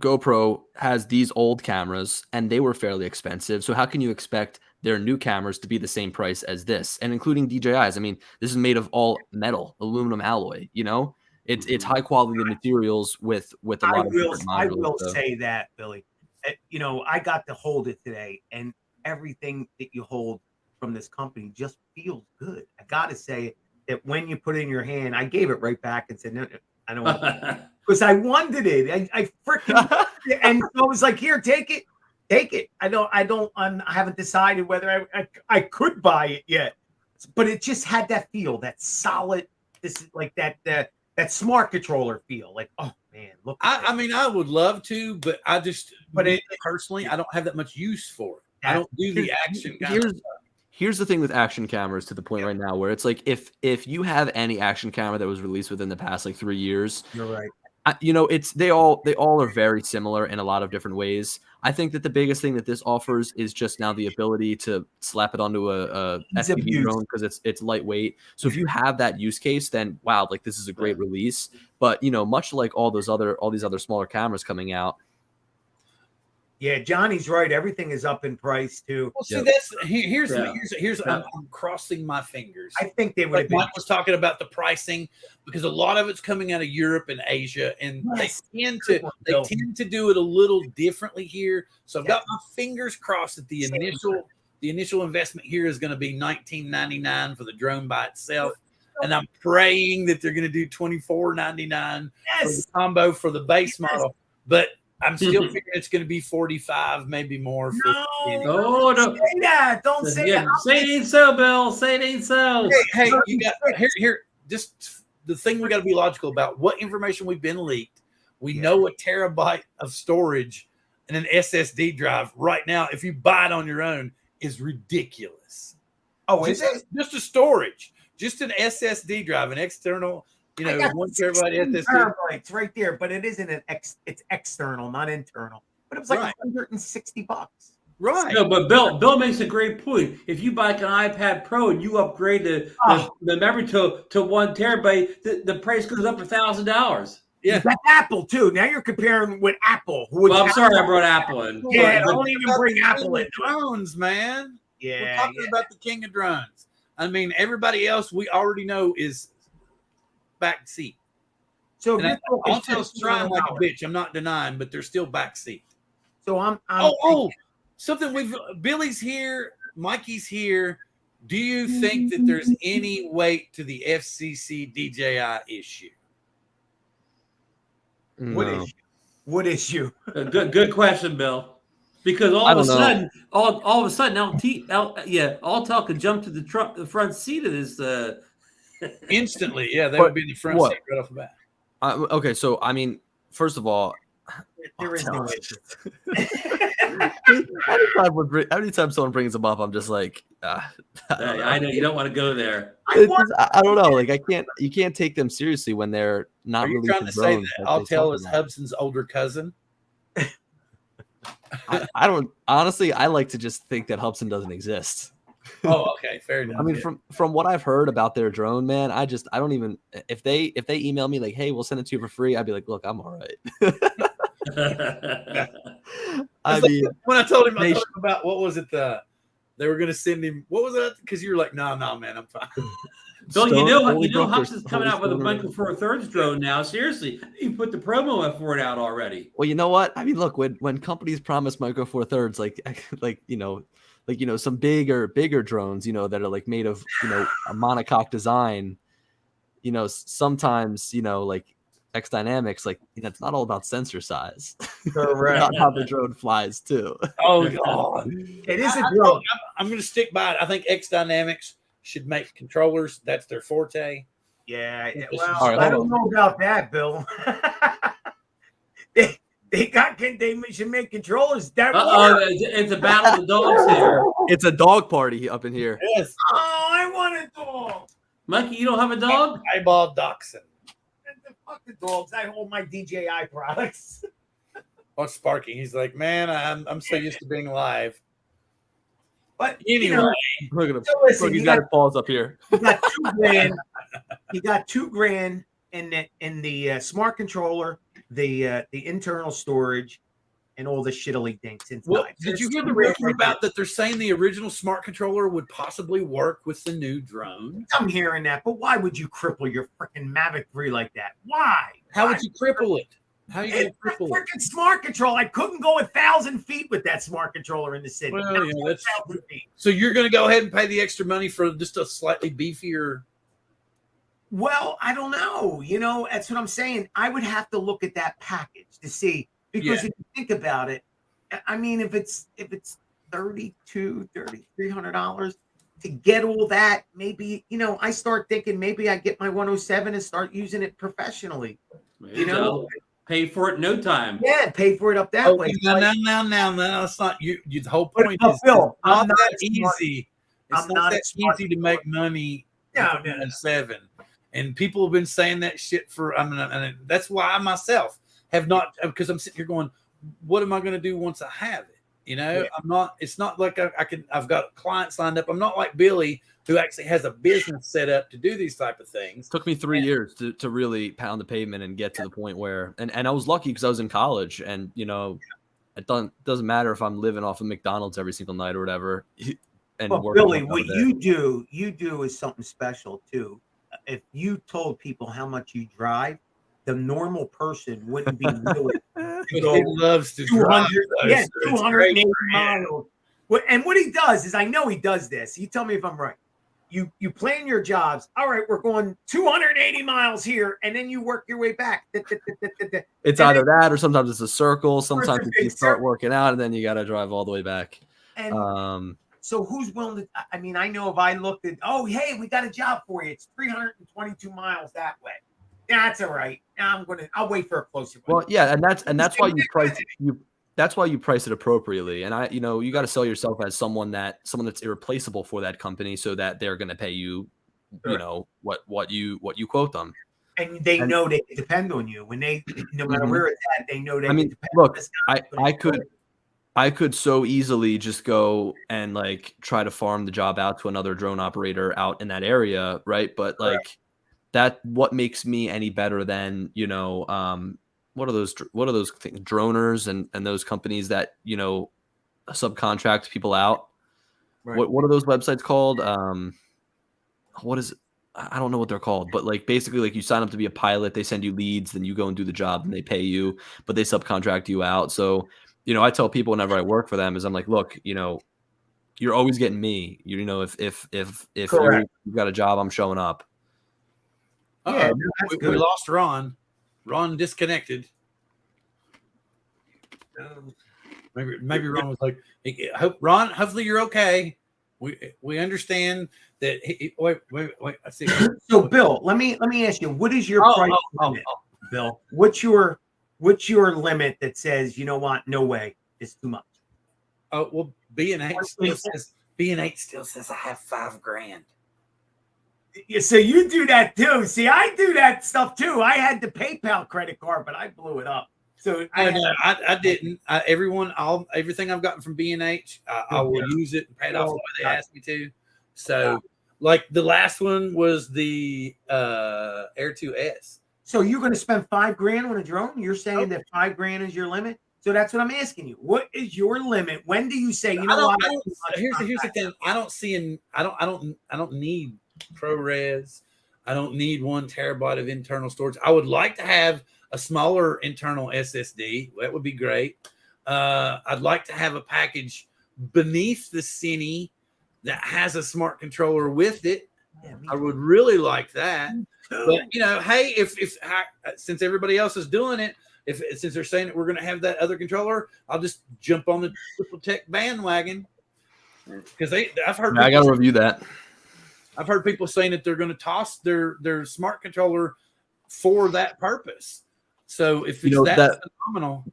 GoPro has these old cameras and they were fairly expensive. So how can you expect their new cameras to be the same price as this? And including DJI's. I mean, this is made of all metal, aluminum alloy, it's high quality materials with a lot of different modules. I will say that, Billy, I got to hold it today, and everything that you hold from this company just feels good. I got to say that when you put it in your hand, I gave it right back and said, no, I don't want it. Because I wanted it. I freaking and I was like, here, take it. I haven't decided whether I could buy it yet. But it just had that feel, that solid, this is like that smart controller feel. Like, oh man, look. I mean, I would love to, but personally, I don't have that much use for it. I don't do the action. Here's the thing with action cameras to the point right now where it's like if you have any action camera that was released within the past 3 years, you're right. They all are very similar in a lot of different ways. I think that the biggest thing that this offers is just now the ability to slap it onto a FPV drone because it's lightweight. So if you have that use case, then wow, this is a great release. But much like all these other smaller cameras coming out. Yeah, Johnny's right. Everything is up in price too. Well, see, here's I'm crossing my fingers. I think they would have been. Mike was talking about the pricing because a lot of it's coming out of Europe and Asia, and they tend to do it a little differently here. So I've got my fingers crossed that the initial investment here is going to be $19.99 for the drone by itself. And I'm praying that they're going to do $24.99 for the combo for the base model. But I'm still figuring it's going to be 45, maybe more. Don't say that. Don't say that. Say it ain't so, Bill. Say it ain't so. Hey, you got here. Just the thing we got to be logical about. What information we've been leaked. We know a terabyte of storage and an SSD drive right now, if you buy it on your own, is ridiculous. Oh, is it? Just a storage, just an SSD drive, an external. 1 terabyte SSD. Terabytes right there, but it isn't it's external, not internal. But it was like $160. Right. No, but Bill makes a great point. If you buy an iPad Pro and you upgrade the memory to 1 terabyte, the price goes up $1,000. Yeah. That's Apple too. Now you're comparing with Apple. Which Well, I'm sorry I brought Apple in. Yeah, But- don't even bring Apple in. Drones, man. We're Yeah, talking about the king of drones. I mean, everybody else we already know is back seat. So And if you're talking Autel's trying like a $1,500, bitch. I'm not denying, but they're still back seat. So I'm Something Billy's here, Mikey's here. Do you think that there's any weight to the FCC DJI issue? No. What issue? Good question, Bill. Because all of a sudden, Autel could jump to the front seat of this. Instantly, yeah, they But would be in the front what? seat right off the bat. Okay, so I mean, first of all, There is no issue. anytime someone brings them up, I'm just like, I know you don't want to go there. I don't know. Like you can't take them seriously when they're not Are you releasing trying to say drones that they Autel talk is about. Hubson's older cousin? I don't honestly. I like to just think that Hubson doesn't exist. Oh, okay, fair enough. I mean, from what I've heard about their drone, man, I don't even if they email me like, hey, we'll send it to you for free, I'd be like, look, I'm all right. I mean, when I told him about what was it? They were going to send him. What was it? Because you were like, no, man, I'm fine. Bill, Stone- you know Holy Brook, Hubson's there's coming out with a Holy Micro Four Thirds drone now. Seriously, you put the promo for it out already. Well, you know what? I mean, look, when companies promise Micro Four Thirds, like some bigger drones, that are like made of a monocoque design, sometimes like X Dynamics, like it's not all about sensor size. Correct. Not how the drone flies too. Oh, God. It is a drone. I'm going to stick by it. I think X Dynamics should make controllers. That's their forte. Yeah. Well, All right, I hold don't know about that, Bill. they should make controllers that work. It's a battle of the dogs here. It's a dog party up in here. Yes. Oh, I want a dog. Mikey, you don't have a dog? Eyeball Dachshund. Fuck the dogs. I hold my DJI products. What's Sparky? He's like, man, I'm so used to being live. But Anyway, Look at him. so listen, Look, he's you got his paws up here. He got $2,000. He got $2,000 in the smart controller, the internal storage, and all the shittily dinks inside. well, did you hear the rumor about that? They're saying the original smart controller would possibly work with the new drone. I'm hearing that, but why would you cripple your freaking Mavic 3 like that? Why? How Why? would you cripple it? How are you going to It's a cripple it? freaking smart control. I couldn't go 1,000 feet with that smart controller in the city. Well, Not yeah, that's 1,000 feet. so you're going to go ahead and pay the extra money for just a slightly beefier. Well, I don't know. That's what I'm saying. I would have to look at that package to see, because if you think about it, I mean, if it's $3,200 to get all that, maybe I start thinking maybe I get my 107 and start using it professionally. Pay for it in no time. Yeah, pay for it up that way. No, that's not you. The whole point But is Phil, it's not I'm not that smart. easy. I'm It's not not a that smart easy to make money. No. at 7, and people have been saying that shit for. I mean, and that's why I myself have not, because I'm sitting here going, what am I going to do once I have it? I'm not. It's not like I can. I've got clients lined up. I'm not like Billy, who actually has a business set up to do these type of things. Took me 3 years to really pound the pavement and get to the point where, and I was lucky because I was in college, and it doesn't matter if I'm living off of McDonald's every single night or whatever. And But working Billy, out what there. you do is something special too. If you told people how much you drive, the normal person wouldn't be willing to He go loves to drive. 200, though, yeah, so it's 280 great. miles. And what he does is, I know he does this. You tell me if I'm right. You plan your jobs. All right, we're going 280 miles here, and then you work your way back. It's either that or sometimes it's a circle. Sometimes big you start circle. working out and then you got to drive all the way back. And so who's willing to, I mean, I know if I looked at, oh, hey, we got a job for you. It's 322 miles that way. That's all right. Now I'll wait for a closer one. Well, yeah, and that's why you price that's why you price it appropriately. And you got to sell yourself as someone that's irreplaceable for that company, so that they're going to pay you, Sure. what you quote them. And they know they can depend on you when they, no matter where it's at, they know they I mean, can depend look, on this guy. I could I could so easily just go and like try to farm the job out to another drone operator out in that area, right? But like that, what makes me any better than, you know, what are those things, droners and those companies that, you know, subcontract people out? Right. What are those websites called? What is it? I don't know what they're called, but like basically like you sign up to be a pilot, they send you leads, then you go and do the job and they pay you, but they subcontract you out. So, you know, I tell people whenever I work for them is I'm like, look, you know, you're always getting me. You know, if Correct. you've got a job, I'm showing up. Yeah, no, that's we good. lost Ron. Ron disconnected. Maybe Ron was like, Ron, hopefully you're okay. We understand that. Wait. I see. So, Bill, let me ask you, what is your price limit, Bill? What's your limit that says, you know what, no way, it's too much? Oh well, B&H still says I have $5,000. Yeah, so you do that too. See, I do that stuff too. I had the PayPal credit card, but I blew it up. So I didn't. Everything I've gotten from B&H, I will use it and pay it off the way they asked me to. So, like the last one was the Air 2S. So you're going to spend $5,000 on a drone? You're saying that $5,000 is your limit? So that's what I'm asking you. What is your limit? When do you say, you know what? Here's the thing. I don't need ProRes. I don't need 1 terabyte of internal storage. I would like to have a smaller internal SSD. That would be great. I'd like to have a package beneath the Cine that has a smart controller with it. Yeah, I would really like that. But you know, hey, if since everybody else is doing it, since they're saying that we're going to have that other controller, I'll just jump on the Triple Tech bandwagon because I've heard. I got to review that. I've heard people saying that they're going to toss their smart controller for that purpose. So if it's that phenomenal.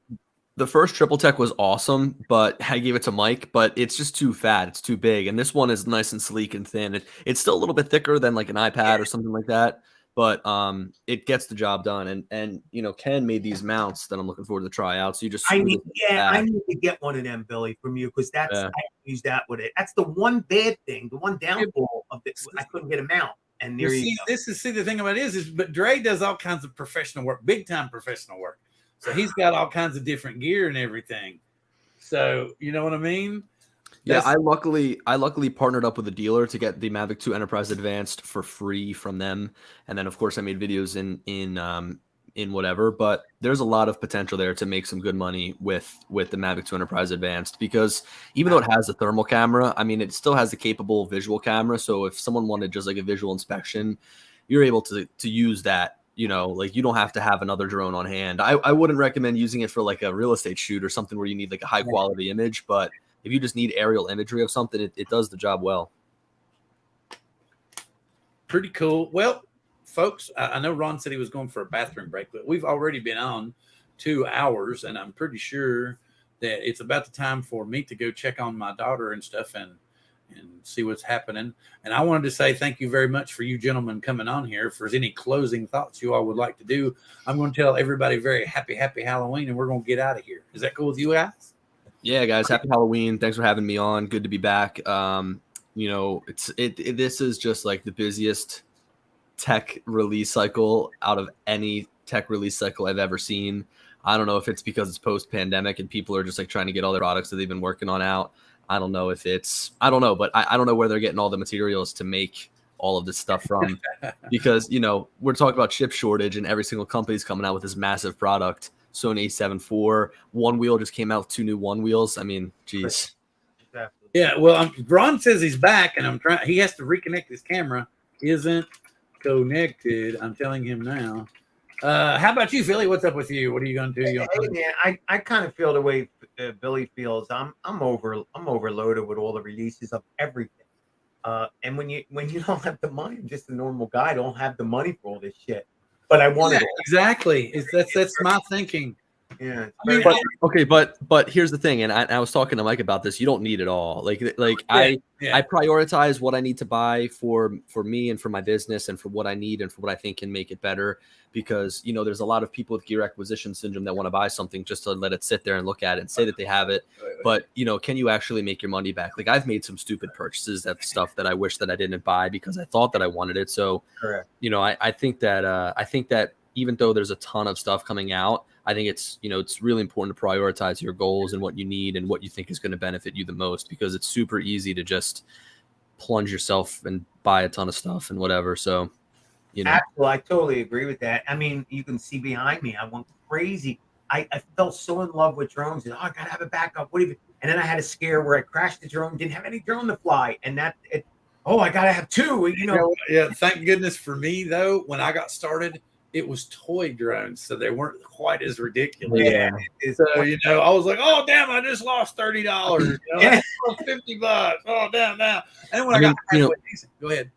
The first Triple Tech was awesome, but I gave it to Mike, but it's just too fat. It's too big. And this one is nice and sleek and thin. It's still a little bit thicker than like an iPad or something like that, but it gets the job done. And you know, Ken made these mounts that I'm looking forward to try out. So you just I need to get one of them, Billy, from you, because I use that with it. That's the one bad thing, the one downfall of this. I couldn't get a mount. And there you go. The thing about it is but Dre does all kinds of professional work, big time professional work. So he's got all kinds of different gear and everything. So you know what I mean? Yeah, I luckily partnered up with a dealer to get the Mavic 2 Enterprise Advanced for free from them, and then of course I made videos in whatever. But there's a lot of potential there to make some good money with the Mavic 2 Enterprise Advanced, because even though it has a thermal camera, I mean it still has a capable visual camera. So if someone wanted just like a visual inspection, you're able to use that. You know, like you don't have to have another drone on hand. I wouldn't recommend using it for like a real estate shoot or something where you need like a high quality image. But if you just need aerial imagery of something, it does the job well. Pretty cool. Well, folks, I know Ron said he was going for a bathroom break, but we've already been on 2 hours, and I'm pretty sure that it's about the time for me to go check on my daughter and stuff and see what's happening. And I wanted to say thank you very much for you gentlemen coming on here. If there's any closing thoughts you all would like to do, I'm going to tell everybody very happy Halloween, and we're going to get out of here. Is that cool with you guys? Yeah, guys, happy Halloween. Thanks for having me on. Good to be back. You know, this is just like the busiest tech release cycle out of any tech release cycle I've ever seen. I don't know if it's because it's post-pandemic and people are just like trying to get all their products that they've been working on out. I don't know, but I don't know where they're getting all the materials to make all of this stuff from, because, you know, we're talking about chip shortage and every single company's coming out with this massive product. Sony A7 IV, One Wheel just came out with 2 new One Wheels. I mean, geez. Yeah, well, Ron says he's back, and he has to reconnect his camera. Isn't connected. I'm telling him now. How about you, Philly? What's up with you? What are you going to do? Hey, man, I kind of feel the way Billy feels. I'm overloaded with all the releases of everything. And when you don't have the money, I'm just a normal guy. I don't have the money for all this shit. But I wanted it. Exactly. That's my thinking. Yeah. I mean, but here's the thing, and I was talking to Mike about this. You don't need it all. I prioritize what I need to buy for me and for my business and for what I need and for what I think can make it better. Because there's a lot of people with gear acquisition syndrome that want to buy something just to let it sit there and look at it and say that they have it. But can you actually make your money back? Like I've made some stupid purchases of stuff that I wish that I didn't buy because I thought that I wanted it. So Correct. I think that even though there's a ton of stuff coming out, I think it's really important to prioritize your goals and what you need and what you think is going to benefit you the most, because it's super easy to just plunge yourself and buy a ton of stuff and whatever. So, Absolutely, I totally agree with that. I mean, you can see behind me, I went crazy. I fell so in love with drones. And, I gotta have a backup. And then I had a scare where I crashed the drone, didn't have any drone to fly, and I gotta have two. Yeah. Thank goodness for me though. When I got started, it was toy drones, so they weren't quite as ridiculous. Yeah. So I was like, oh damn, I just lost $30. I lost $50. Oh damn now. And when I got decent, go ahead.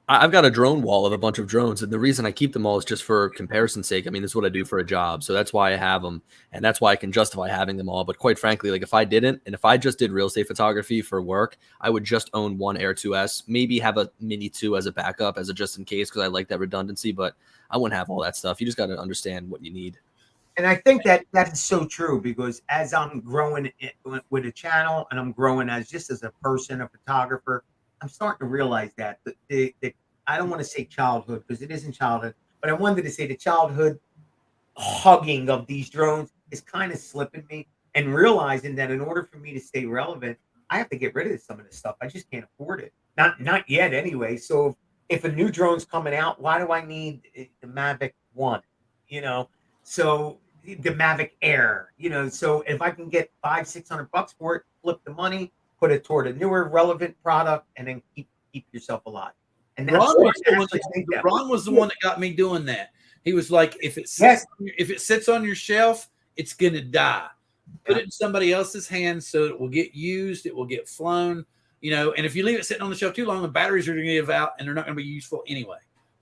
I've got a drone wall of a bunch of drones, and the reason I keep them all is just for comparison's sake. I mean, this is what I do for a job, so that's why I have them, and that's why I can justify having them all. But quite frankly, like if I didn't, and if I just did real estate photography for work, I would just own one Air 2S, maybe have a Mini 2 as a backup, as a just in case, because I like that redundancy. But I wouldn't have all that stuff. You just got to understand what you need. And I think that is so true, because as I'm growing with a channel and I'm growing as a person, a photographer, I'm starting to realize that the I don't want to say childhood because it isn't childhood, but I wanted to say the childhood hugging of these drones is kind of slipping me, and realizing that in order for me to stay relevant, I have to get rid of some of this stuff. I just can't afford it. Not yet anyway. So if a new drone's coming out, why do I need the Mavic 1? So the Mavic Air, so if I can get $500-600 for it, flip the money, put it toward a newer relevant product, and then keep yourself alive. And Ron was the one that got me doing that. He was like, if it sits on your shelf, it's gonna die. Put it in somebody else's hands so it will get used, it will get flown, and if you leave it sitting on the shelf too long, the batteries are gonna give out and they're not gonna be useful anyway.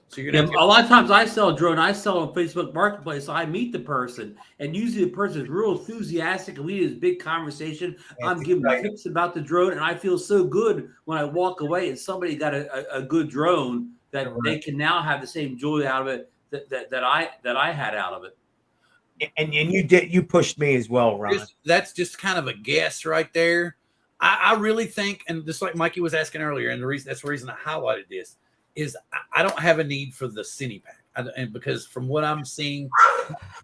So you're gonna a lot of times I sell a drone, I sell on Facebook Marketplace, so I meet the person, and usually the person is real enthusiastic, and we have this big conversation. I'm giving tips about the drone, and I feel so good when I walk away and somebody got a good drone that they can now have the same joy out of it that I had out of it. And you pushed me as well, Ron. That's just kind of a guess right there. I really think, and just like Mikey was asking earlier, and that's the reason I highlighted this, is I don't have a need for the Cine Pack, and because from what I'm seeing,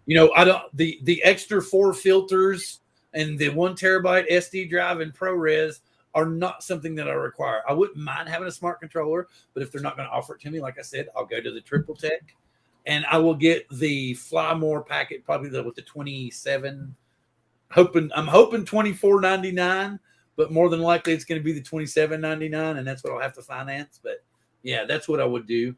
I don't the extra 4 filters and the 1 terabyte SD drive and ProRes are not something that I require. I wouldn't mind having a smart controller, but if they're not going to offer it to me, like I said, I'll go to the Triple Tech, and I will get the Fly More packet, probably with the 27. I'm hoping $24.99, but more than likely it's going to be the $27.99, and that's what I'll have to finance. But yeah, that's what I would do,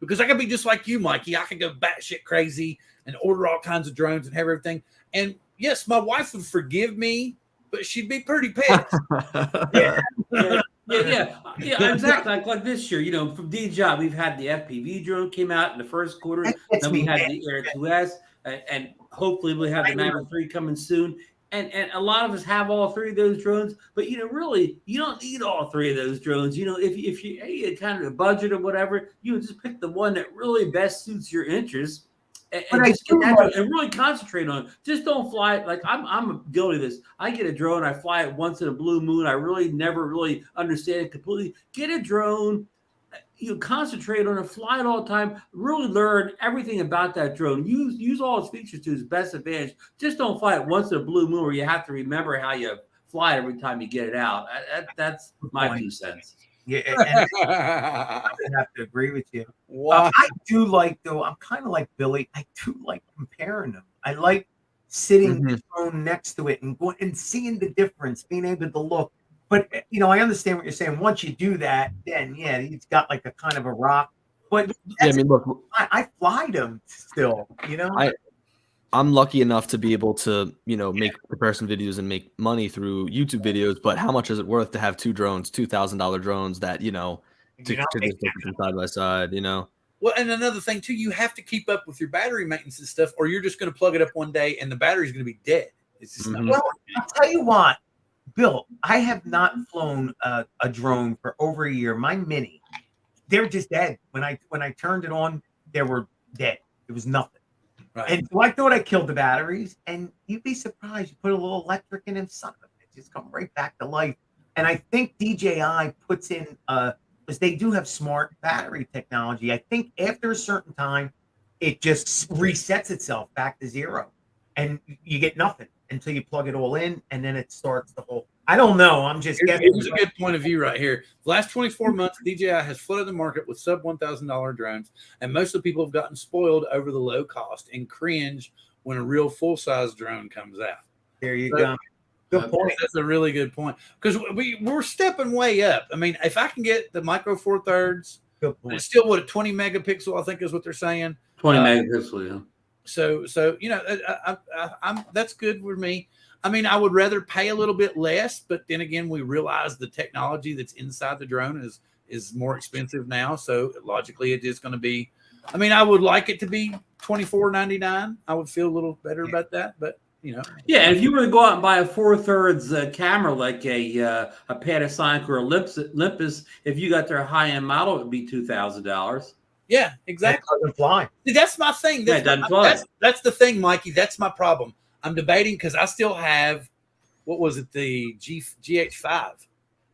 because I could be just like you, Mikey. I could go batshit crazy and order all kinds of drones and have everything. And yes, my wife would forgive me, but she'd be pretty pissed. Yeah, exactly. Like this year, from DJI, we've had the FPV drone came out in the first quarter. Then we had the Air 2S, and hopefully we'll have the Mavic 3 coming soon. And a lot of us have all 3 of those drones, but really you don't need all 3 of those drones. If you kind of a budget or whatever, you just pick the one that really best suits your interests, and just get that drone and really concentrate on it. Just don't fly it. Like I'm guilty of this. I get a drone, I fly it once in a blue moon. I really never really understand it completely. Get a drone. Concentrate on it, fly it all the time, really learn everything about that drone. Use all its features to its best advantage. Just don't fly it once in a blue moon where you have to remember how you fly it every time you get it out. That's my 2 cents. Yeah, and I have to agree with you. I do like, though, I'm kind of like Billy. I do like comparing them. I like sitting the drone next to it and going and seeing the difference, being able to look. But, I understand what you're saying. Once you do that, then, yeah, he's got like a kind of a rock. But look, I fly them still, I'm lucky enough to be able to, make comparison videos and make money through YouTube videos. But how much is it worth to have 2 drones, $2,000 drones that, to just put them side by side, Well, and another thing too, you have to keep up with your battery maintenance and stuff, or you're just going to plug it up one day and the battery's going to be dead. It's just not. Well, I'll tell you what, Bill, I have not flown a drone for over a year. My Mini, they're just dead. When I turned it on, they were dead. It was nothing. Right. And so I thought I killed the batteries, and you'd be surprised. You put a little electric in them, son of it, just come right back to life. And I think DJI puts in, because they do have smart battery technology. I think after a certain time, it just resets itself back to zero, and you get nothing until you plug it all in, and then it starts the whole. I don't know. I'm just guessing. Here's a good point of view right here. The last 24 months, DJI has flooded the market with sub $1,000 drones, and most of the people have gotten spoiled over the low cost and cringe when a real full-size drone comes out. There you go. Good point. That's a really good point, because we're stepping way up. I mean, if I can get the Micro Four Thirds, it's still what, a 20 megapixel, I think is what they're saying. 20 megapixel, yeah. So you know, I'm that's good for me. I mean, I would rather pay a little bit less, but then again, we realize the technology that's inside the drone is more expensive now. So logically, it is going to be. I mean, I would like it to be $24.99. I would feel a little better about that, but you know. Yeah, and if you were to go out and buy a 4/3 camera like a Panasonic or a Olympus, if you got their high-end model, it would be $2,000. Yeah, exactly. That doesn't fly. See, that's my thing. That's the thing, Mikey. That's my problem. I'm debating because I still have, what was it, the GH5?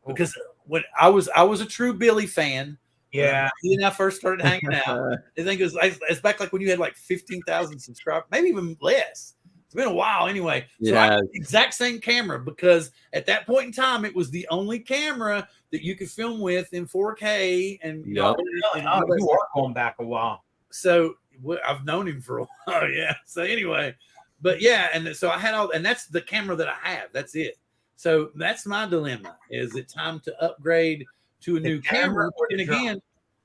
Because when I was a true Billy fan. Yeah. When I first started hanging out. I think it's back like when you had like 15,000 subscribers, maybe even less. It's been a while anyway. So I had the exact same camera, because at that point in time, it was the only camera that you could film with in 4K. And you are going back a while. So I've known him for a while. Yeah. So anyway, but yeah. And so I had and that's the camera that I have. That's it. So that's my dilemma. Is it time to upgrade to a new camera?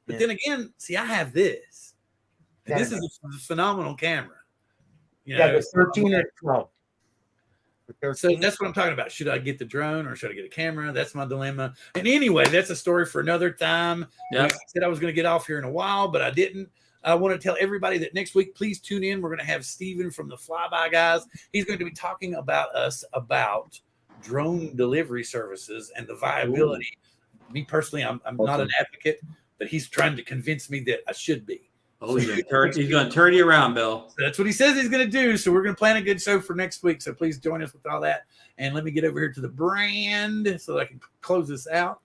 But then again, see, I have this. And this is a phenomenal camera. You know, the 13 or 12. So that's what I'm talking about. Should I get the drone or should I get a camera? That's my dilemma. And anyway, that's a story for another time. Yep. I said I was going to get off here in a while, but I didn't. I want to tell everybody that next week, please tune in. We're going to have Steven from the Flyby Guys. He's going to be talking about drone delivery services and the viability. Ooh. Me personally, I'm not an advocate, but he's trying to convince me that I should be. Oh, he's going to turn you around, Bill. So that's what he says he's going to do. So we're going to plan a good show for next week. So please join us with all that. And let me get over here to the brand so that I can close this out.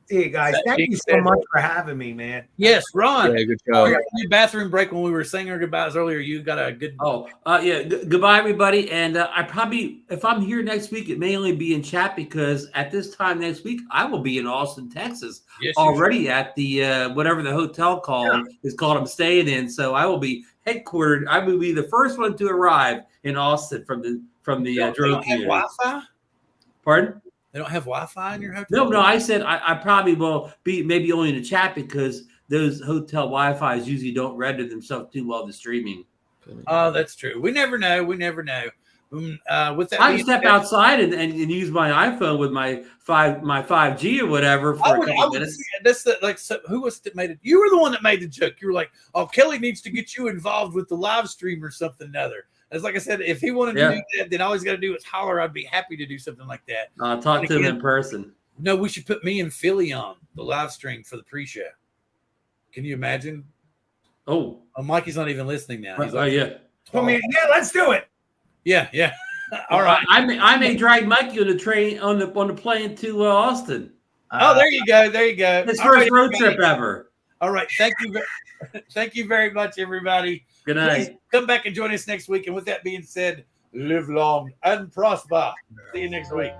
See you guys. Thank you so much for having me, man. Yes, Ron. Yeah, good show. Bathroom break when we were saying our goodbyes earlier. You got a good. Goodbye, everybody. And I probably, if I'm here next week, it may only be in chat, because at this time next week, I will be in Austin, Texas, already at the whatever the hotel is called I'm staying in. So I will be headquartered. I will be the first one to arrive in Austin from the drone community. Wi-Fi? Pardon? They don't have Wi-Fi in your hotel? No. I said I probably will be maybe only in the chat, because those hotel Wi-Fi's usually don't render themselves too well to streaming. Oh, that's true. We never know. With that, I step outside and use my iPhone with my 5G or whatever for a couple of minutes. Who was it that made it? You were the one that made the joke. You were like, "Oh, Kelly needs to get you involved with the live stream or something or other." It's like I said, if he wanted to do that, then all he's got to do is holler. I'd be happy to do something like that. I'll talk to him in person. No, we should put me and Philly on the live stream for the pre-show. Can you imagine? Oh, Mikey's not even listening now. He's like, let's do it. Yeah. All right. I may drag Mikey on the train on the plane to Austin. There you go. His first road trip ever. All right. Thank you. Thank you very much, everybody. Good night. Please come back and join us next week. And with that being said, live long and prosper. See you next week.